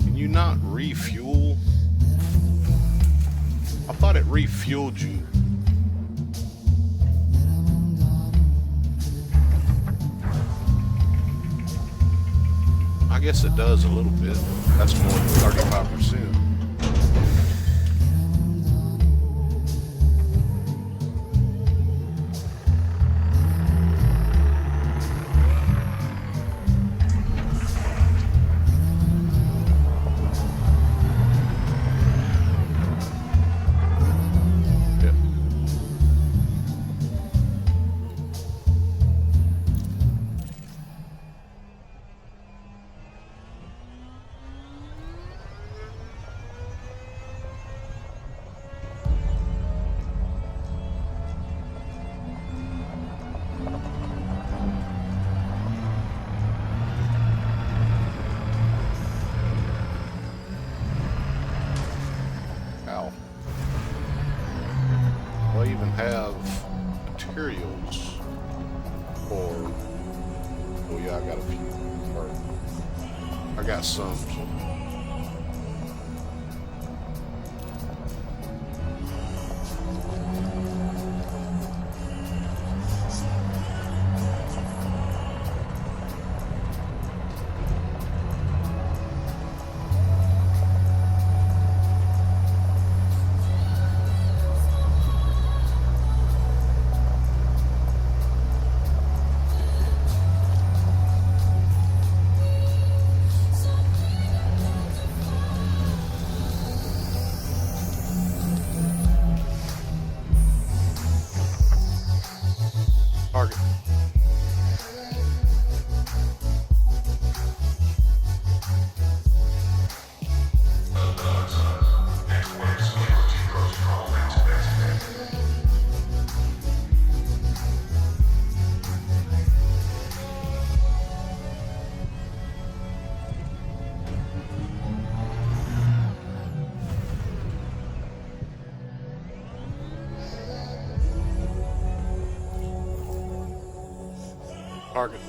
Can you not refuel? I thought it refueled you. I guess it does a little bit. That's more than 35%. I even have materials for, oh yeah, I got a few, or I got some. Target. Target.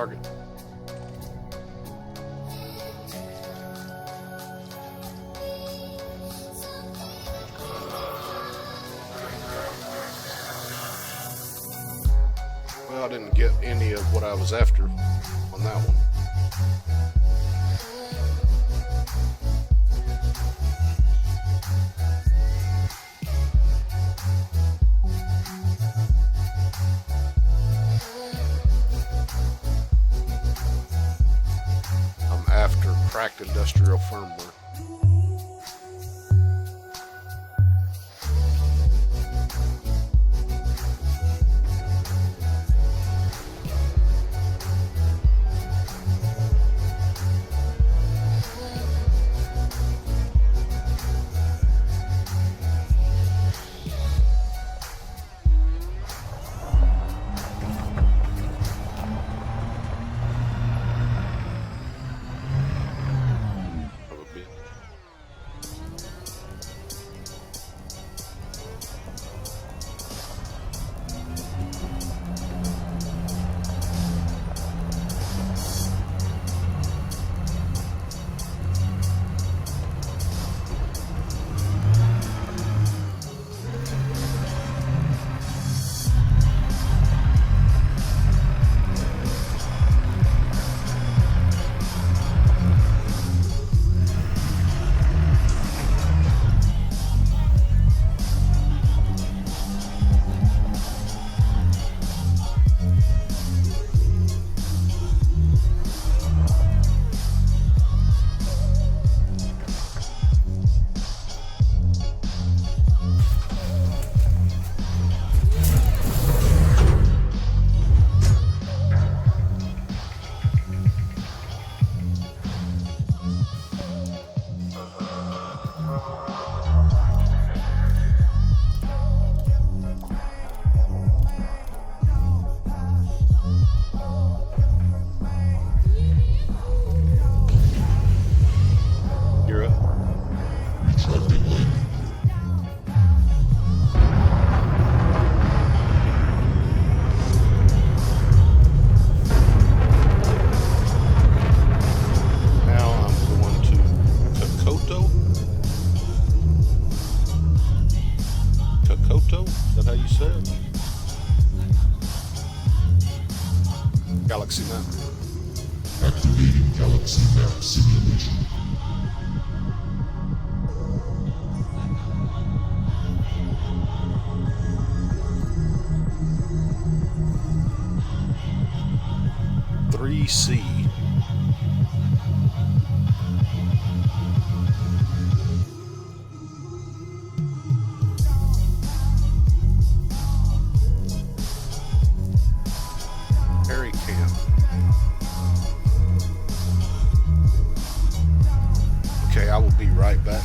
target. Well, I didn't get any of what I was after on that one. I'm after cracked industrial firmware. Of a bit. You're up. Now I'm going to Kokoto. Kokoto? Is that how you say it? Galaxy map. Activating Galaxy Map Simulation. C. Harry Camp. Okay, I will be right back.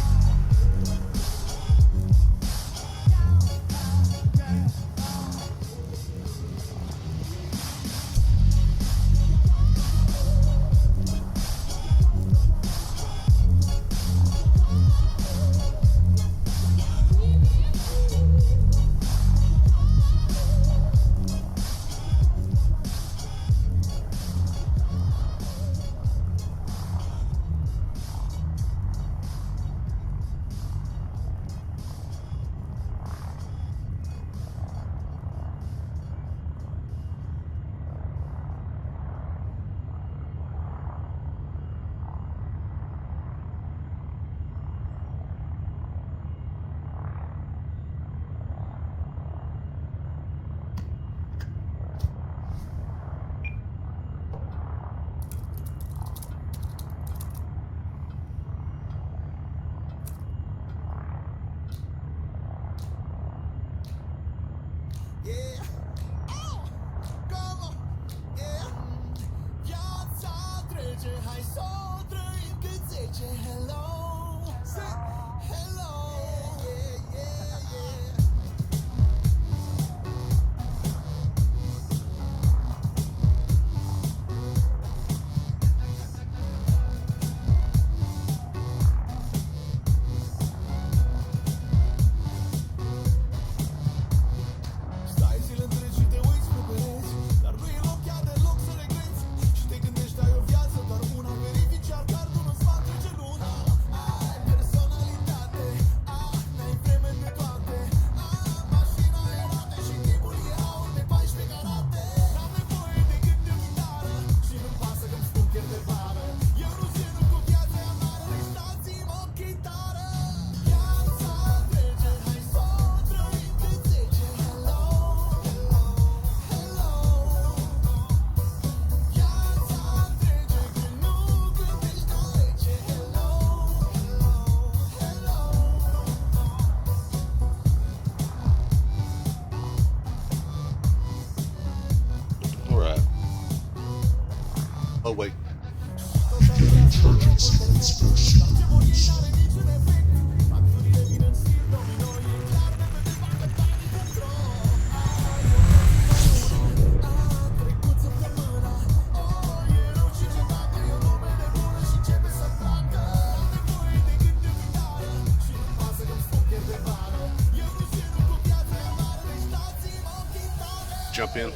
Jump in.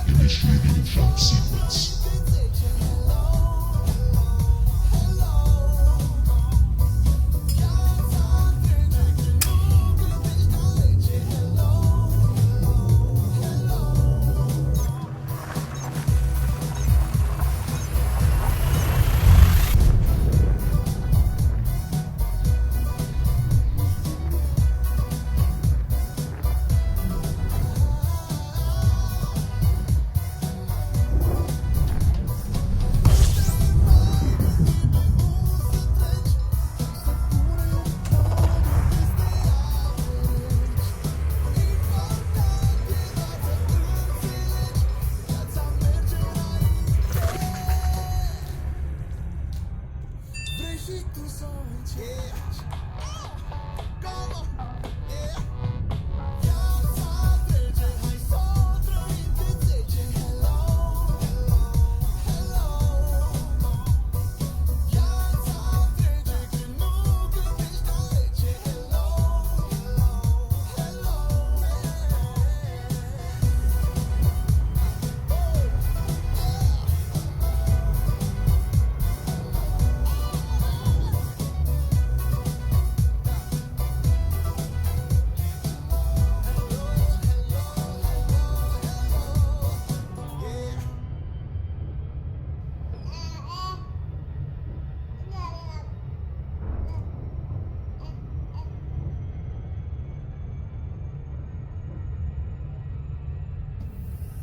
Initiating jump sequence.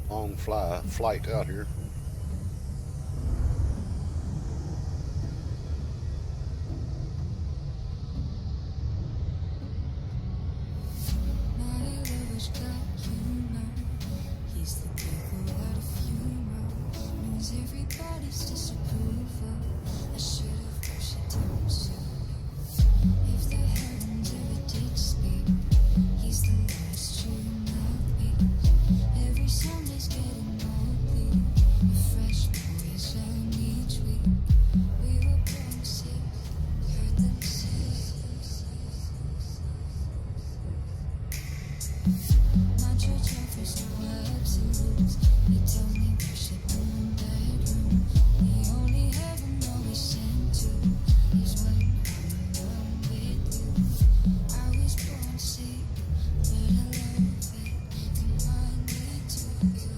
Long flight out here. My lover's got humor. He's the devil out of humor. Knows everybody's disapproval. I should have worshipped him sooner. If the heavens ever did speak, he's the last true mouthpiece. Every Sunday's getting moldy. A fresh poison each week. We were born sick, heard them say. My church offers no absolutes. He told me worship in the bedroom. The only heaven I'll be sent to is when I'm alone with you. I was born sick, but I love it. Combined it to you.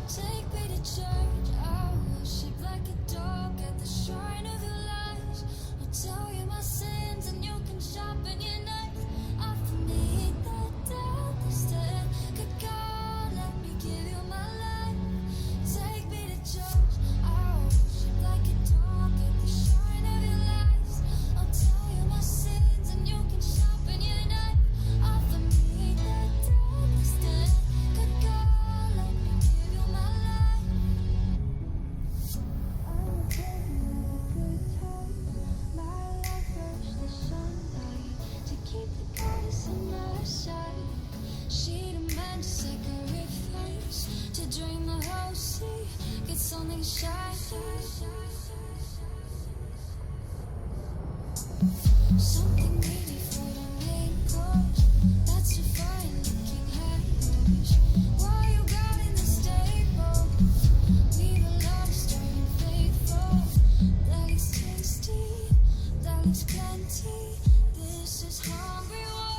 Take me to church, I'll worship like a dog at the shrine of your lies. I'll tell you my sins and you can sharpen your knife. Offer me the death instead. Good God, let me give you my life. Take me to church, I'll worship like a dog at the shrine of your lies. I'll tell you my sins and you can sharpen your knife. Offer me the death instead. Good God, let me give you my life. I was having a good time. My life rushed the sunlight to keep the goddess on my side. She demands sacrifice to drain the whole sea. Get something shiny. Something greedy for the main course. That's your fine looking heritage. Why you got in the stable? We were lost, starting faithful. That looks tasty, that looks plenty. This is hungry world.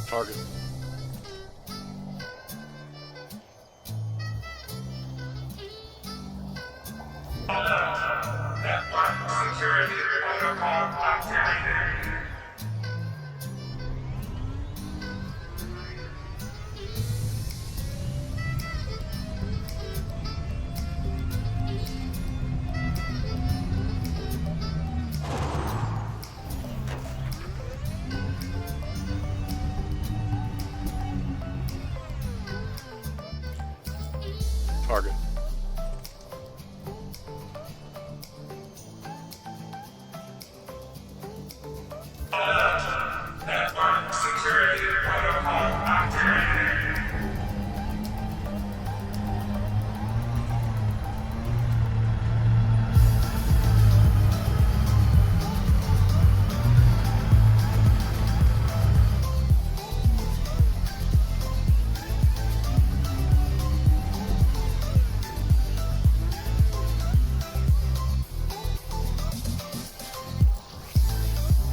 Target. Security protocol activated. Target. Network security protocol activated.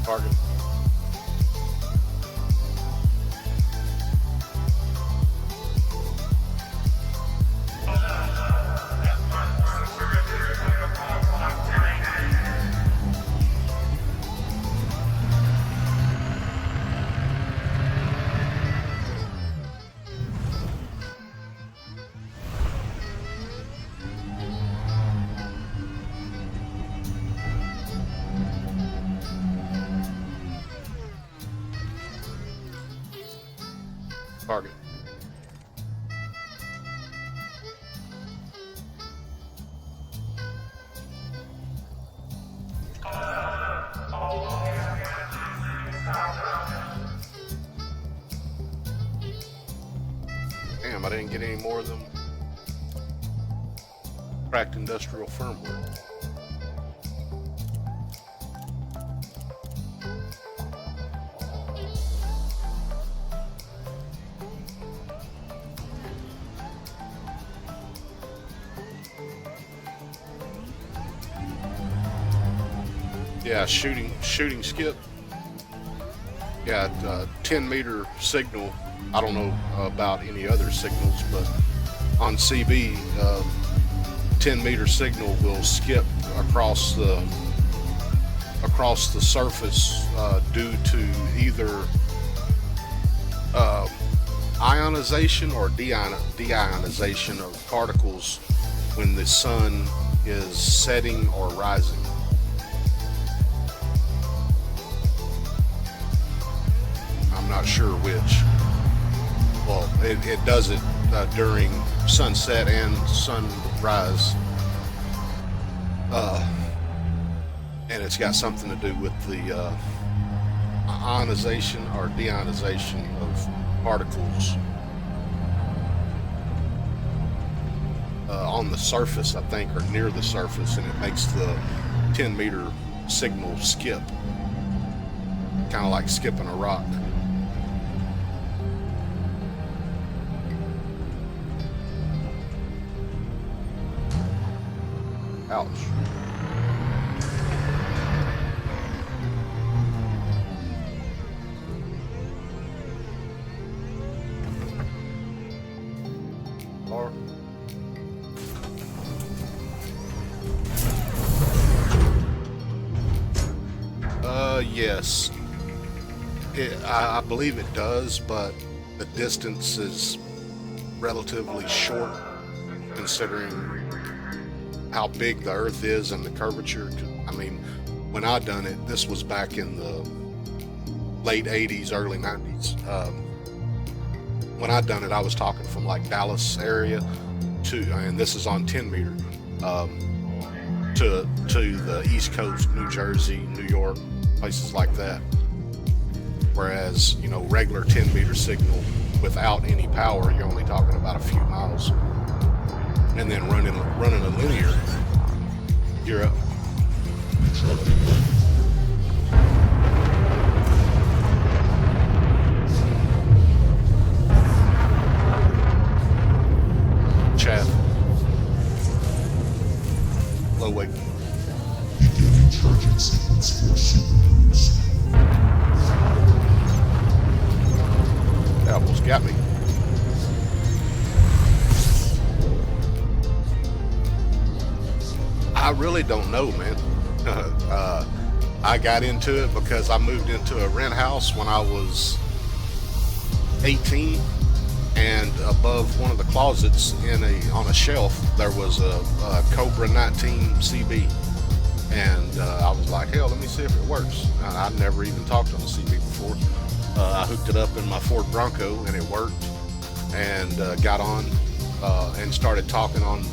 Target. Target. Damn, I didn't get any more of them cracked industrial firmware. Yeah, shooting skip. Yeah, 10-meter signal. I don't know about any other signals, but on CB, 10-meter signal will skip across the surface due to either ionization or deionization of particles when the sun is setting or rising. I'm not sure which. Well, it does it during sunset and sunrise. And it's got something to do with the ionization or deionization of particles on the surface, I think, or near the surface, and it makes the 10-meter signal skip, kind of like skipping a rock. Ouch. Or yes. I believe it does, but the distance is relatively short considering how big the Earth is and the curvature. I mean, when I done it, this was back in the late 80s, early 90s. When I done it, I was talking from like Dallas area to, and this is on 10 meter, to the East Coast, New Jersey, New York, places like that. Whereas, you know, regular 10-meter signal without any power, you're only talking about a few miles. And then running a linear, you're up. Chaff. Low weight. Charging sequence for almost got me. I really don't know, man. I got into it because I moved into a rent house when I was 18, and above one of the closets on a shelf there was a Cobra 19 CB, and I was like, hell, let me see if it works. I'd never even talked on a CB before. I hooked it up in my Ford Bronco and it worked, and got on and started talking on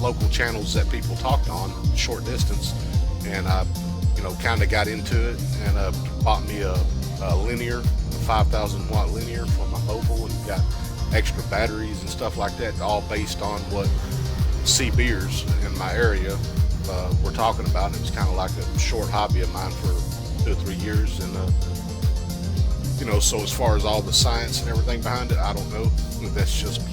local channels that people talked on short distance, and I kind of got into it, and bought me a linear, a 5,000 watt linear for my mobile, and got extra batteries and stuff like that, all based on what CBers in my area were talking about. And it was kind of like a short hobby of mine for 2 or 3 years, and so as far as all the science and everything behind it, I don't know. That's just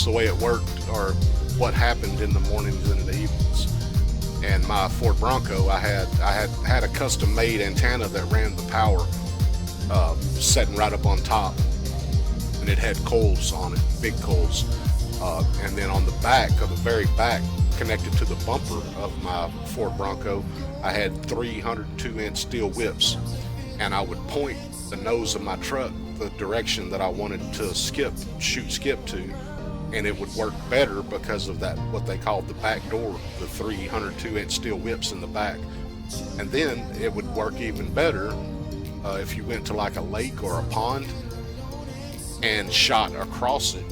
the way it worked, or what happened in the mornings and in the evenings. And my Ford Bronco, I had a custom made antenna that ran the power, setting right up on top, and it had coils on it, big coils, and then on the back, of the very back, connected to the bumper of my Ford Bronco, I had 302-inch steel whips, and I would point the nose of my truck the direction that I wanted to shoot skip to, and it would work better because of that, what they called the back door, the 302-inch steel whips in the back. And then it would work even better if you went to like a lake or a pond and shot across it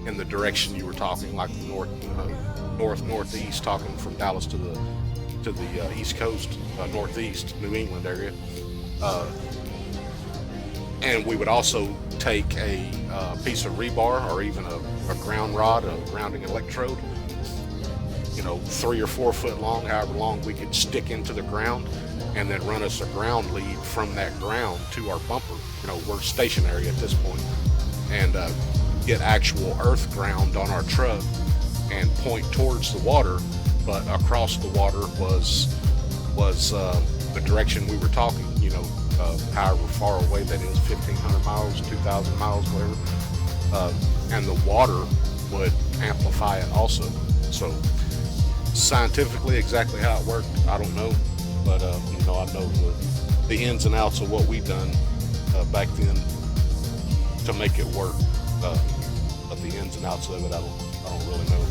in the direction you were talking, like northeast, talking from Dallas to the East Coast, northeast New England area. And we would also take a piece of rebar, or even a ground rod, a grounding electrode, 3 or 4 foot long, however long we could stick into the ground, and then run us a ground lead from that ground to our bumper. We're stationary at this point, and get actual earth ground on our truck and point towards the water, but across the water was the direction we were talking, however far away that is, 1,500 miles, 2,000 miles, whatever, and the water would amplify it also. So scientifically exactly how it worked, I don't know, but I know the ins and outs of what we done back then to make it work, but the ins and outs of it, I don't really know.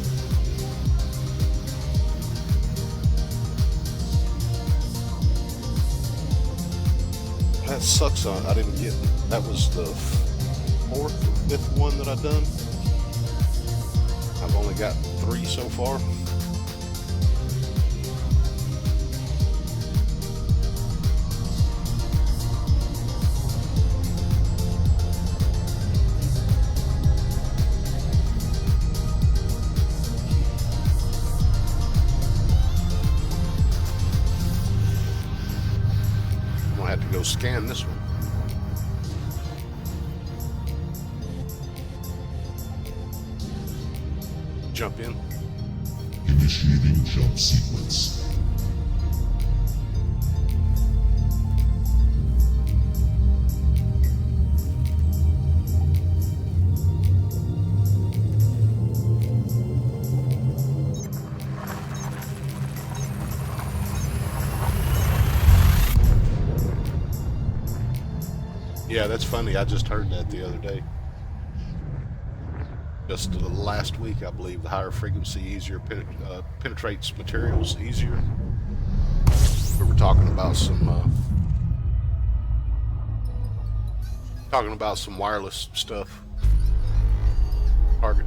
That sucks. I didn't get. That was the 4th or 5th one that I've done. I've only got 3 so far. Have to go scan this one. Jump in. Initiating jump sequence. Yeah, that's funny. I just heard that the other day. Just last week, I believe, the higher frequency penetrates materials easier. We were talking about some wireless stuff. Target.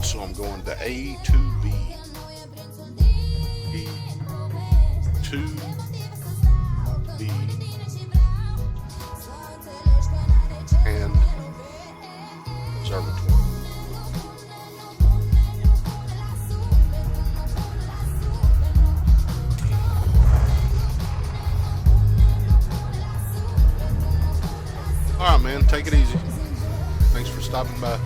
So I'm going to A to B, B to B, and observatory. All right, man. Take it easy. Thanks for stopping by.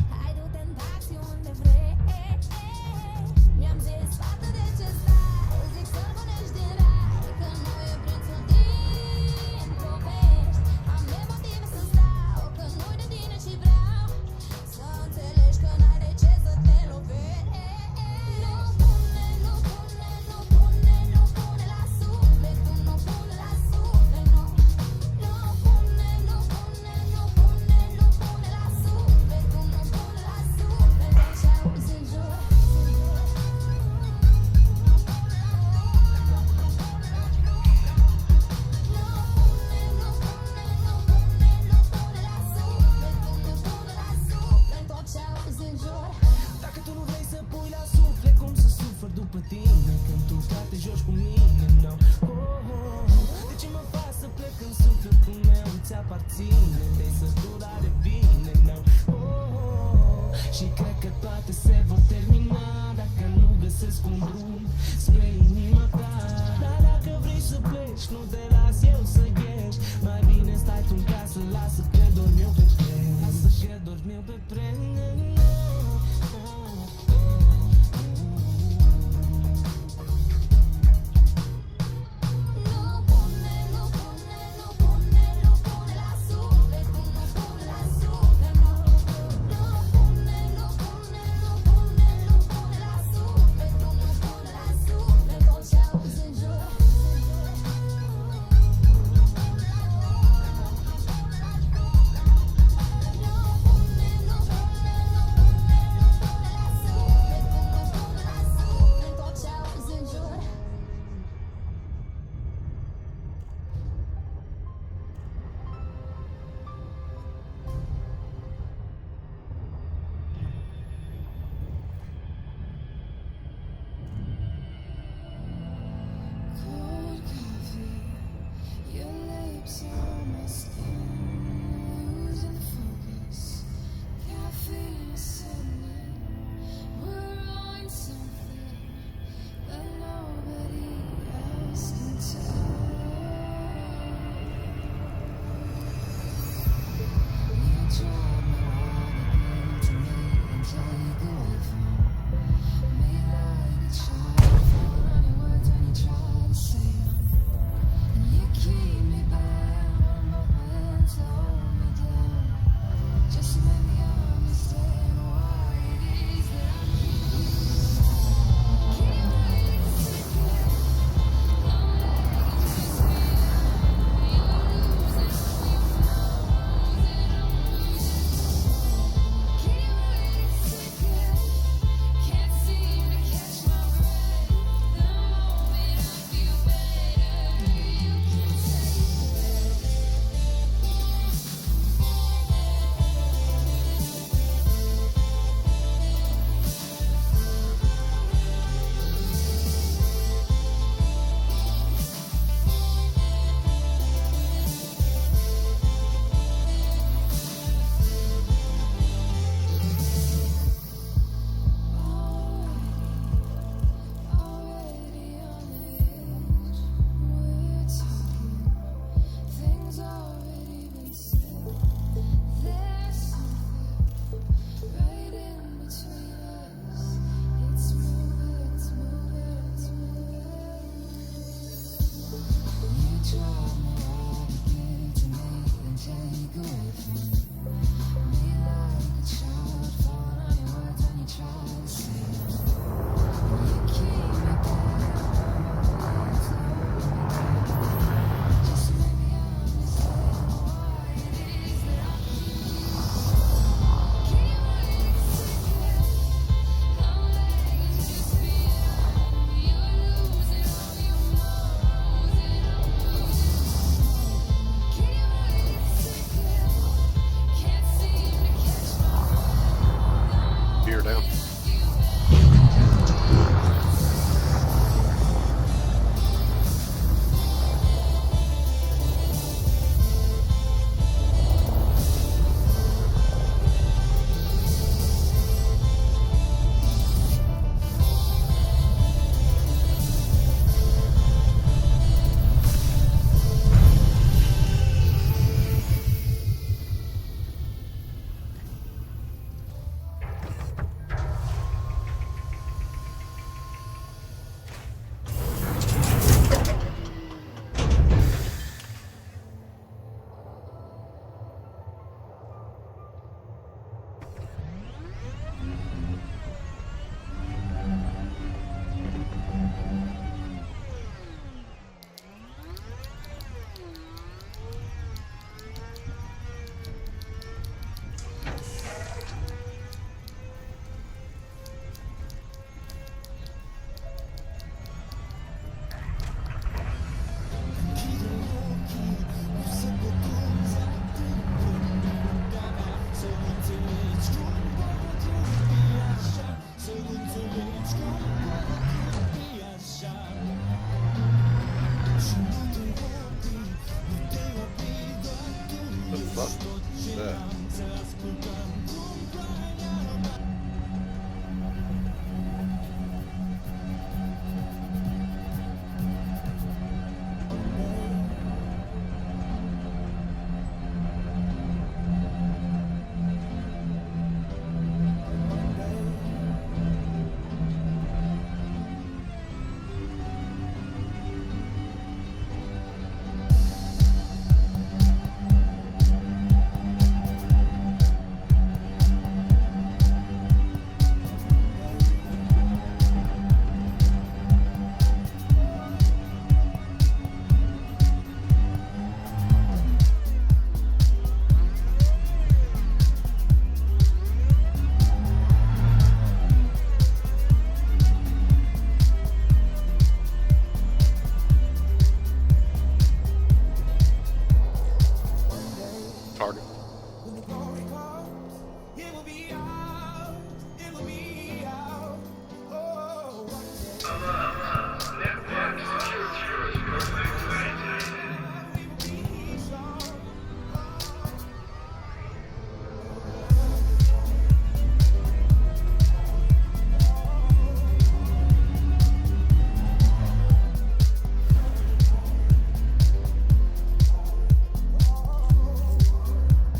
Hai tu tentazione,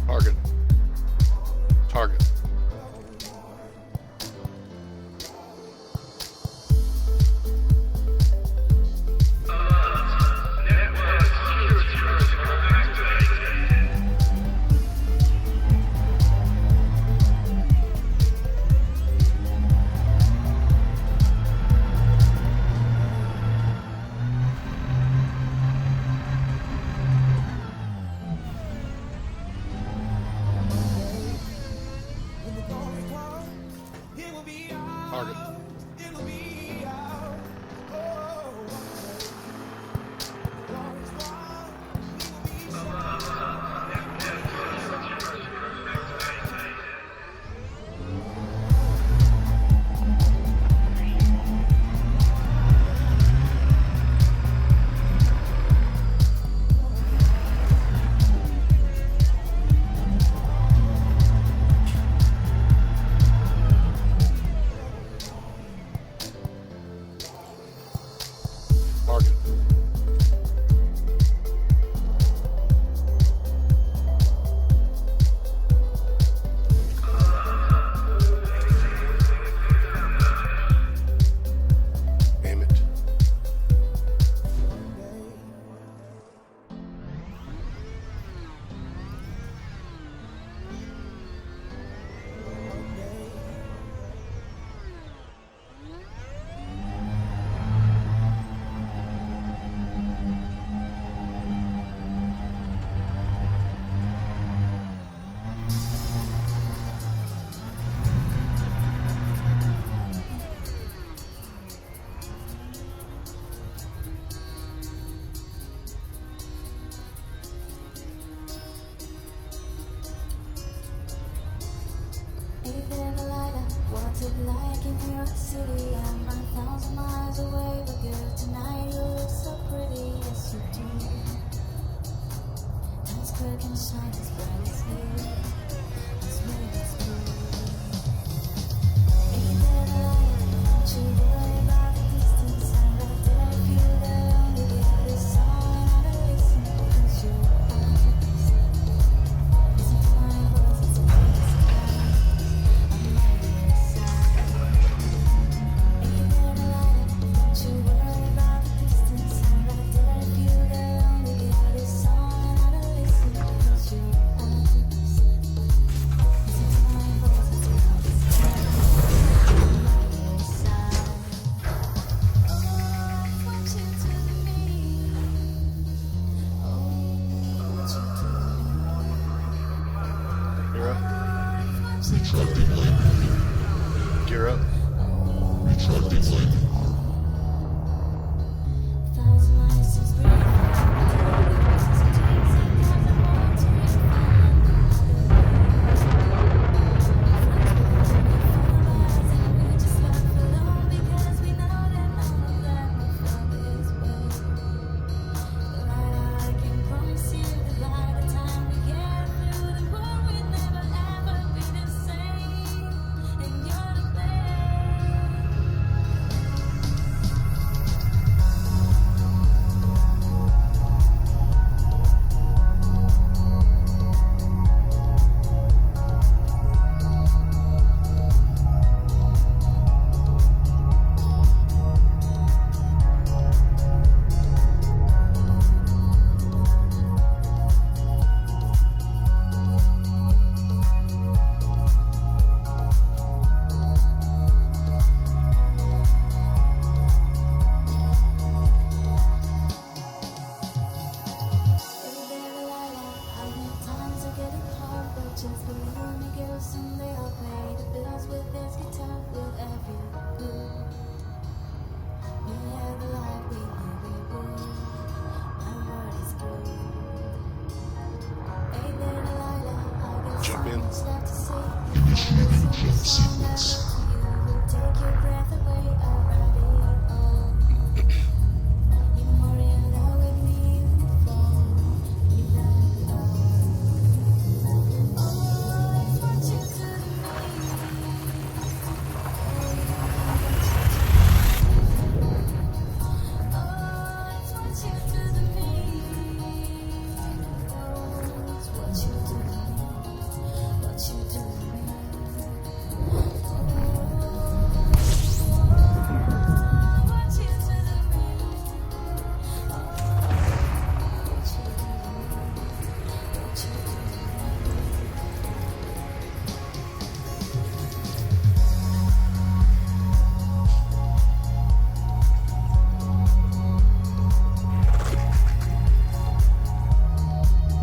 Target. Target. Target. Target. Damn it. Hey there, Delilah, what's it like in New York City? I'm 1,000 miles away, but girl, tonight you look so pretty, yes you do. Times Square can shine as bright as you, I swear it's true. Hey there, Delilah, don't you worry about the distance, I'm right there if you're the only girl, this song I don't listen, 'cause you're honest. Listen to my voice, it's a great sky. Gear up. Retracting light. Gear up. Retracting light. Just believe me, girl, someday I'll pay the bills with this guitar. Will ever good? We had the life we knew we would. My word is good. Hey there, Delilah, I guess jump sequence. Take your breath away, alright. You more in love with me, you fall, you let go. Oh, it's what you do to me. Oh, it's what you do to me. Oh, it's what you do to me. What you do to me.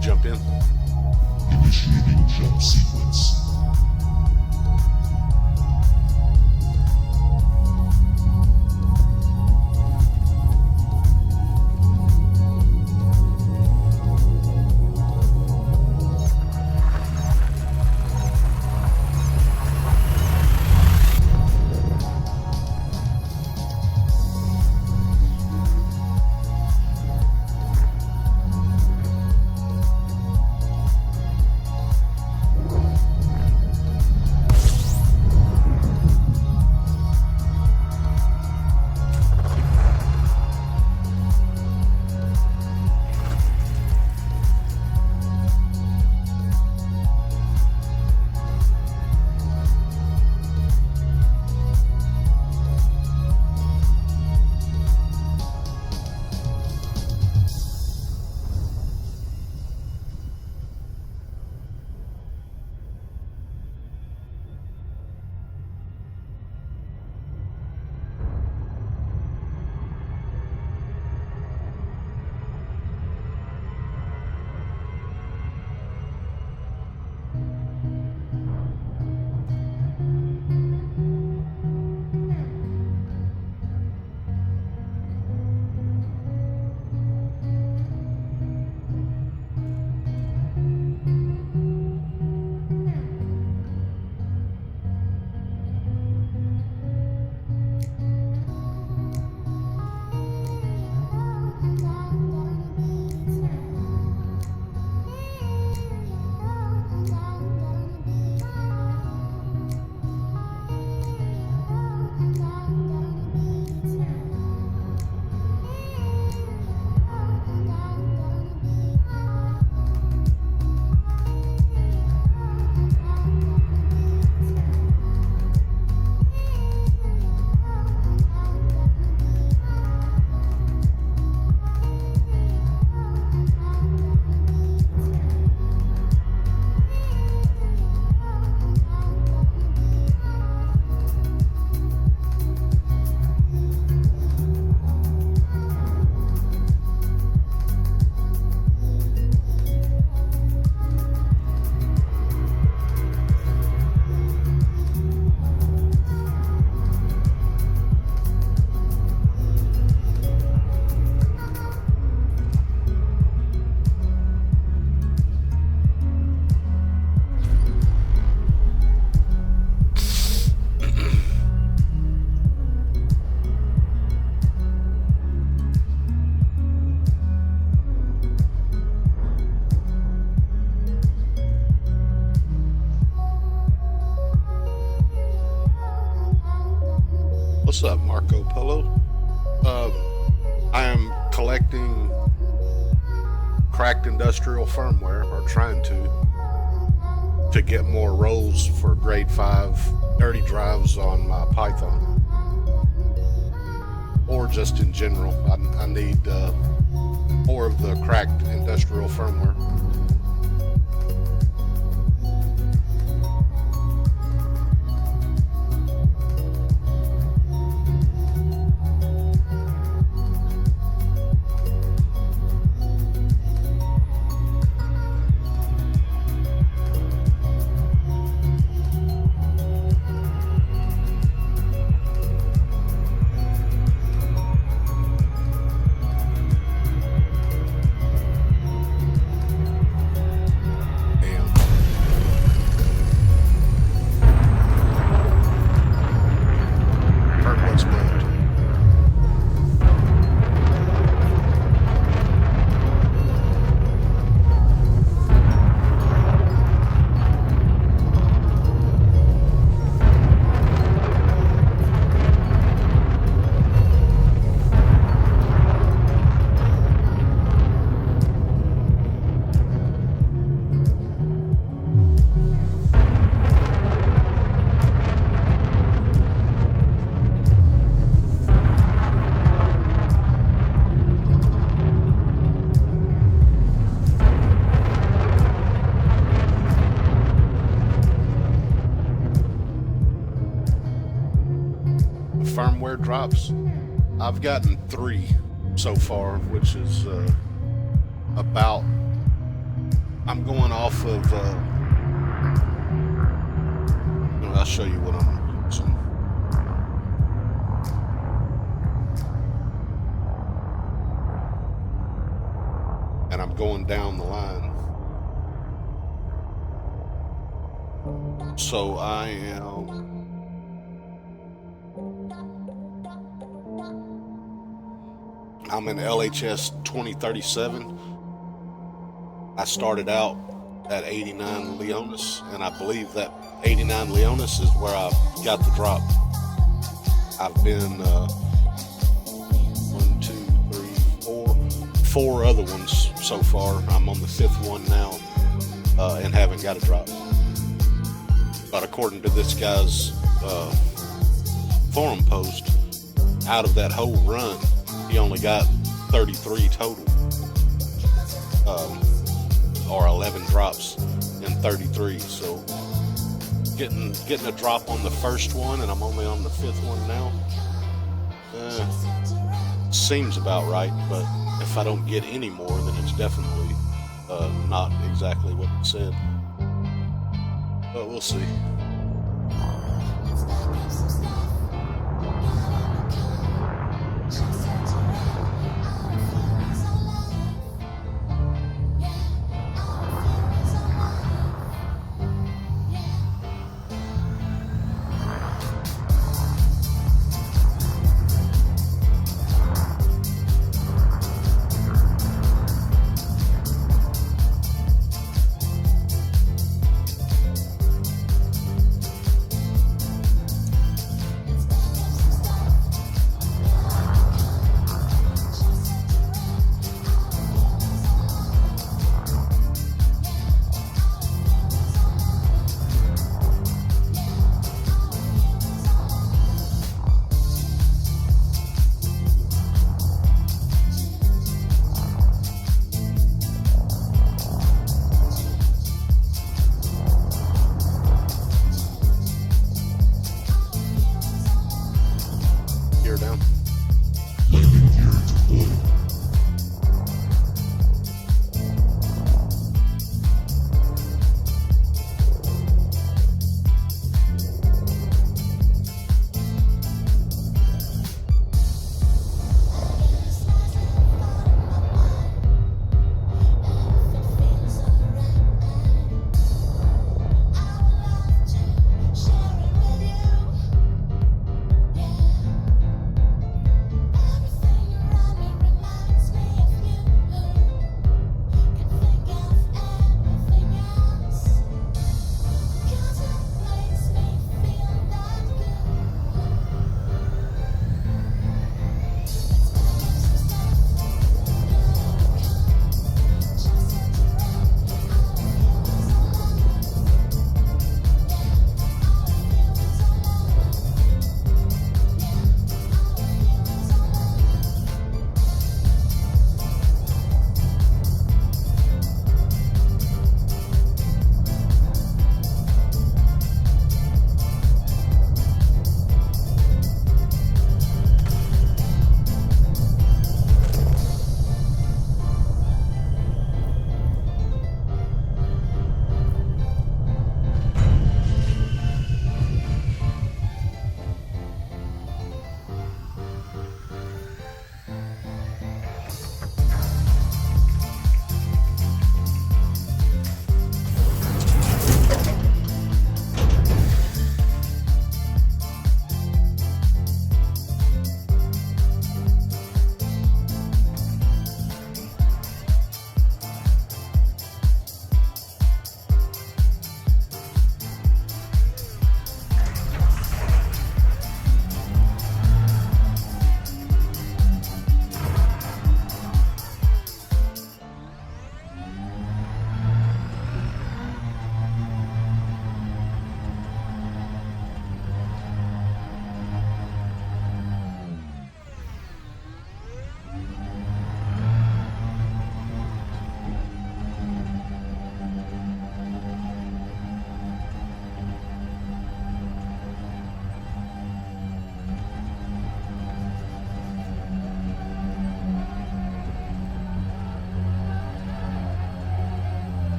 Jump in. Initiating jump sequence. What's up, Marco Polo? I am collecting cracked industrial firmware, or trying to get more rolls for grade 5 dirty drives on my Python. Or just in general. I need more of the cracked industrial firmware. firmware drops. I've gotten 3 so far, which is about. I'm going off of. I'll show you what I'm using. And I'm going down the line. So I am. I'm in LHS 2037. I started out at 89 Leonis, and I believe that 89 Leonis is where I got the drop. I've been 1, 2, 3, 4 other ones so far. I'm on the 5th one now, and haven't got a drop. But according to this guy's forum post, out of that whole run, he only got 33 total, or 11 drops in 33. So getting a drop on the first one, and I'm only on the 5th one now. Seems about right, but if I don't get any more, then it's definitely not exactly what it said. But we'll see.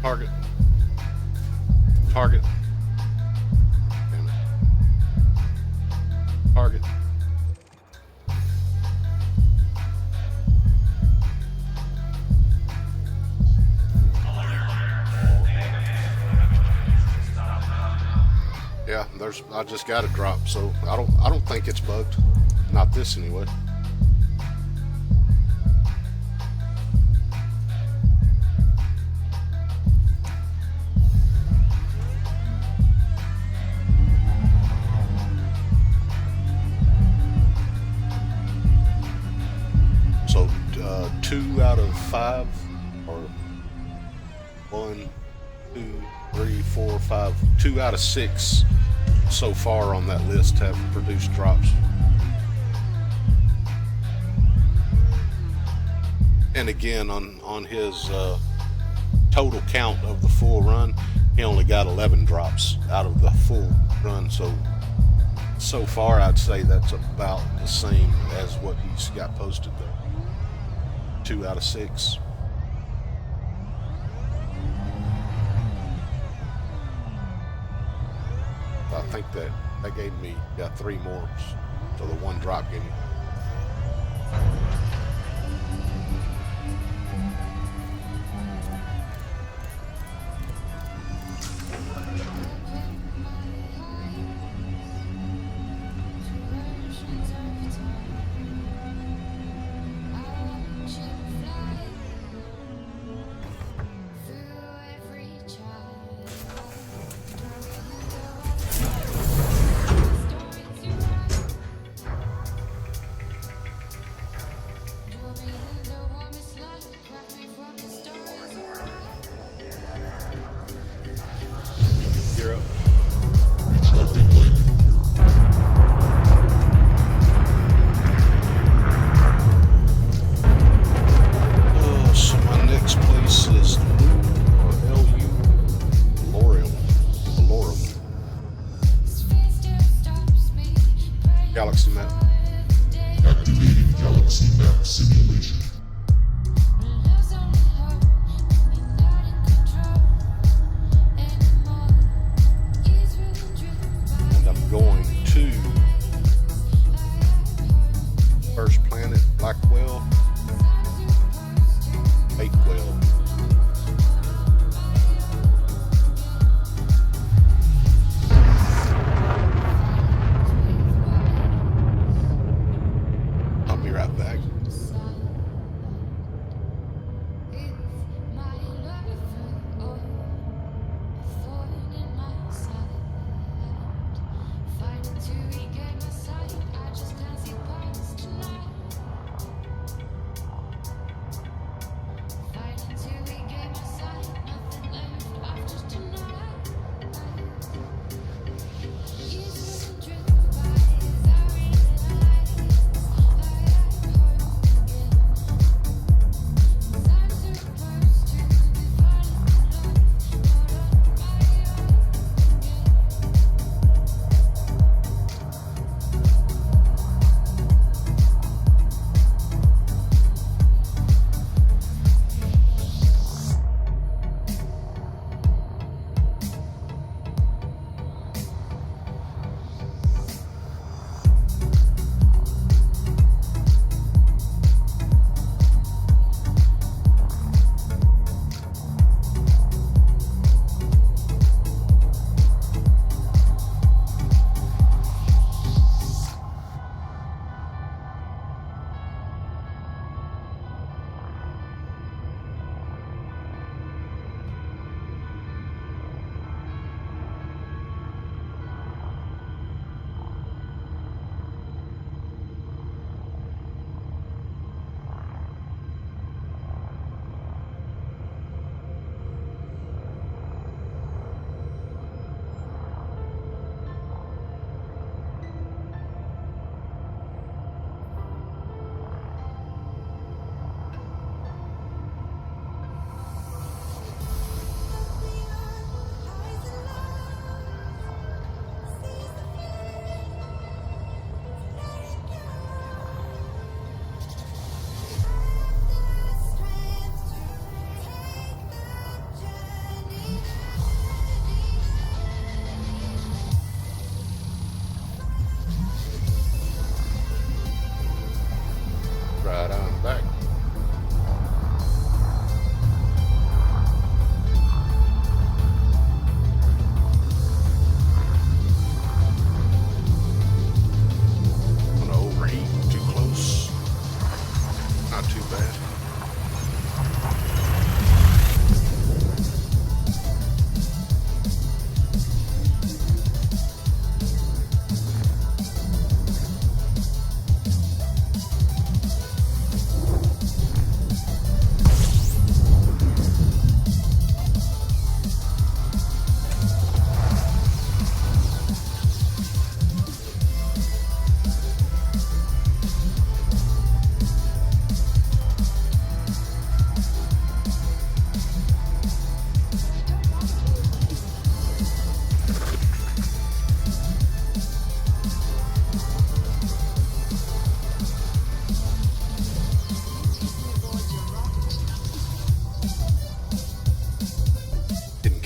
Target. Target. Damn it. Target. Yeah, I just got a drop, so I don't think it's bugged. Not this anyway. So 2 out of 5, or 1, 2, 3, 4, 5, 2 out of 6 so far on that list have produced drops. And again, on his total count of the full run, he only got 11 drops out of the full run. So far, I'd say that's about the same as what he's got posted there. 2 out of 6. I think that gave me 3 more, so the 1 drop gave me.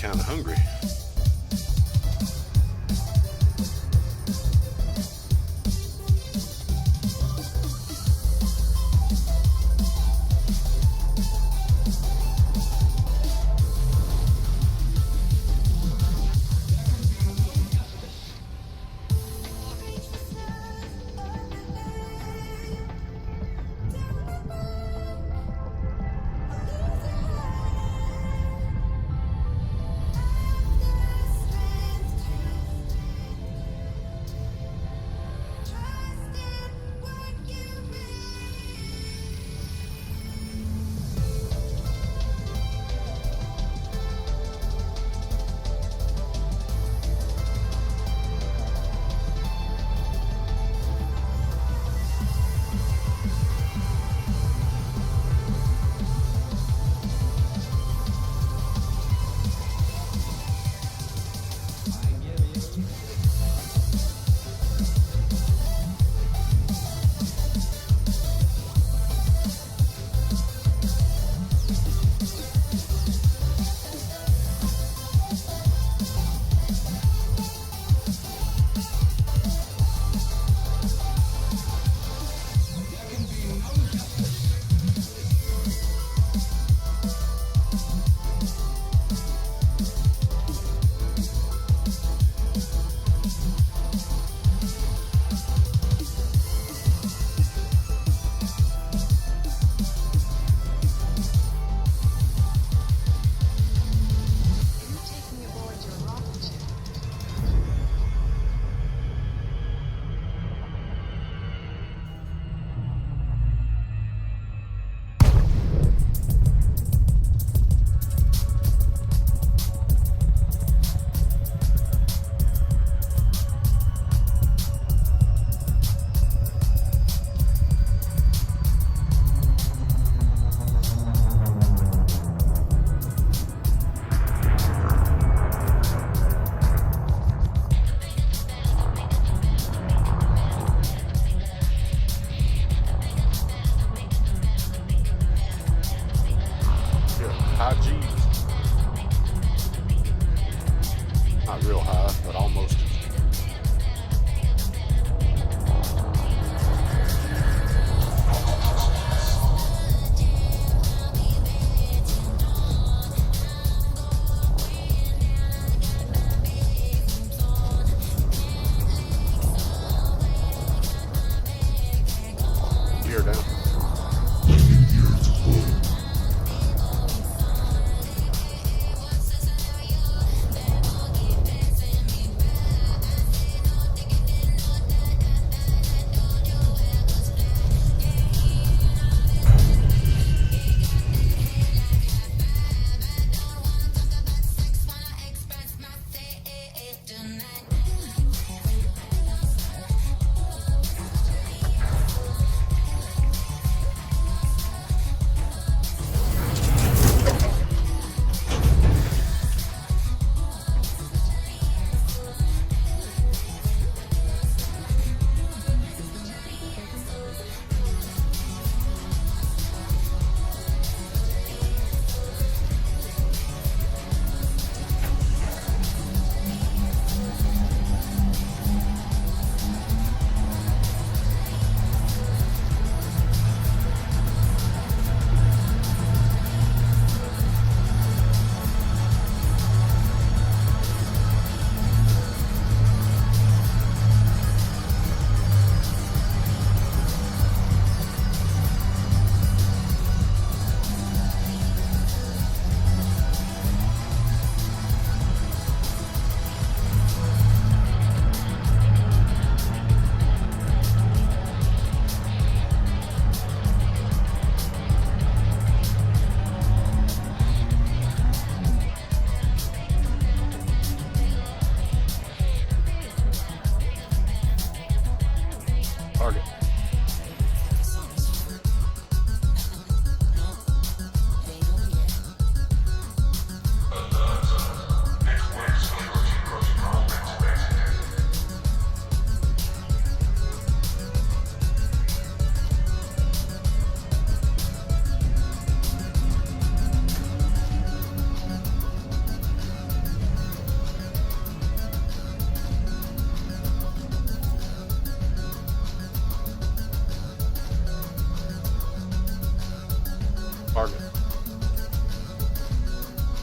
kind of hungry.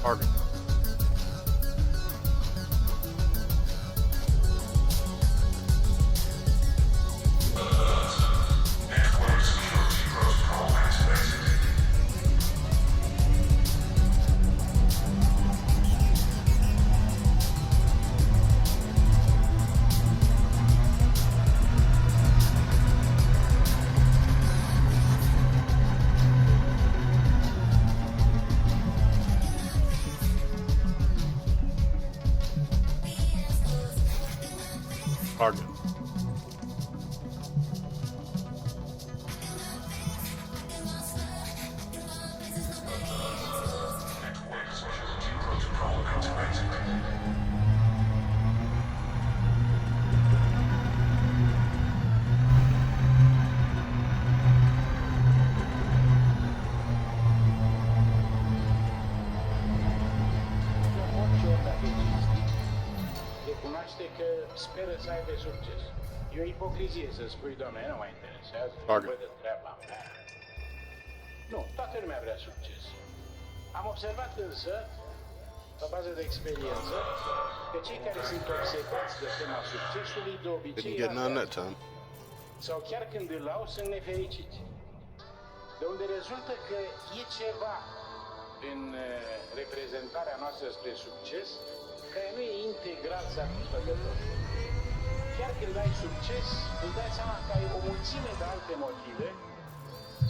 Target. Target. Orice om dacă există, recunoaște că speră să aibă succes. E o ipocrizie să spui, doamne, nu mă interesează, Target. văd de treaba mea. Nu, toată lumea vrea succes. Am observat însă, pe bază de experiență, că cei care sunt obsedați de tema succesului de obicei Didn't get none that time. sau chiar când îl au, sunt nefericiți. De unde rezultă că e ceva în reprezentarea noastră spre succes care nu e integral satisfăcător. Chiar când ai succes, îți dai seama că ai o mulțime de alte motive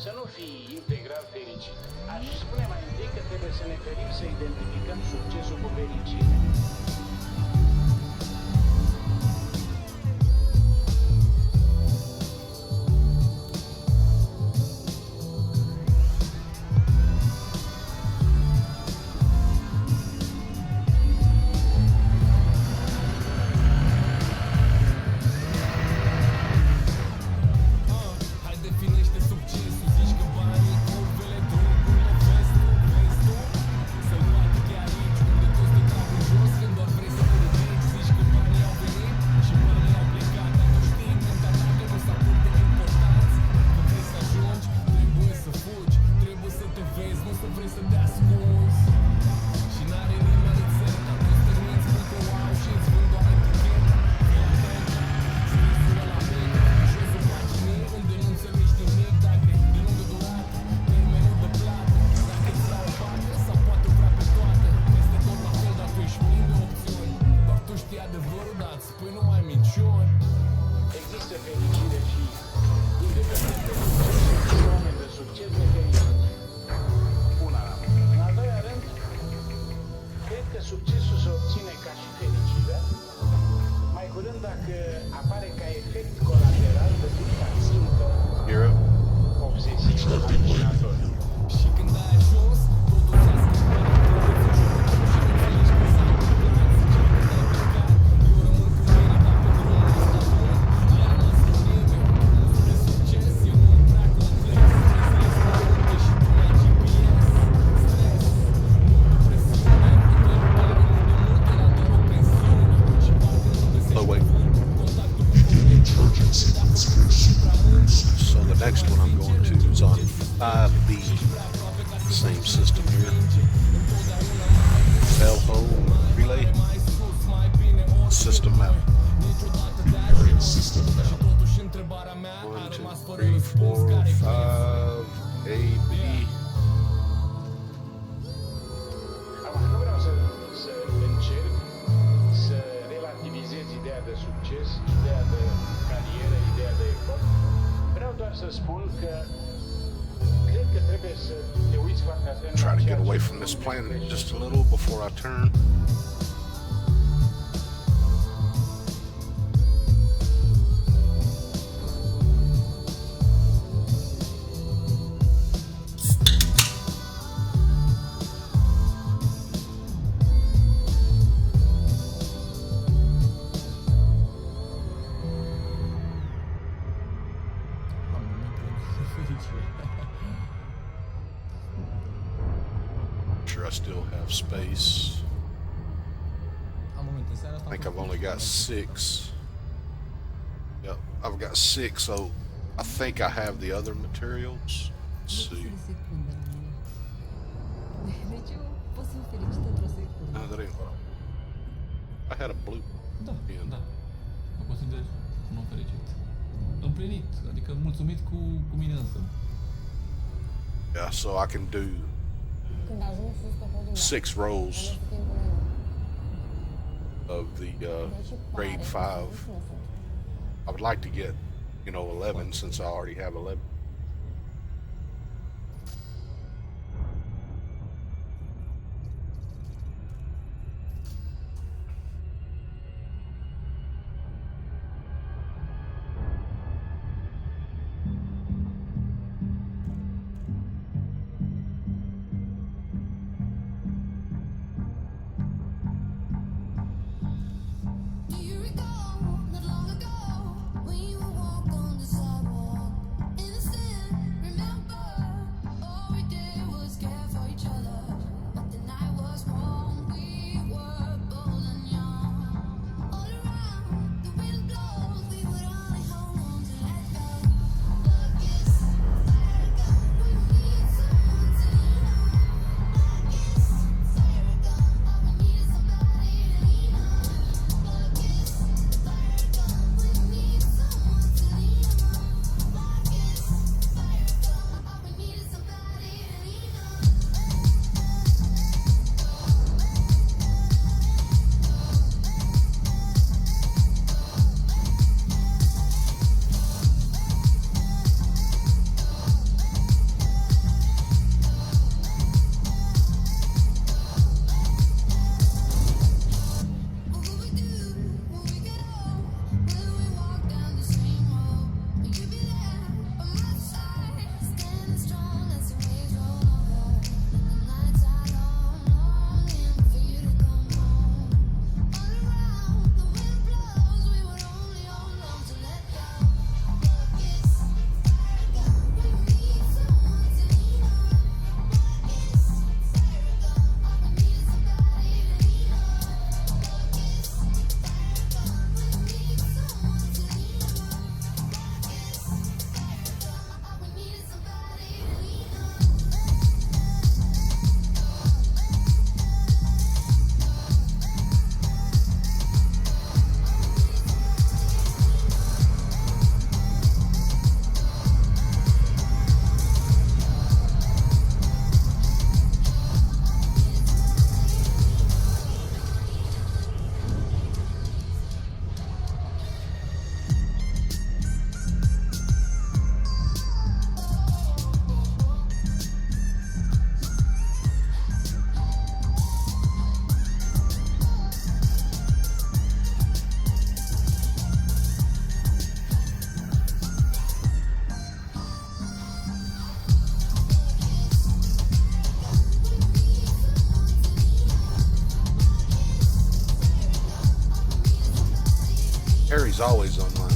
să nu fii integral fericit. Aș spune mai întâi că trebuie să ne ferim să identificăm succesul cu fericire. Hai definește succesul, zici că banii, curvele, drumurile, vezi tu să nu atât chiar aici, unde toți te trag în jos, când doar vrei să te ridici. Zici că banii au venit și banii au plecat, dar nu știi mentalitatea, nu s-a pus de importanți. Când vrei să ajungi, trebuie să fugi, trebuie să te vezi, nu să vrei să te ascunzi. Și n-are nimeni rețetă, toți te minți, spun că wow și îți vând doar etichetă. Scrisul ăla mic, josul paginii, unde nu înțelegi nimic, dacă e de lungă durată, termenul de plată. Dacă îți dau o parte sau poate vrea pe toate, este tot la fel, dar tu ești plin de opțiuni. Doar tu știi adevărul, dar îți spui numai minciuni. Există fericire și independent de succes și oameni de succes nefericiți. Una la mână. În al doilea rând, cred că succesul se obține ca și fericirea, mai curând dacă apare ca efect colateral decât ca țintă You're up. obsesiv imaginatoriu. Și când ai ajuns, totul s-a schimbat. Și nu înțelegi că s-a întâmplat. Zice că ai plecat, eu rămân cu mine, dar pe drumul ăsta bun ai rămas cu nimeni. Spre succes e mult prea complex. Trebuie să le spui multe și tu la GPS. Stres, multă presiune, întrerupare, nu de multe, dar doar o pensiune. Și parcă nu găsești Oh, wait. contactul cu comunitate. Dacă vrei prea mult, So the next one I'm going to is on 5B. Same system here. Bell home relay. System map. System map. totuși întrebarea mea a 1, 2, rămas fără 3, răspuns 4, care 5. A, B. Acum, nu vreau să încerc să relativizez ideea de succes, ideea de carieră, ideea de efort. Vreau doar să spun că cred că trebuie să te uiți foarte atent la Try to ceea get away ce from this spune planet fericire. just a little before I turn. Sure, I still have space. I think I've only got 6. Yep, I've got 6, so I think I have the other materials. Let's see. Secundă la mine. Deci eu pot să fiu fericită I had a blue. Da, Bine. da. Mă consider un om fericit. Împlinit, adică mulțumit cu mine însă. Yeah, so I can do Când ajungi sus pe podium, 6 rows aveți timpul meu. of the Deși pare grade că 5. nu sunt. I would like to get, 11 since I already have 11. Do you recall not long ago when you would walk on the sidewalk? Innocent, remember? All we did was care for each other. But the night was warm, we were bold and young. All around, the wind blows, we would only hold on to let go. Look, it's fire gun, we need someone to lean on. Like it's fire gun, all we need is somebody to lean on. Look, it's fire gun, we need someone to lean on. Like it's fire gun, all we need is somebody to lean on. What would we do when we get old? Will we walk down the same road? Will you be there by my side, standing strong as the waves roll over? The nights are long, longing for you to come home. All around, the wind blows, we would only hold on to let go. Look, it's fire gun, we need someone to lean on. Like it's fire gun, all we need is somebody to lean on. Look, it's fire gun, we need someone to lean on. Like it's fire gun, all we need is somebody to lean on. Harry's always online.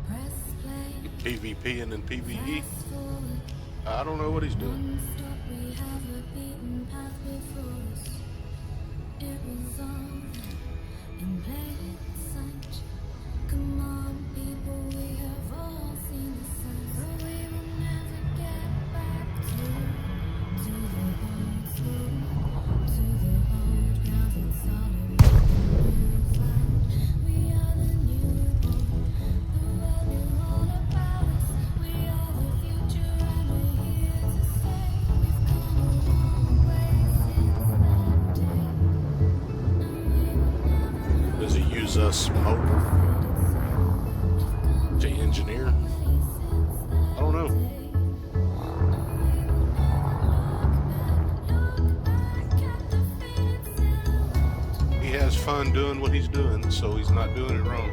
Press play, PvP and then PvE. fast forward. I don't know what he's doing. Non-stop, we have a beaten path before us. It was on in plain sight. Come on, people, we have all seen the signs. But we will never get back to the old school, to the old ground. It's all around the found. We are the newborn, the world knew all about us. We are the future, and we're here to stay. We've come a long way since that day, and we will never Does he use us more to engineer? I don't know. He has fun doing what he's doing, so he's not doing it wrong.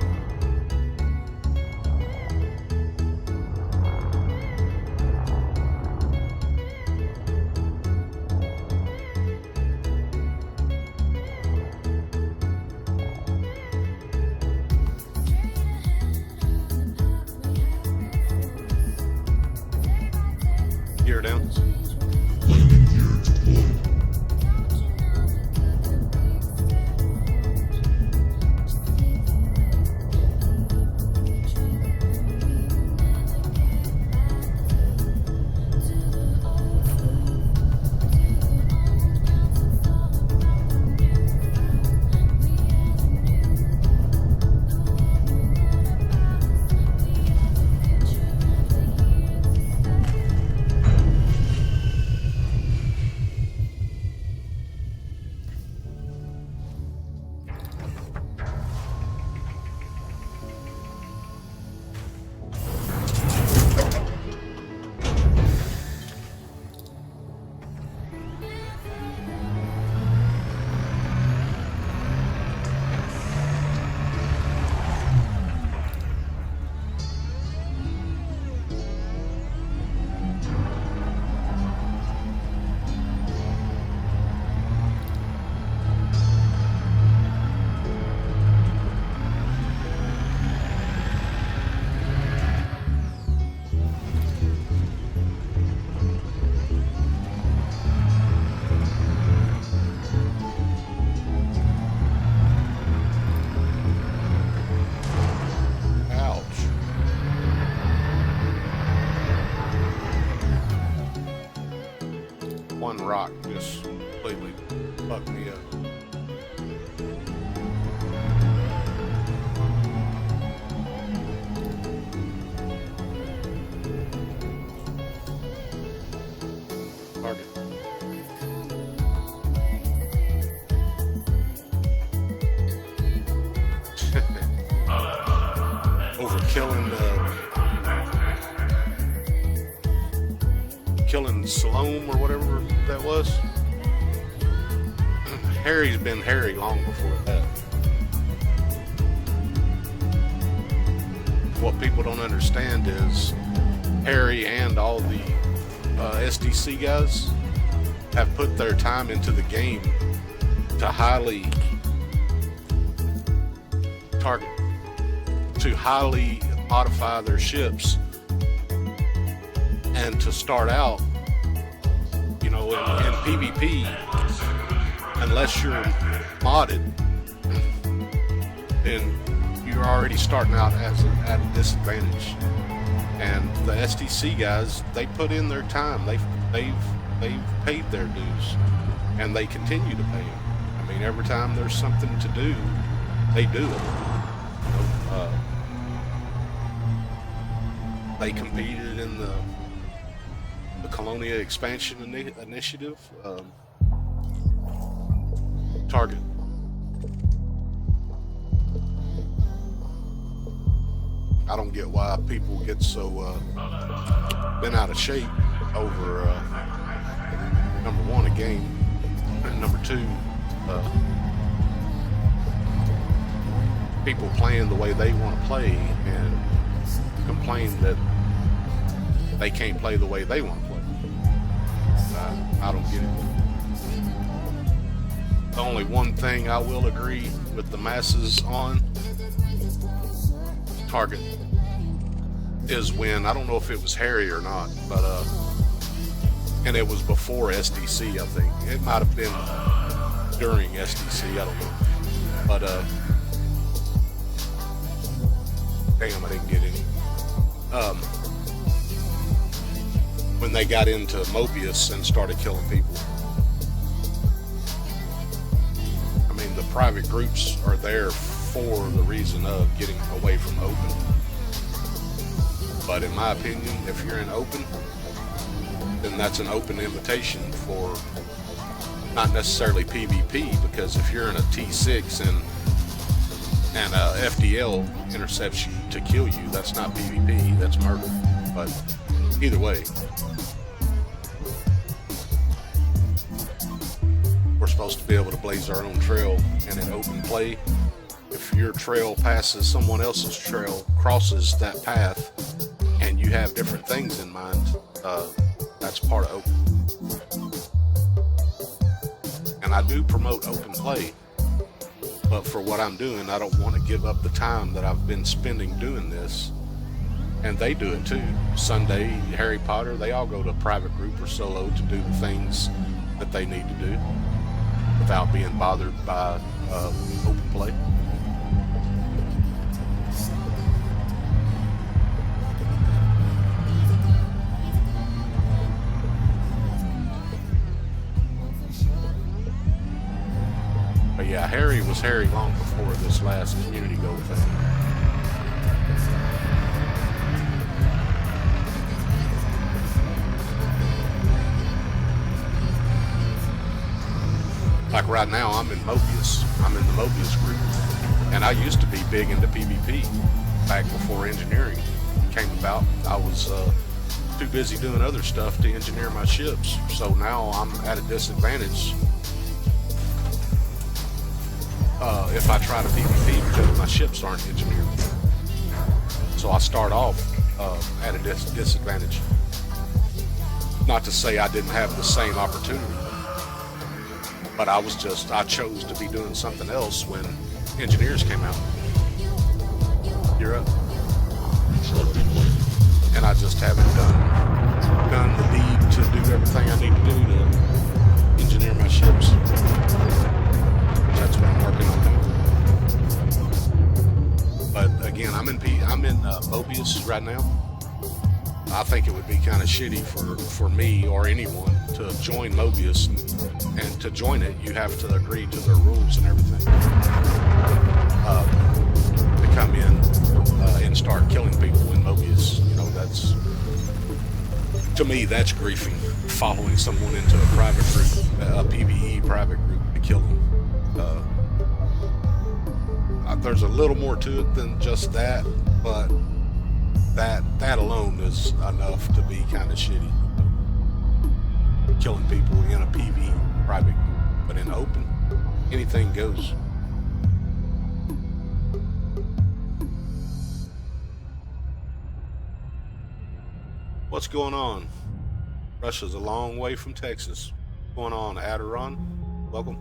Gear down. Landing gear deployed. One rock just completely fucked me up. Target. Overkilling killing Salome or whatever that was. Harry's been Harry long before that. What people don't understand is Harry and all the SDC guys have put their time into the game to highly modify their ships and to start out, you know, in PvP, unless you're modded, then you're already starting out at a disadvantage. And the SDC guys, they put in their time. They've paid their dues, and they continue to pay them. I mean, every time there's something to do, they do it. They competed in the Colonia expansion initiative. Target. I don't get why people get so bent out of shape over number one, a game, and number two, people playing the way they want to play and complain that they can't play the way they want to play. I don't get it. The only one thing I will agree with the masses on, Target, is when, I don't know if it was Harry or not, but and it was before SDC, I think. It might have been during SDC, I don't know. But damn, I didn't get any. When they got into Mobius and started killing people. I mean, the private groups are there for the reason of getting away from open. But in my opinion, if you're in open, then that's an open invitation for not necessarily PvP, because if you're in a T6 and a FDL intercepts you to kill you, that's not PvP, that's murder. But either way, we're supposed to be able to blaze our own trail, and in open play, if your trail passes someone else's trail, crosses that path, and you have different things in mind, that's part of open. And I do promote open play, but for what I'm doing, I don't want to give up the time that I've been spending doing this And they do it too. Sunday, Harry Potter, they all go to a private group or solo to do the things that they need to do without being bothered by open play. But yeah, Harry was Harry long before this last community goal thing. Like right now, I'm in Mobius. I'm in the Mobius group. And I used to be big into PvP back before engineering came about. I was too busy doing other stuff to engineer my ships. So now I'm at a disadvantage if I try to PvP because my ships aren't engineered. So I start off at a disadvantage. Not to say I didn't have the same opportunity, but I chose to be doing something else when engineers came out. You're up. And I just haven't done the deed to do everything I need to do to engineer my ships. That's what I'm working on now. But again, I'm in Mobius right now. I think it would be kind of shitty for me or anyone to join Mobius, and to join it, you have to agree to their rules and everything. To come in and start killing people in Mobius, to me, that's griefing. Following someone into a private group, a PvE private group, to kill them. There's a little more to it than just that, but that alone is enough to be kind of shitty. Killing people in a PvE private group, but in open, anything goes. What's going on? Russia's a long way from Texas. What's going on, Adiron? Welcome.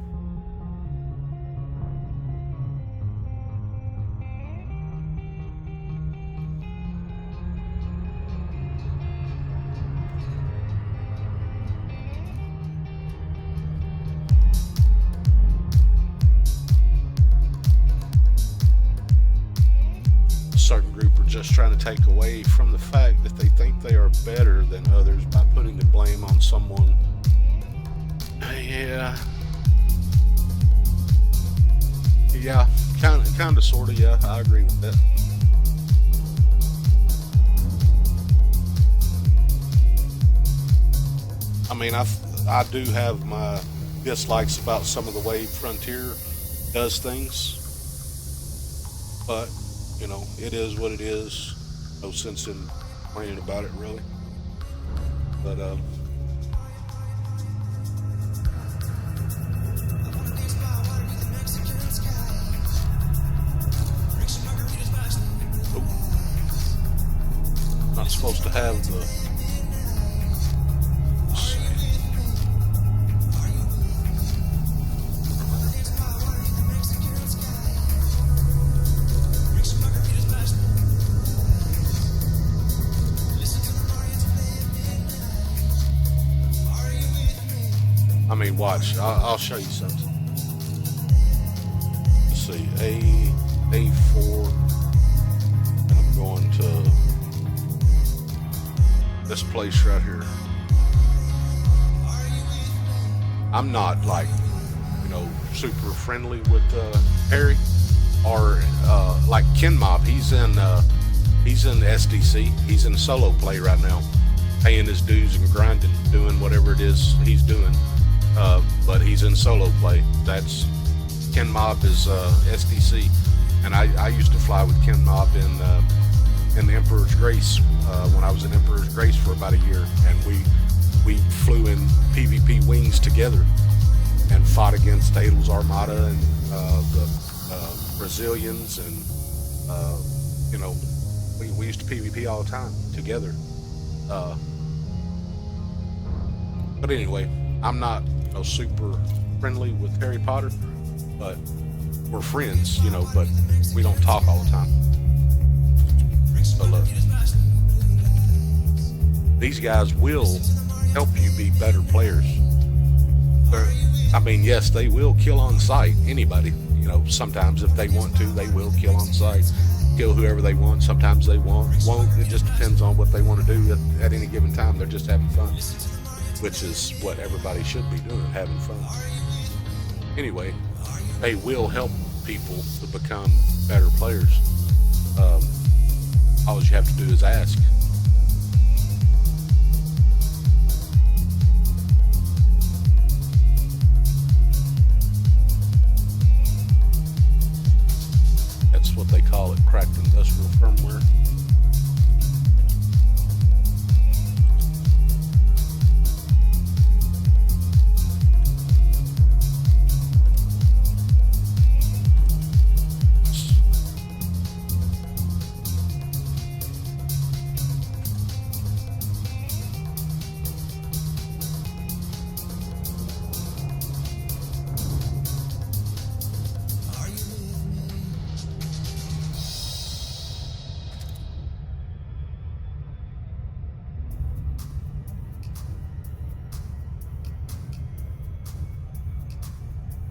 Certain group are just trying to take away from the fact that they think they are better than others by putting the blame on someone. Yeah, kind of, sort of, yeah, I agree with that. I mean, I do have my dislikes about some of the way Frontier does things, but it is what it is. No sense in complaining about it, really. But not supposed to have the. I mean, watch. I'll show you something. Let's see, A4, and I'm going to this place right here. I'm not like, super friendly with Harry, or like Ken Mob. He's in SDC. He's in solo play right now, paying his dues and grinding, doing whatever it is he's doing. But he's in solo play. That's Ken Mob is SDC, and I used to fly with Ken Mob in the Emperor's Grace when I was in Emperor's Grace for about a year, and we flew in PvP wings together and fought against Adel's Armada and the Brazilians, and we used to PvP all the time together. But anyway, I'm not super friendly with Harry Potter, but we're friends, but we don't talk all the time. So look. these guys will help you be better players. I mean, yes, they will kill on sight anybody. You know, sometimes if they want to, they will kill on sight, kill whoever they want. Sometimes they won't. It just depends on what they want to do at any given time. They're just having fun, which is what everybody should be doing, having fun. Anyway, they will help people to become better players. All you have to do is ask. That's what they call it, cracked industrial firmware.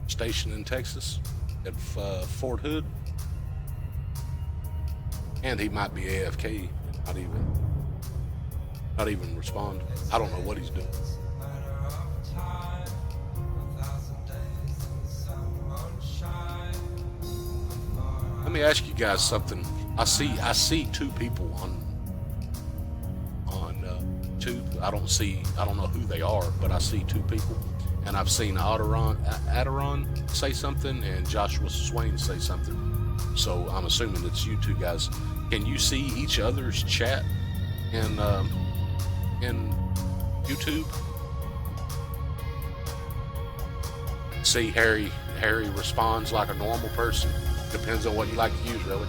Station in Texas at Fort Hood, and he might be AFK, not even respond. I don't know what he's doing. Let me ask you guys something. I see two people on tube. I don't know who they are, but I see two people. And I've seen Aderon say something and Joshua Swain say something. So I'm assuming it's you two guys. Can you see each other's chat in YouTube? See, Harry responds like a normal person. Depends on what you like to use, really.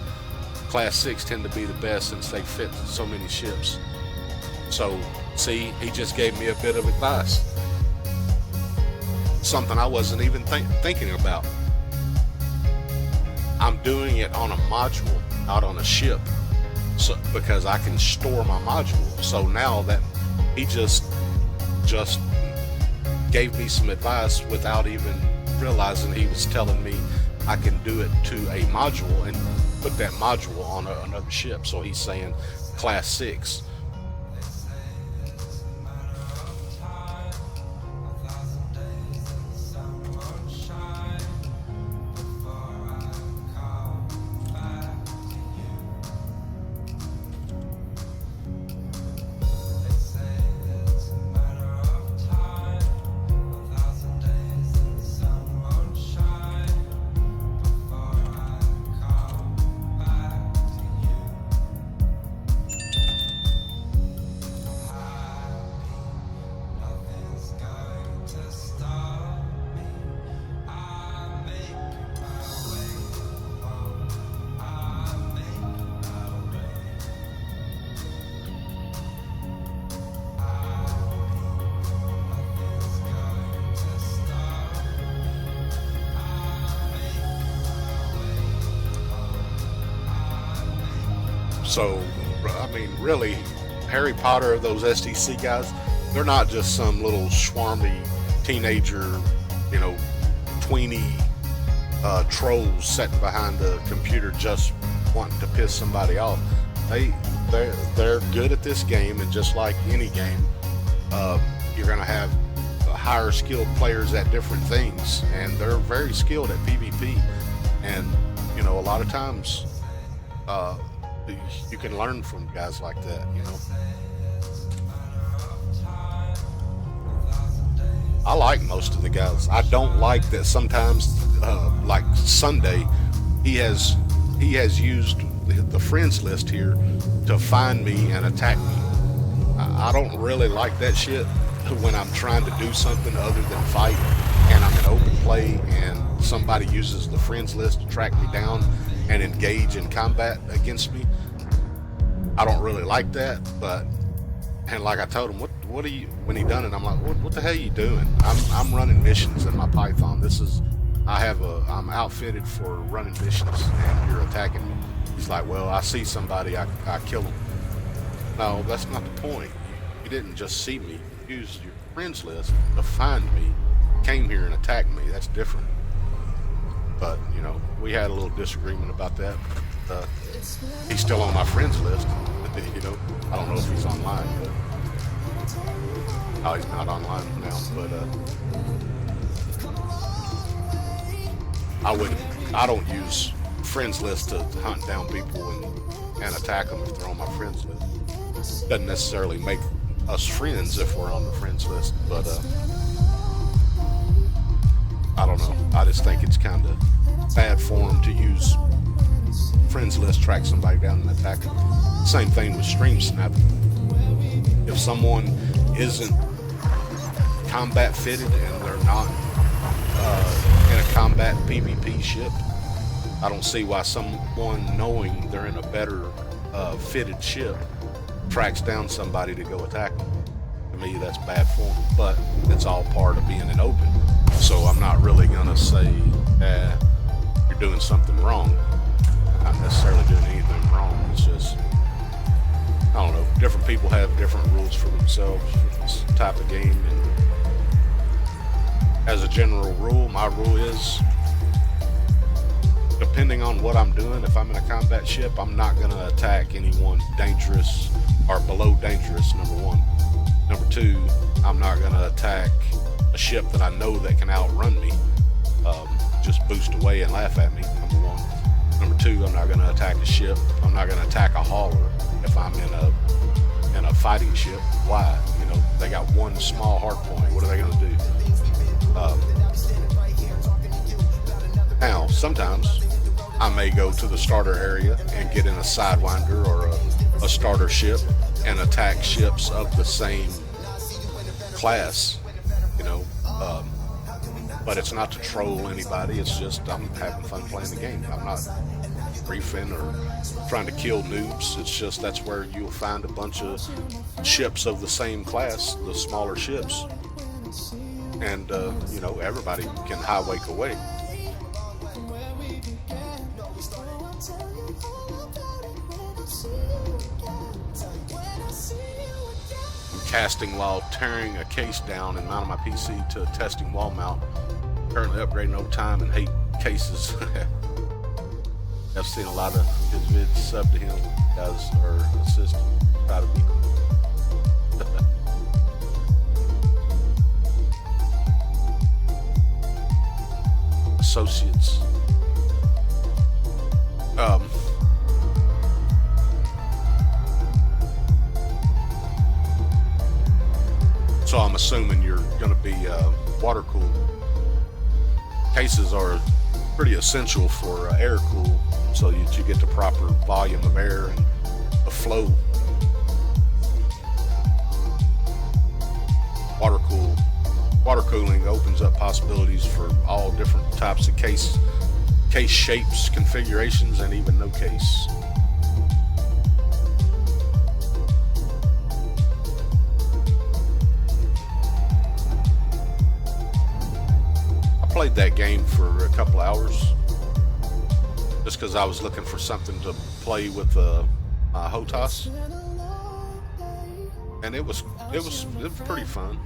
Class 6 tend to be the best since they fit so many ships. So, see, he just gave me a bit of advice. Something I wasn't even thinking about. I'm doing it on a module, not on a ship, so because I can store my module. So now that he just gave me some advice without even realizing he was telling me I can do it to a module and put that module on another ship. So he's saying class 6. So, I mean, really, Harry Potter, those SDC guys, they're not just some little schwarmy teenager, you know, tweeny trolls sitting behind a computer just wanting to piss somebody off. They're good at this game, and just like any game, you're going to have higher skilled players at different things, and they're very skilled at PvP. And, you know, a lot of times, you can learn from guys like that, you know. I like most of the guys. I don't like that sometimes, like Sunday, he has used the friends list here to find me and attack me. I don't really like that shit when I'm trying to do something other than fight, and I'm in open play and somebody uses the friends list to track me down and engage in combat against me. I don't really like that, and like I told him, what are you, when he done it, I'm like, what the hell are you doing? I'm running missions in my Python. I'm outfitted for running missions, and you're attacking me. He's like, well, I see somebody, I kill them. No, that's not the point. You didn't just see me. You used your friends list to find me, came here and attacked me. That's different. But, you know, we had a little disagreement about that. He's still on my friends list. You know, I don't know if he's online, but oh, he's not online now. But I don't use friends list to hunt down people and attack them if they're on my friends list. Doesn't necessarily make us friends if we're on the friends list, but I don't know. I just think it's kind of bad form to use friends list, track somebody down and attack them. Same thing with stream snapping. If someone isn't combat fitted and they're not in a combat PvP ship, I don't see why someone knowing they're in a better fitted ship tracks down somebody to go attack them. To me, that's bad form, but it's all part of being an open. So I'm not really gonna say, you're doing something wrong. Not necessarily doing anything wrong. It's just, I don't know, different people have different rules for themselves for this type of game. And as a general rule, my rule is, depending on what I'm doing, if I'm in a combat ship, I'm not going to attack anyone dangerous or below dangerous, number one. Number two, I'm not going to attack a ship that I know that can outrun me, just boost away and laugh at me, number one. Number two, I'm not going to attack a ship. I'm not going to attack a hauler if I'm in a fighting ship. Why? You know, they got one small hard point. What are they going to do? Now, sometimes I may go to the starter area and get in a Sidewinder or a starter ship and attack ships of the same class, you know, but it's not to troll anybody. It's just I'm having fun playing the game. I'm not griefing or trying to kill noobs. It's just that's where you'll find a bunch of ships of the same class, the smaller ships, and you know, everybody can high wake away. Casting while tearing a case down and mounting my PC to a testing wall mount. Currently upgrading over time and hate cases. I've seen a lot of his vids. Sub to him, guys, or assist. Try to be cool. Associates. So I'm assuming you're going to be water cooled. Cases are pretty essential for air cool, so that you get the proper volume of air and the flow. Water cooling opens up possibilities for all different types of case shapes, configurations, and even no case. Played that game for a couple hours just because I was looking for something to play with my HOTAS, and it was pretty fun.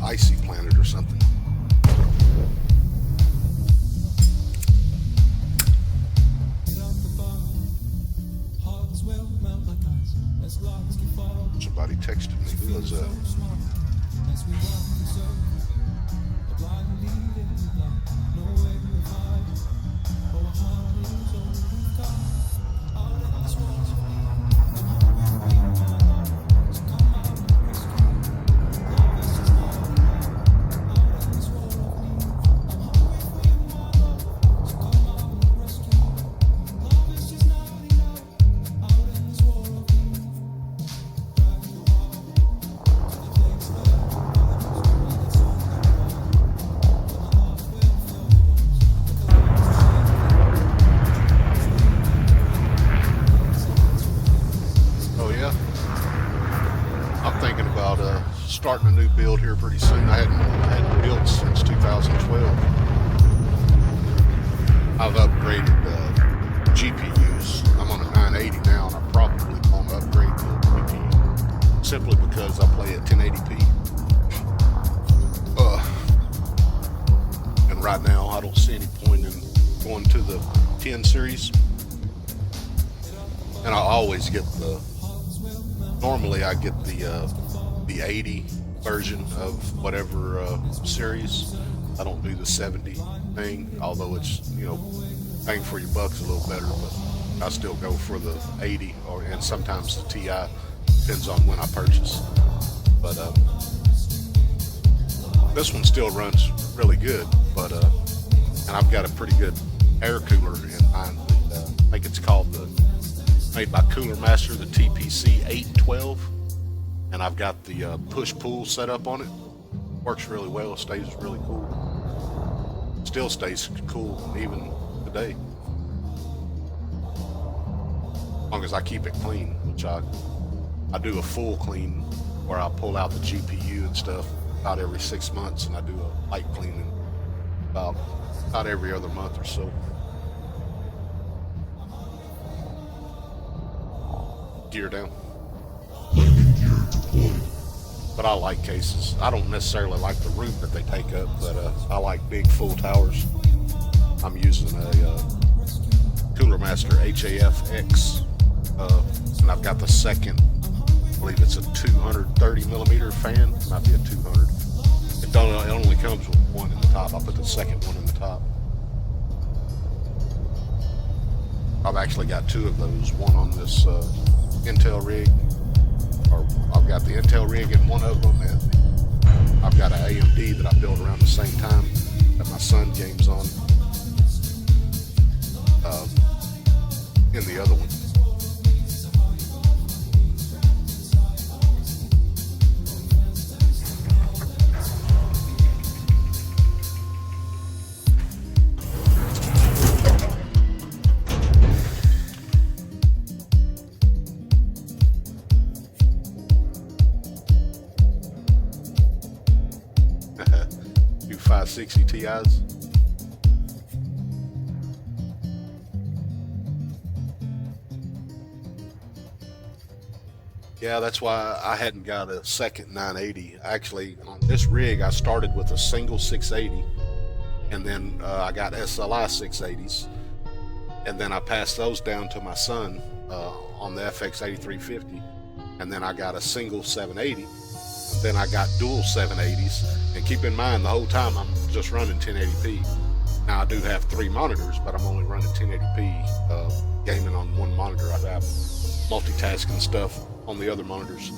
Icy planet or something. Somebody texted me. Who was that? I'm thinking about starting a new build here pretty soon. I hadn't built since 2012. I've upgraded GPUs. I'm on a 980 now, and I probably won't upgrade the GPU simply because I play at 1080p. And right now, I don't see any point in going to the 10 series. And I always get normally I get the 80 version of whatever series. I don't do the 70 thing, although it's, bang for your buck's a little better, but I still go for the 80 and sometimes the TI, depends on when I purchase. But this one still runs really good, but and I've got a pretty good air cooler in mind. I think it's called made by Cooler Master, the TPC 812, and I've got the push-pull set up on it. Works really well, stays really cool. Still stays cool even today. As long as I keep it clean, which I do a full clean where I pull out the GPU and stuff about every 6 months, and I do a light cleaning about every other month or so. Gear down. But I like cases. I don't necessarily like the room that they take up, but I like big full towers. I'm using a Cooler Master HAF-X, and I've got the second, I believe it's a 230 millimeter fan. It might be a 200. It only comes with one in the top. I put the second one in the top. I've actually got two of those. One on this Intel rig, or I've got the Intel rig in one of them, and I've got an AMD that I built around the same time that my son games on in the other one. Do 560 Ti's. Yeah, that's why I hadn't got a second 980. Actually, on this rig, I started with a single 680, and then I got SLI 680s, and then I passed those down to my son on the FX 8350, and then I got a single 780, and then I got dual 780s. And keep in mind, the whole time I'm just running 1080p. Now I do have 3 monitors, but I'm only running 1080p gaming on one monitor. I have multitasking stuff on the other monitors.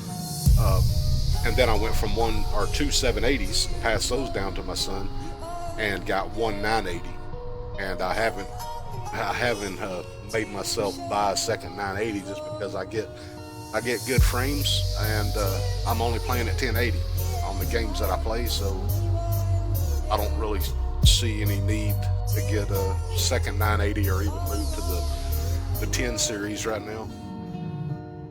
And then I went from 1 or 2 780s, passed those down to my son, and got one 980. And I haven't made myself buy a second 980 just because I get good frames, and I'm only playing at 1080 on the games that I play, so I don't really see any need to get a second 980 or even move to the 10 series right now.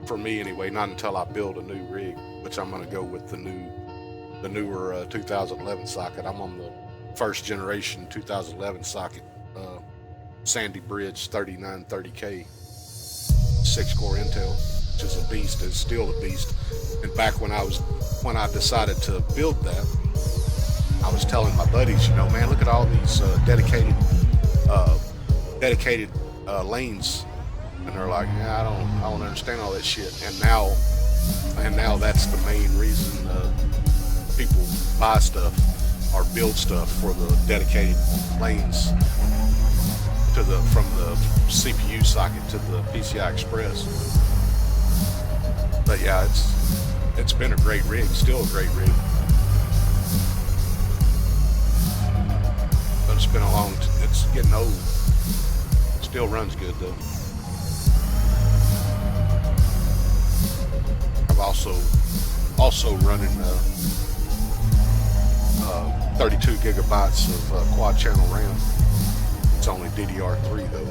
For me anyway, not until I build a new rig, which I'm going to go with the newer 2011 socket. I'm on the first generation 2011 socket, Sandy Bridge 3930K, 6-core Intel, which is a beast. It's still a beast. And back when I decided to build that, I was telling my buddies, man, look at all these dedicated lanes. And they're like, yeah, I don't understand all that shit. And now that's the main reason people buy stuff or build stuff for the dedicated lanes from the CPU socket to the PCI Express. But yeah, it's been a great rig, still a great rig. But it's getting old. Still runs good though. I've also running 32 gigabytes of quad channel RAM. It's only DDR3 though.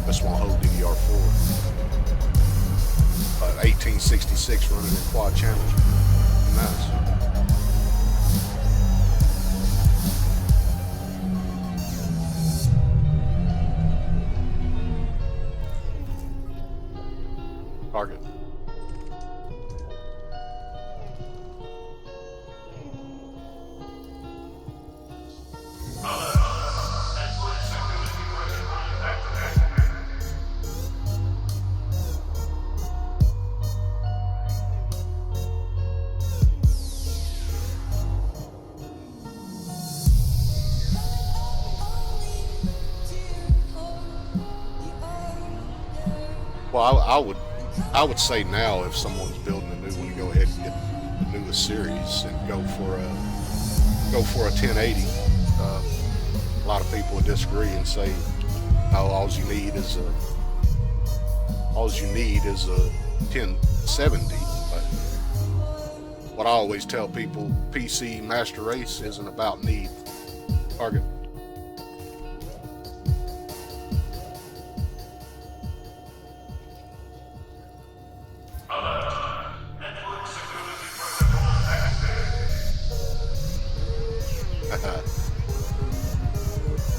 This won't hold DDR4. 1866 running in quad channels. Nice. Target. Well, I would say now if someone's building a new one, go ahead and get the newest series and go for a 1080. A lot of people would disagree and say, no, all you need is a 1070. But what I always tell people, PC Master Race isn't about need. Target.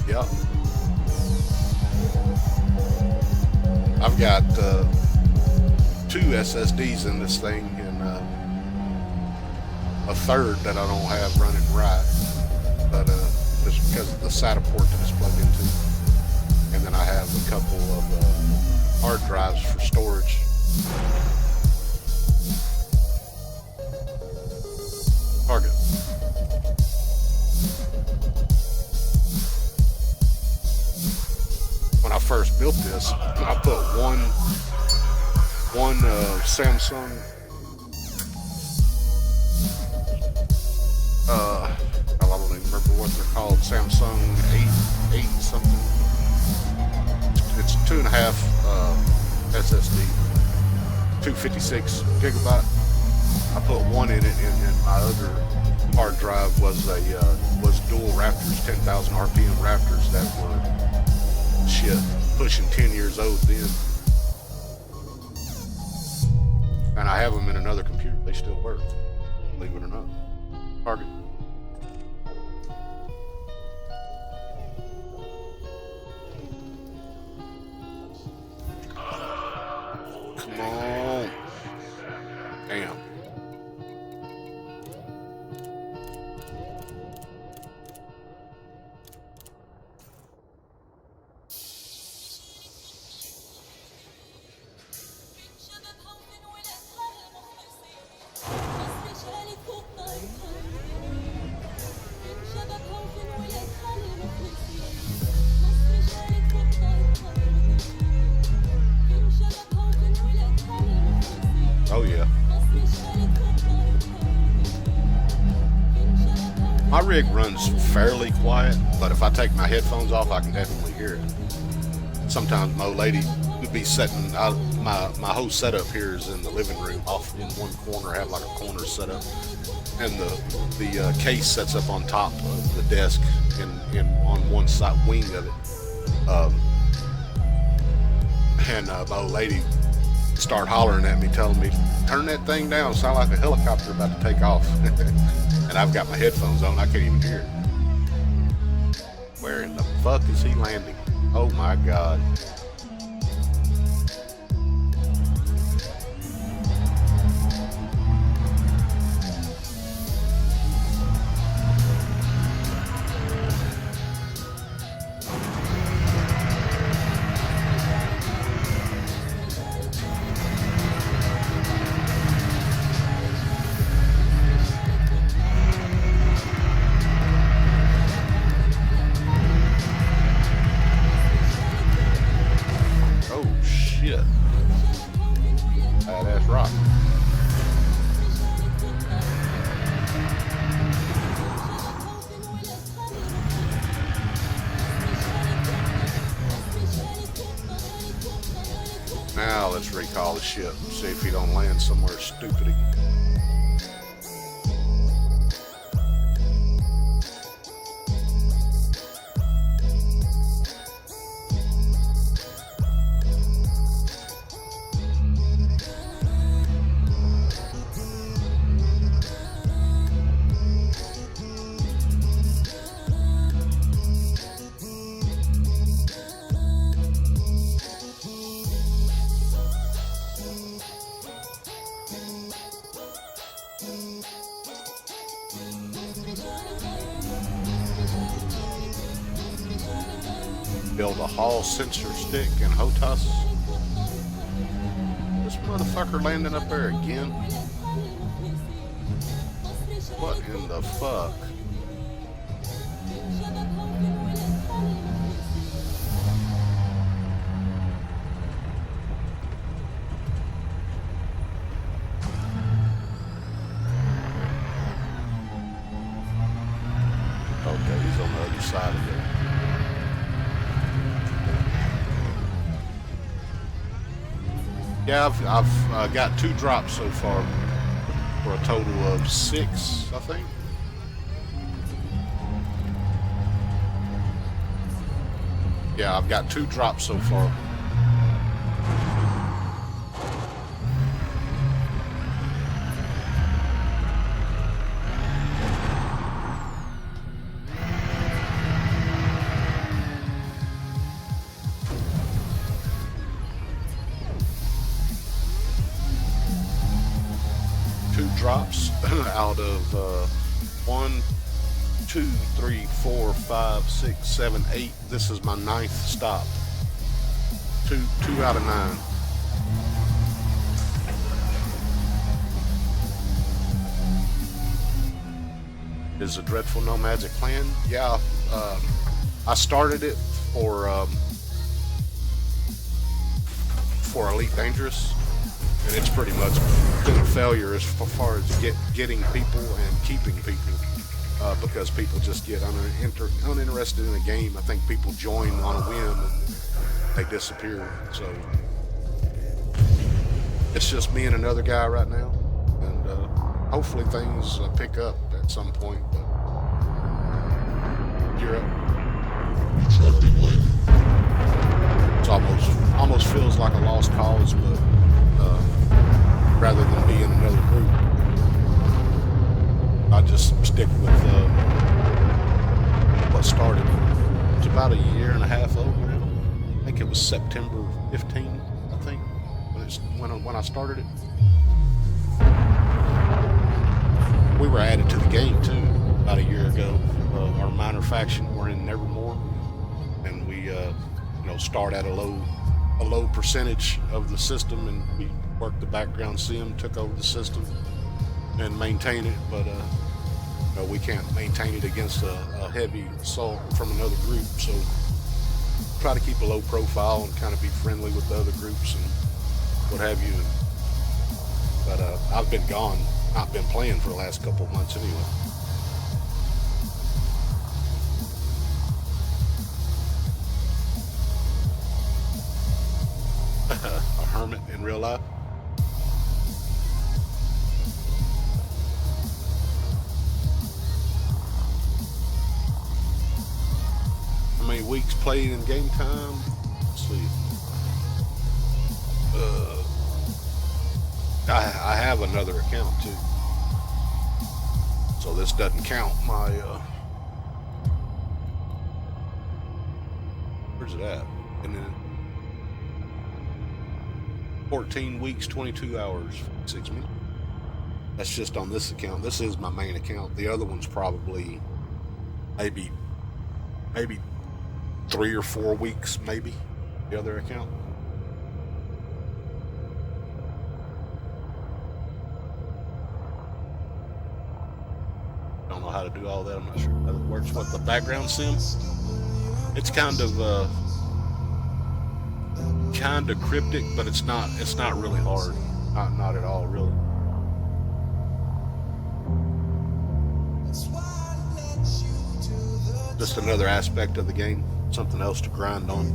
Yeah. I've got 2 SSDs in this thing and a third that I don't have running right, but just because of the SATA port that it's plugged into. And then I have a couple of hard drives for storage. Target. When I first built this, I put one Samsung I don't even remember what they're called, Samsung 8 something. It's 2.5 SSD, 256 gigabyte. I put one in it, and then my other hard drive was dual Raptors, 10,000 RPM Raptors that were shit, pushing 10 years old then. And I have them in another computer. They still work, believe it or not. Target. Come on. Damn. Oh yeah. My rig runs fairly quiet, but if I take my headphones off, I can definitely hear it. Sometimes my old lady would be setting out my whole setup here is in the living room, off in one corner. I have like a corner setup, and the case sets up on top of the desk in on one side wing of it. And my old lady start hollering at me, telling me, turn that thing down, sound like a helicopter about to take off. And I've got my headphones on, I can't even hear it. Where in the fuck is he landing? Oh my god. Badass rock. Now let's recall the ship and see if he don't land somewhere stupid again. Build a Hall sensor stick in HOTAS. This motherfucker landing up there again. What in the fuck? Okay, he's on the other side of it. Yeah, I've got 2 drops so far for a total of 6, I think. Yeah, I've got 2 drops so far. Drops out of 1, 2, 3, 4, 5, 6, 7, 8. This is my 9th stop. 2 out of 9. Is a Dreadful Nomads a clan? Yeah, I started it for Elite Dangerous. And it's pretty much been a failure as far as getting people and keeping people, because people just get uninterested in a game. I think people join on a whim and they disappear. So it's just me and another guy right now, and hopefully things pick up at some point. But you're up. It's almost feels like a lost cause, but. Rather than be in another group, I just stick with what started. It's about 1.5 years old now. I think it was September 15, I think, when I started it. We were added to the game too about 1 year ago. Our minor faction were in Nevermore, and we start at a low percentage of the system, and we worked the background sim, took over the system, and maintain it. But we can't maintain it against a heavy assault from another group. So try to keep a low profile and kind of be friendly with the other groups and what have you. But I've been gone, not been playing for the last couple of months anyway. A hermit in real life. How many weeks played in game time? Let's see. I have another account too, so this doesn't count my. Where's it at? And then 14 weeks, 22 hours, 6 minutes. That's just on this account. This is my main account. The other one's probably maybe 3 or 4 weeks, maybe. The other account. Don't know how to do all that. I'm not sure how it works. What, the background sim? It's kind of cryptic, but it's not really hard. Not at all, really. Just another aspect of the game, something else to grind on.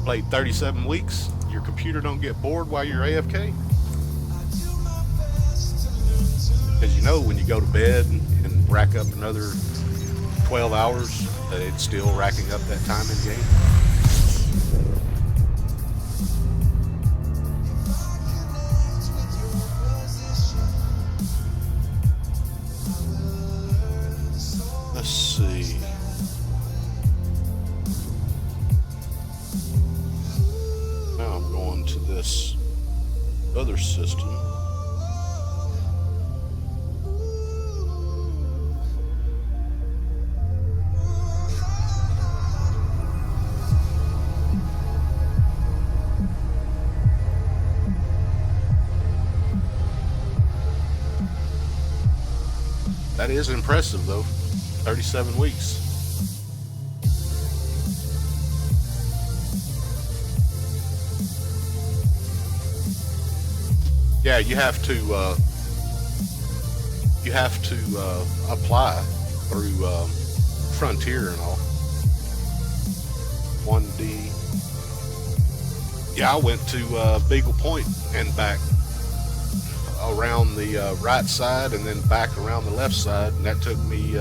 Played 37 weeks. Your computer don't get bored while you're AFK. Because when you go to bed and rack up another 12 hours, it's still racking up that time in game. Let's see. Now I'm going to this other system. That is impressive though. 37 weeks. Yeah, you have to apply through Frontier and all. 1D. Yeah, I went to Beagle Point and back around the right side and then back around the left side, and that took me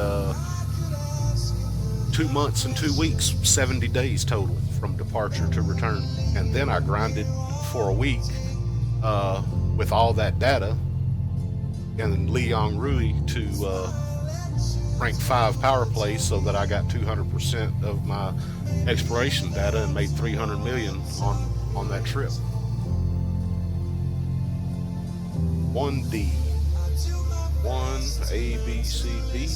2 months and 2 weeks, 70 days total from departure to return. And then I grinded for a week with all that data and Liang Rui to rank 5 power plays so that I got 200% of my exploration data and made 300 million on that trip. 1D. 1 A, B, C, D.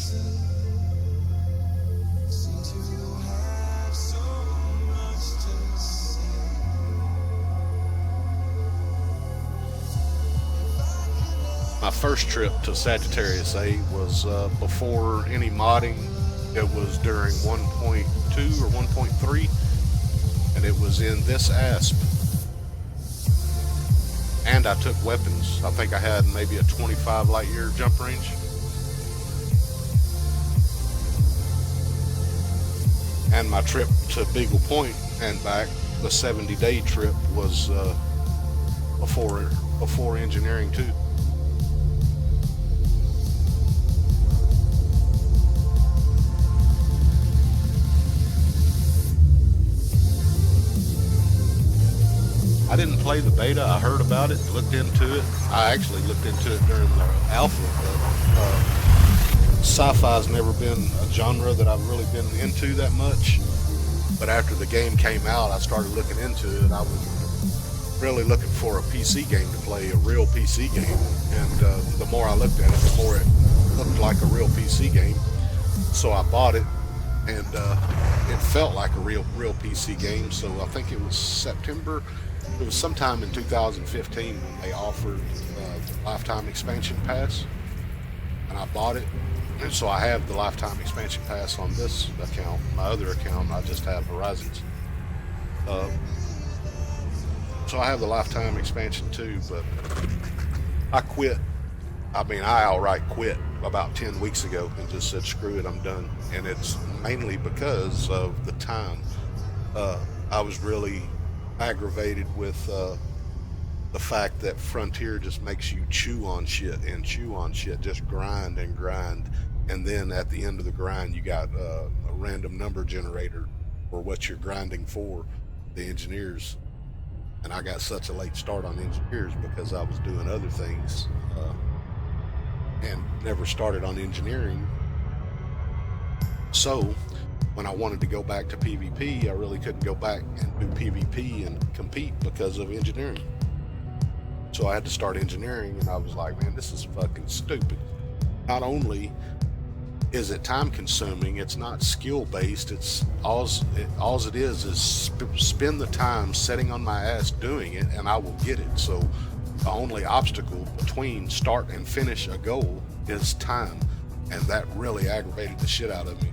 My first trip to Sagittarius A was before any modding. It was during 1.2 or 1.3, and it was in this asp. And I took weapons. I think I had maybe a 25 light year jump range. And my trip to Beagle Point and back, the 70-day trip, was before engineering too. I didn't play the beta. I heard about it, looked into it. I actually looked into it during the alpha. Sci-fi's never been a genre that I've really been into that much. But after the game came out, I started looking into it. I was really looking for a PC game to play, a real PC game. And the more I looked at it, the more it looked like a real PC game. So I bought it, and it felt like a real PC game. So I think it was September. It was sometime in 2015 when they offered the Lifetime Expansion Pass, and I bought it. And so I have the Lifetime Expansion Pass on this account. My other account, I just have Horizons. So I have the Lifetime Expansion too, but I quit. I mean, I outright quit about 10 weeks ago and just said, screw it, I'm done. And it's mainly because of the time. I was really aggravated with the fact that Frontier just makes you chew on shit, just grind and grind, and then at the end of the grind you got a random number generator for what you're grinding for, the engineers. And I got such a late start on engineers because I was doing other things and never started on engineering. So when I wanted to go back to PvP, I really couldn't go back and do PvP and compete because of engineering. So I had to start engineering, and I was like, man, this is fucking stupid. Not only is it time consuming, it's not skill based, it's all it is spend the time sitting on my ass doing it and I will get it. So the only obstacle between start and finish a goal is time, and that really aggravated the shit out of me,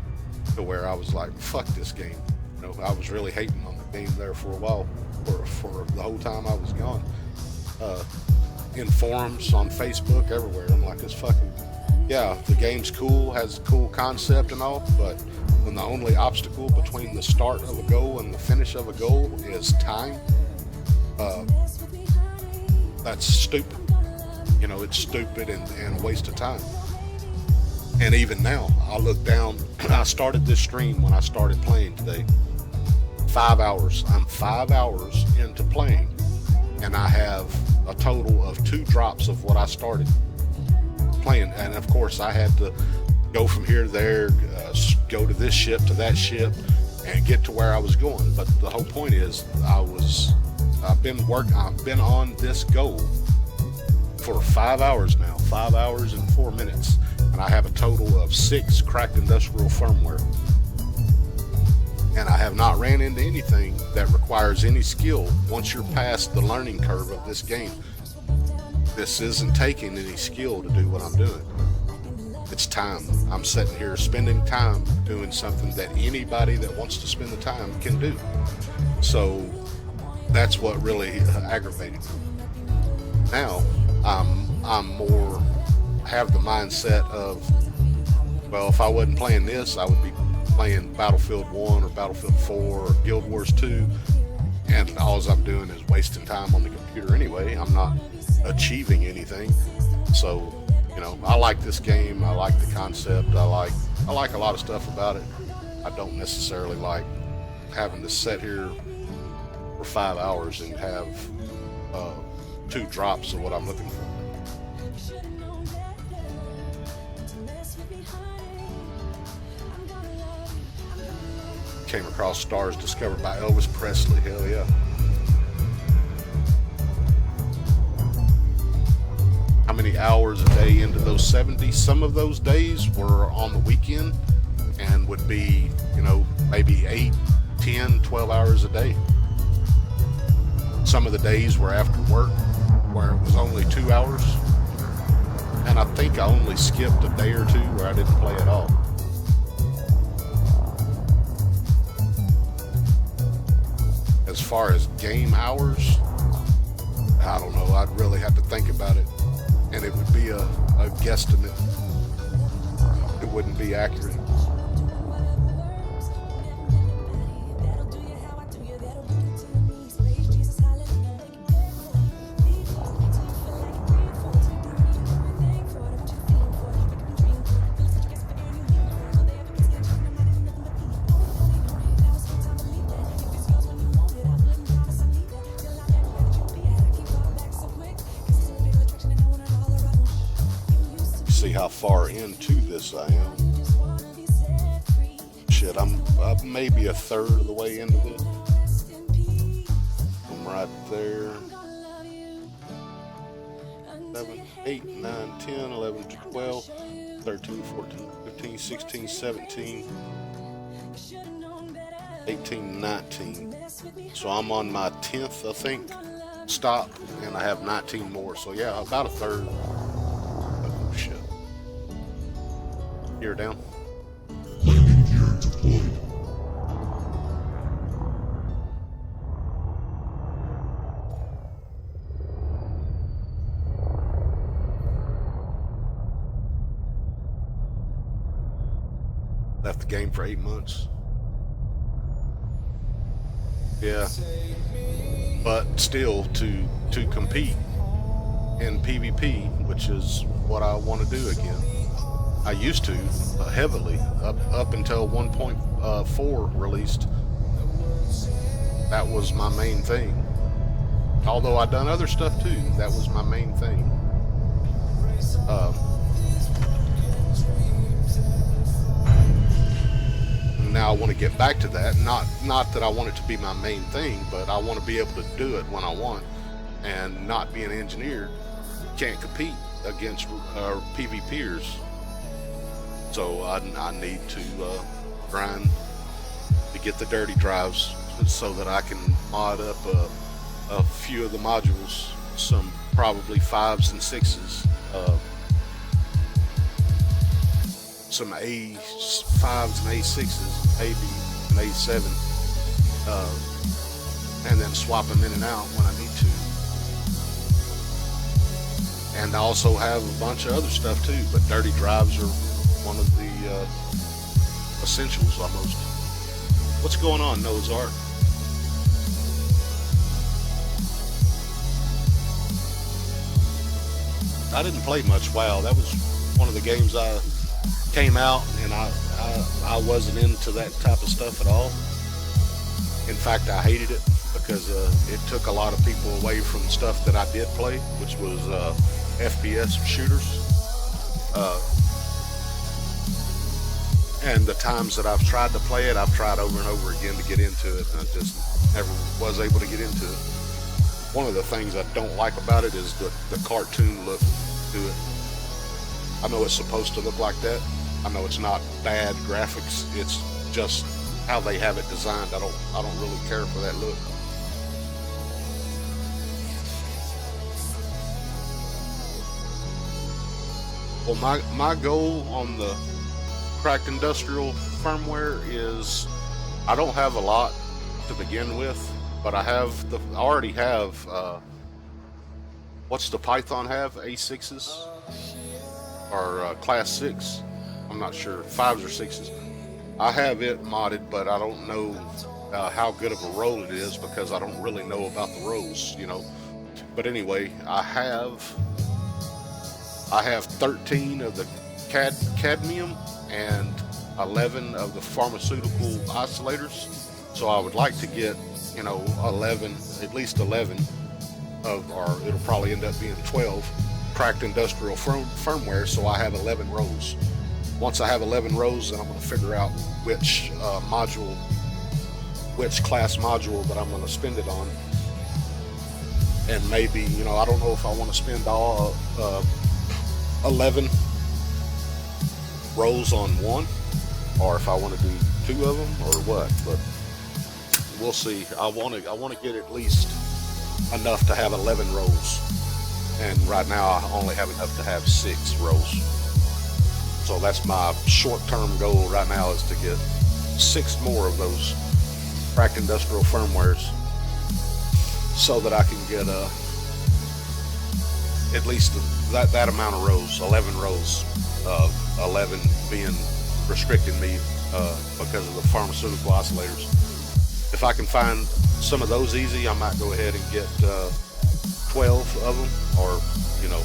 to where I was like, fuck this game. You know, I was really hating on the game there for a while, for the whole time I was gone. In forums, on Facebook, everywhere, I'm like, it's fucking, yeah, the game's cool, has a cool concept and all, but when the only obstacle between the start of a goal and the finish of a goal is time, that's stupid. You know, it's stupid and a waste of time. And even now, I look down, I started this stream when I started playing today. 5 hours. I'm 5 hours into playing, and I have a total of 2 drops of what I started playing. And of course, I had to go from here to there, go to this ship to that ship, and get to where I was going. But the whole point is, I've been on this goal for 5 hours now, 5 hours and 4 minutes. And I have a total of 6 cracked industrial firmware. And I have not ran into anything that requires any skill once you're past the learning curve of this game. This isn't taking any skill to do what I'm doing. It's time. I'm sitting here spending time doing something that anybody that wants to spend the time can do. So that's what really aggravated me. Now I'm more have the mindset of, well, if I wasn't playing this, I would be playing Battlefield 1 or Battlefield 4 or Guild Wars 2, and all I'm doing is wasting time on the computer anyway. I'm not achieving anything. So, you know, I like this game. I like the concept. I like a lot of stuff about it. I don't necessarily like having to sit here for 5 hours and have 2 drops of what I'm looking for. Came across stars discovered by Elvis Presley. Hell yeah. How many hours a day into those 70? Some of those days were on the weekend and would be, you know, maybe 8, 10, 12 hours a day. Some of the days were after work where it was only 2 hours. And I think I only skipped a day or two where I didn't play at all. As far as game hours, I don't know. I'd really have to think about it. And it would be a guesstimate. It wouldn't be accurate. See how far into this I am. Shit, I'm maybe a third of the way into this. I'm right there. 7, 8, 9, 10, 11, 12, 13, 14, 15, 16, 17, 18, 19. So I'm on my 10th, I think, stop, and I have 19 more. So yeah, about a third. Oh shit. Gear down. Landing gear deployed. Left the game for 8 months. Yeah. But still, to compete in PvP, which is what I want to do again. I used to heavily up until 1.4 released. That was my main thing. Although I've done other stuff too, that was my main thing. Now I want to get back to that. Not that I want it to be my main thing, but I want to be able to do it when I want. And not being an engineer, can't compete against PvPers. So I need to grind to get the dirty drives so that I can mod up a few of the modules, some probably 5s and 6s, some A5s and A6s, maybe an A7, and then swap them in and out when I need to. And I also have a bunch of other stuff too, but dirty drives are one of the essentials almost. What's going on, Noah's Ark? I didn't play much WoW. That was one of the games I came out and I wasn't into that type of stuff at all. In fact, I hated it because it took a lot of people away from stuff that I did play, which was FPS shooters. And the times that I've tried to play it, I've tried over and over again to get into it. I just never was able to get into it. One of the things I don't like about it is the cartoon look to it. I know it's supposed to look like that. I know it's not bad graphics. It's just how they have it designed. I don't really care for that look. Well, my goal on the cracked industrial firmware is I don't have a lot to begin with, but I already have what's the Python have? A6s or class 6? I'm not sure, 5s or 6s. I have it modded, but I don't know how good of a roll it is because I don't really know about the rolls, you know. But anyway, I have 13 of the cadmium and 11 of the pharmaceutical isolators. So I would like to get, you know, 11, at least 11 of, or it'll probably end up being 12 cracked industrial firmware. So I have 11 rows. Once I have 11 rows, then I'm going to figure out which which class module that I'm going to spend it on. And maybe, you know, I don't know if I want to spend all 11 rows on one, or if I want to do 2 of them, or what. But we'll see. I want to get at least enough to have 11 rows, and right now I only have enough to have 6 rows. So that's my short-term goal right now, is to get 6 more of those cracked industrial firmwares, so that I can get at least that amount of rows, 11 rows, 11 being restricting me because of the pharmaceutical isolators. If I can find some of those easy, I might go ahead and get 12 of them, or, you know,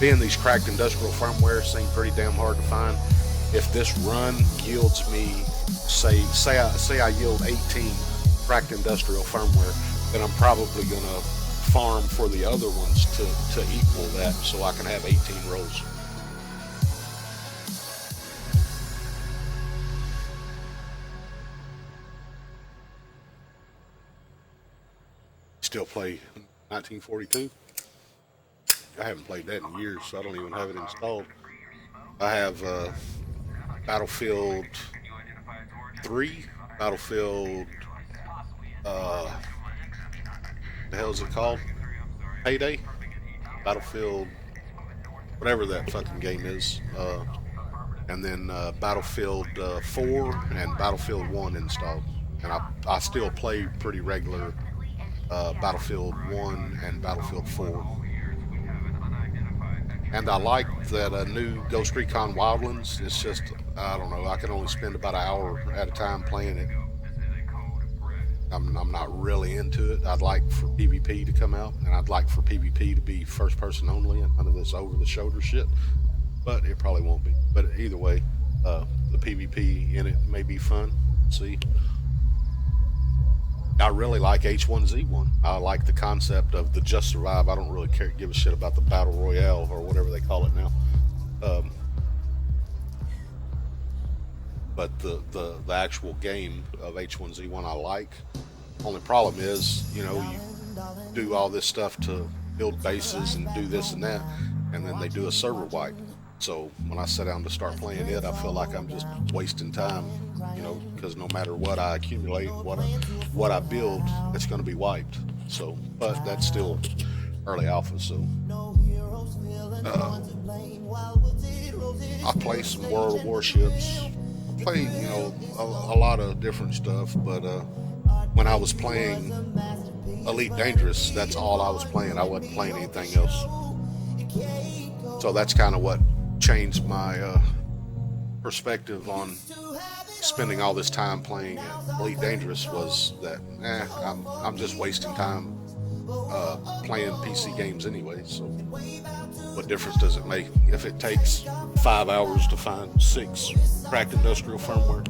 being these cracked industrial firmware seem pretty damn hard to find. If this run yields me, say I yield 18 cracked industrial firmware, then I'm probably gonna farm for the other ones to equal that, so I can have 18 rows. Still play 1942. I haven't played that in years, so I don't even have it installed. I have Battlefield 3, Battlefield, the hell is it called? Payday? Battlefield, whatever that fucking game is. And then Battlefield 4 and Battlefield 1 installed. And I still play pretty regular Battlefield 1 and Battlefield 4. And I like that new Ghost Recon Wildlands. It's just, I don't know, I can only spend about an hour at a time playing it. I'm not really into it. I'd like for PvP to come out, and I'd like for PvP to be first person only and none of this over the shoulder shit, but it probably won't be. But either way, the PvP in it may be fun. See, I really like H1Z1. I like the concept of the Just Survive. I don't really give a shit about the Battle Royale or whatever they call it now. But the actual game of H1Z1 I like. Only problem is, you know, you do all this stuff to build bases and do this and that, and then they do a server wipe. So when I sit down to start playing it, I feel like I'm just wasting time, you know, because no matter what I accumulate, what I build, it's going to be wiped. So, but that's still early alpha. So I play some World of Warships. I play, you know, a lot of different stuff. But when I was playing Elite Dangerous, that's all I was playing. I wasn't playing anything else. So that's kind of what changed my perspective on spending all this time playing Elite Dangerous, was that I'm just wasting time playing PC games anyway. So what difference does it make if it takes 5 hours to find 6 cracked industrial firmware?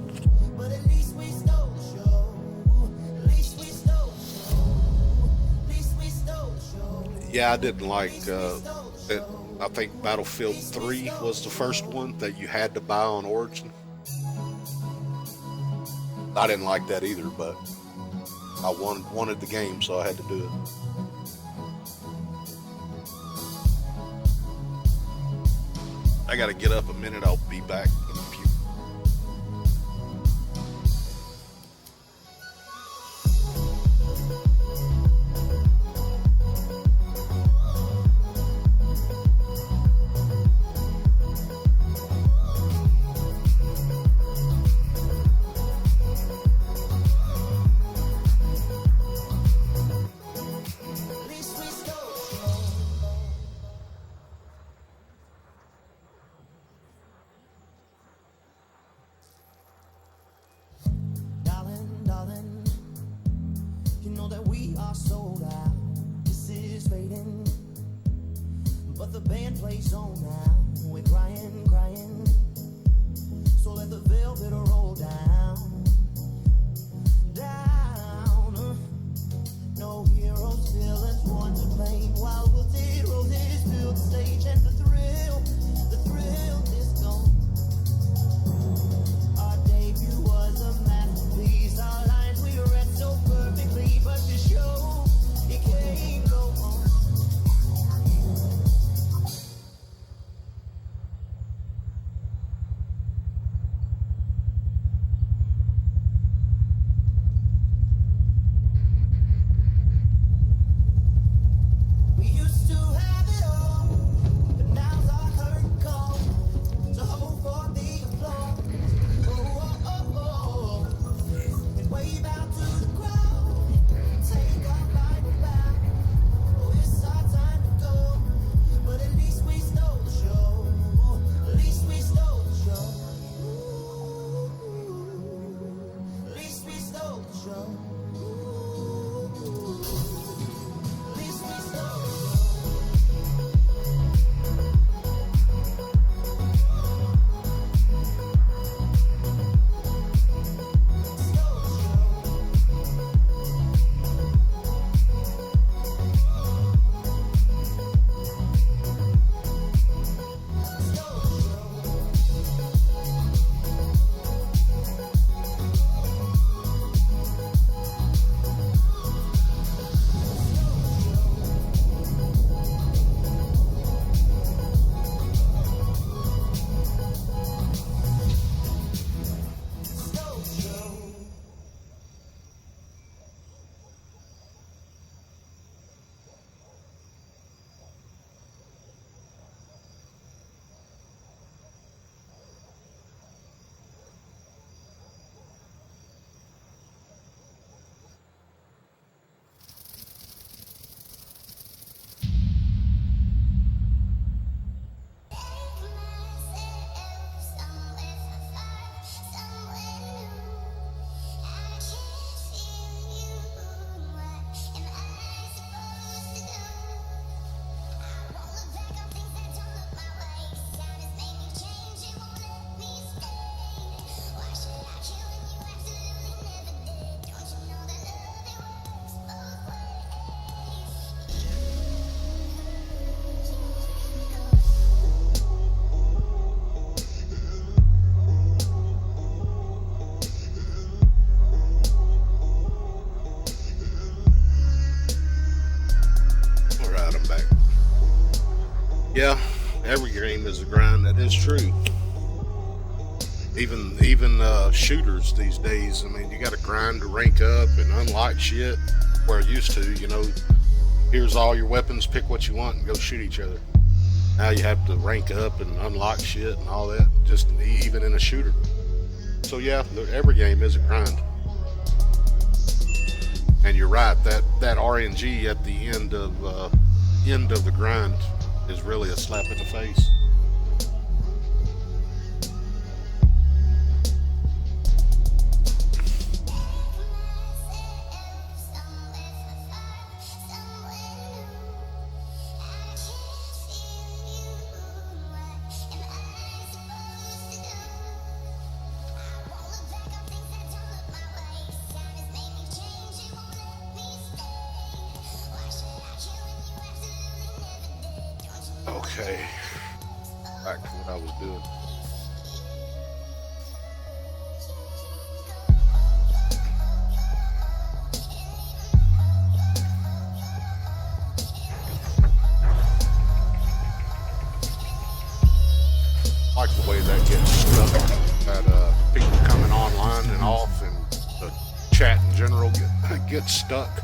Yeah, I didn't like it. I think Battlefield 3 was the first one that you had to buy on Origin. I didn't like that either, but I wanted the game, so I had to do it. I gotta get up a minute, I'll be back in a few. Alright, I'm back. Yeah, every game is a grind, that is true. Even shooters these days, I mean, you gotta grind to rank up and unlock shit. Where it used to, you know, here's all your weapons, pick what you want and go shoot each other. Now you have to rank up and unlock shit and all that, just even in a shooter. So yeah, every game is a grind. And you're right, that RNG at the end of the grind is really a slap in the face. Okay, back to what I was doing. I like the way that gets stuck, that people coming online and off, and the chat in general gets stuck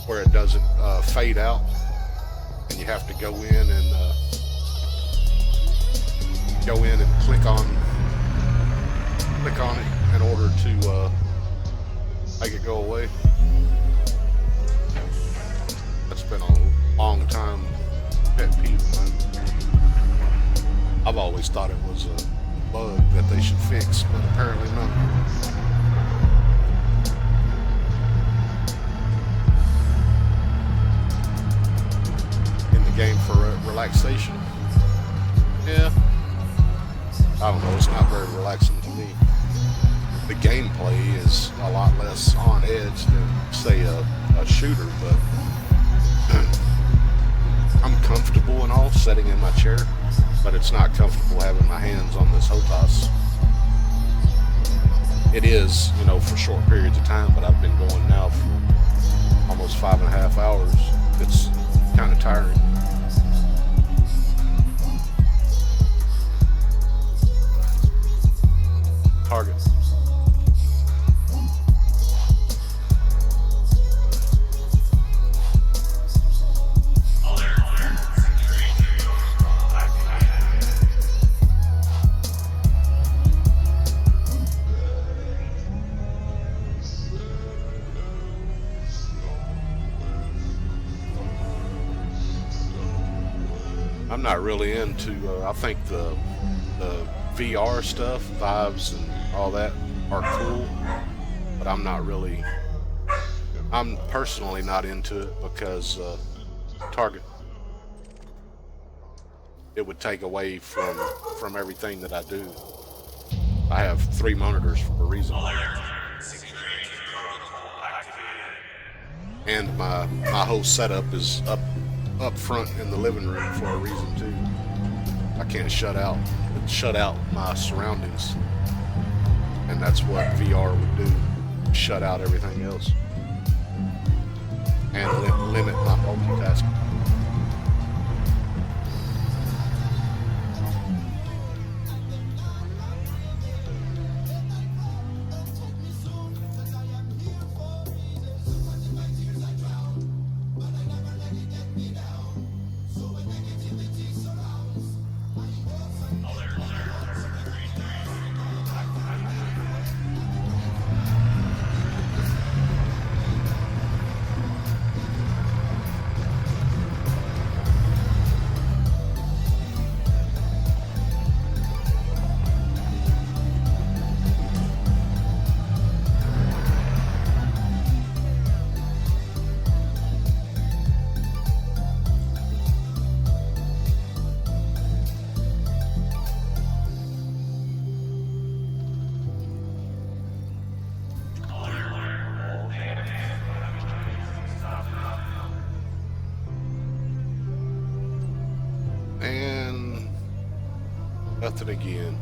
where it doesn't fade out. And you have to go in and click on it in order to make it go away. That's been a long time pet peeve of mine. I've always thought it was a bug that they should fix, but apparently not. Game for relaxation. Yeah, I don't know, it's not very relaxing to me. The gameplay is a lot less on edge than, say, a shooter, but I'm comfortable and all sitting in my chair, but it's not comfortable having my hands on this HOTAS. It is, you know, for short periods of time, but I've been going now for almost 5.5 hours. It's kind of tiring. Target. I'm not really into, I think the VR stuff, Vibes and all that are cool, but I'm personally not into it because Target, it would take away from everything that I do. I have 3 monitors for a reason. And my whole setup is up front in the living room for a reason too. I can't shut out my surroundings, and that's what VR would do, shut out everything else and limit my multitasking. Nothing again.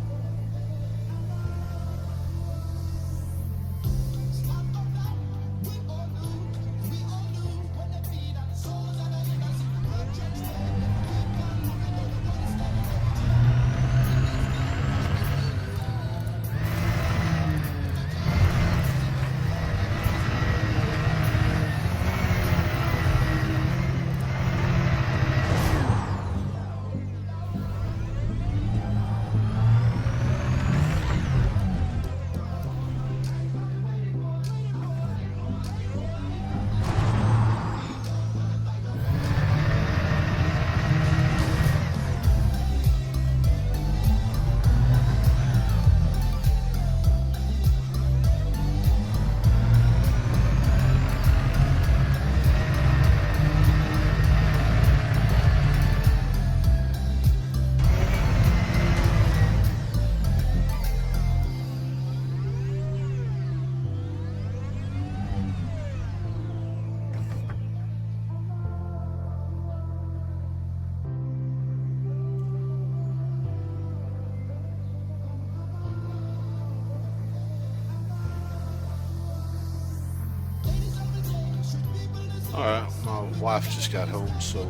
Alright, my wife just got home, so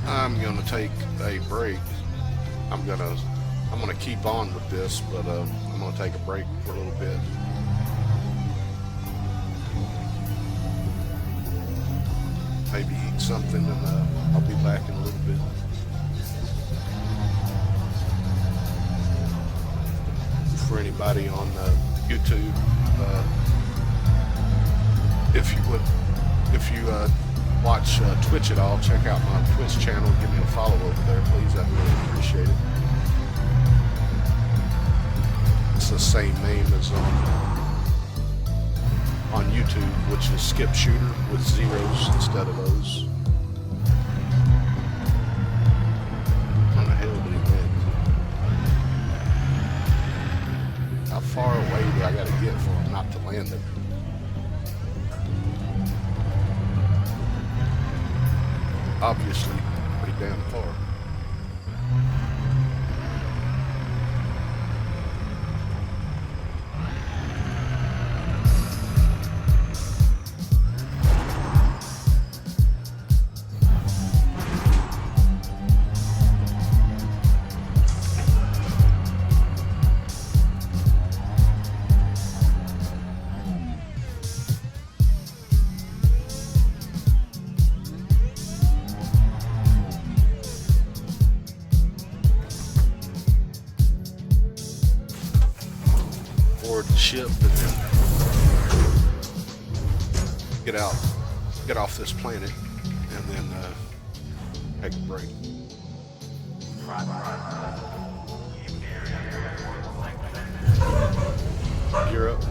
I'm gonna take a break. I'm gonna keep on with this, but I'm gonna take a break for a little bit. Maybe eat something, and I'll be back in a little bit. For anybody on YouTube, if you watch Twitch at all, check out my Twitch channel. Give me a follow over there, please. I'd really appreciate it. It's the same name as on YouTube, which is Skip Shooter with zeros instead of those. Where the hell did he land? How far away do I gotta get for him not to land it? Obviously, pretty damn far. Ship and then get off this planet, and then take a break. Gear up.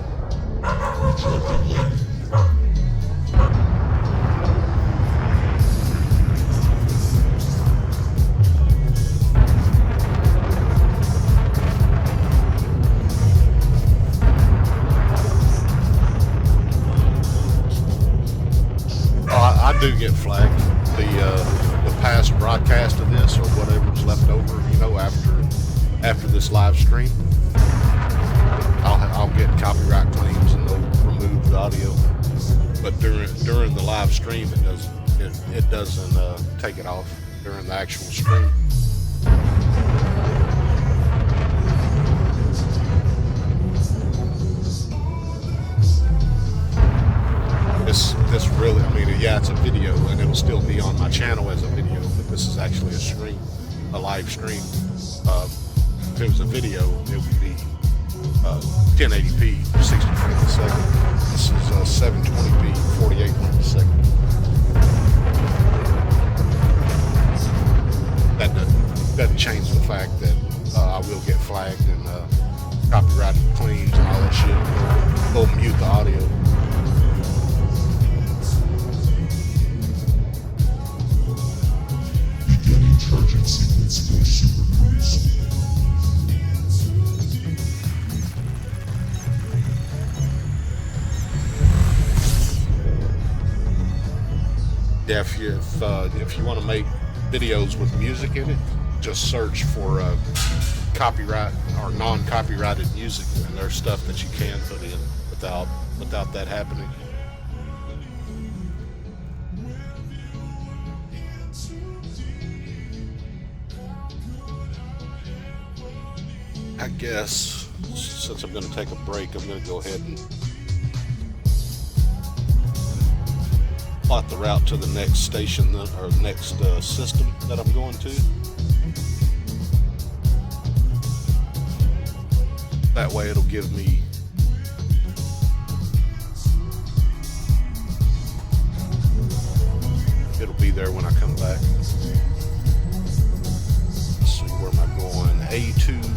I do get flagged. The past broadcast of this or whatever's left over, you know, after this live stream, I'll get copyright claims and they'll remove the audio. But during the live stream, it doesn't take it off during the actual stream. This really, I mean, yeah, it's a video and it'll still be on my channel as a video, but this is actually a live stream. If it was a video, it would be 1080p, 60 frames a second. This is 720p, 48 frames a second. That doesn't change the fact that I will get flagged and copyrighted claims and all that shit. They'll mute the audio. Target sequence for Super Cruise. Yeah, if you want to make videos with music in it, just search for copyright or non-copyrighted music, and there's stuff that you can put in without that happening. I guess since I'm going to take a break, I'm going to go ahead and plot the route to the next station or next system that I'm going to. That way it'll give me it'll be there when I come back. Let's see, where am I going? A2A.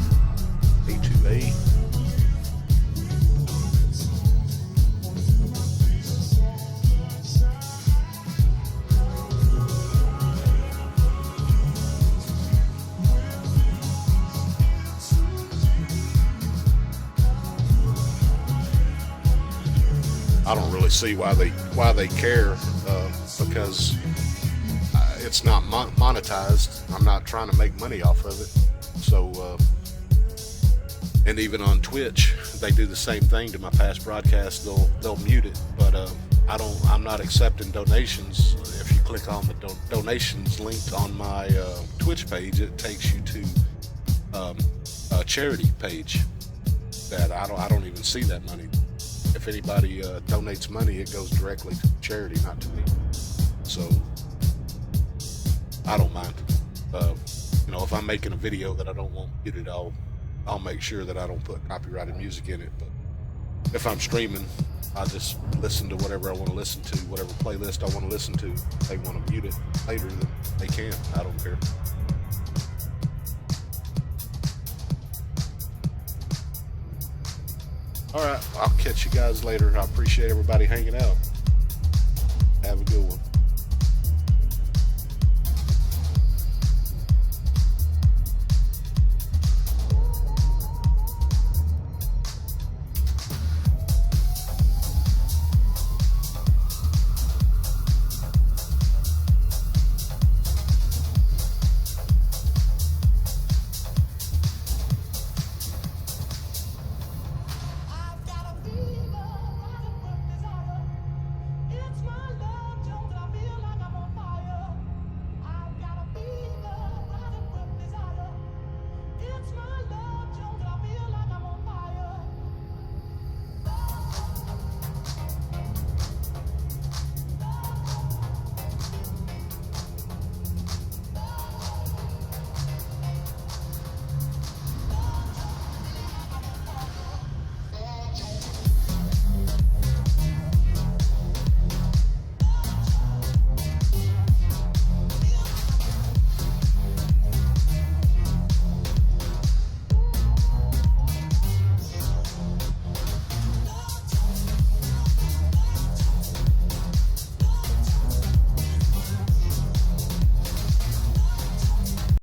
I don't really see why they care, because it's not monetized. I'm not trying to make money off of it, so And even on Twitch, they do the same thing to my past broadcasts. They'll mute it, but I'm not accepting donations. If you click on the donations linked on my Twitch page, it takes you to a charity page that I don't even see that money. If anybody donates money, it goes directly to charity, not to me. So I don't mind. If I'm making a video that I don't want muted, I'll make sure that I don't put copyrighted music in it. But if I'm streaming, I just listen to whatever I want to listen to, whatever playlist I want to listen to. If they want to mute it later, then they can. I don't care. All right, I'll catch you guys later. I appreciate everybody hanging out.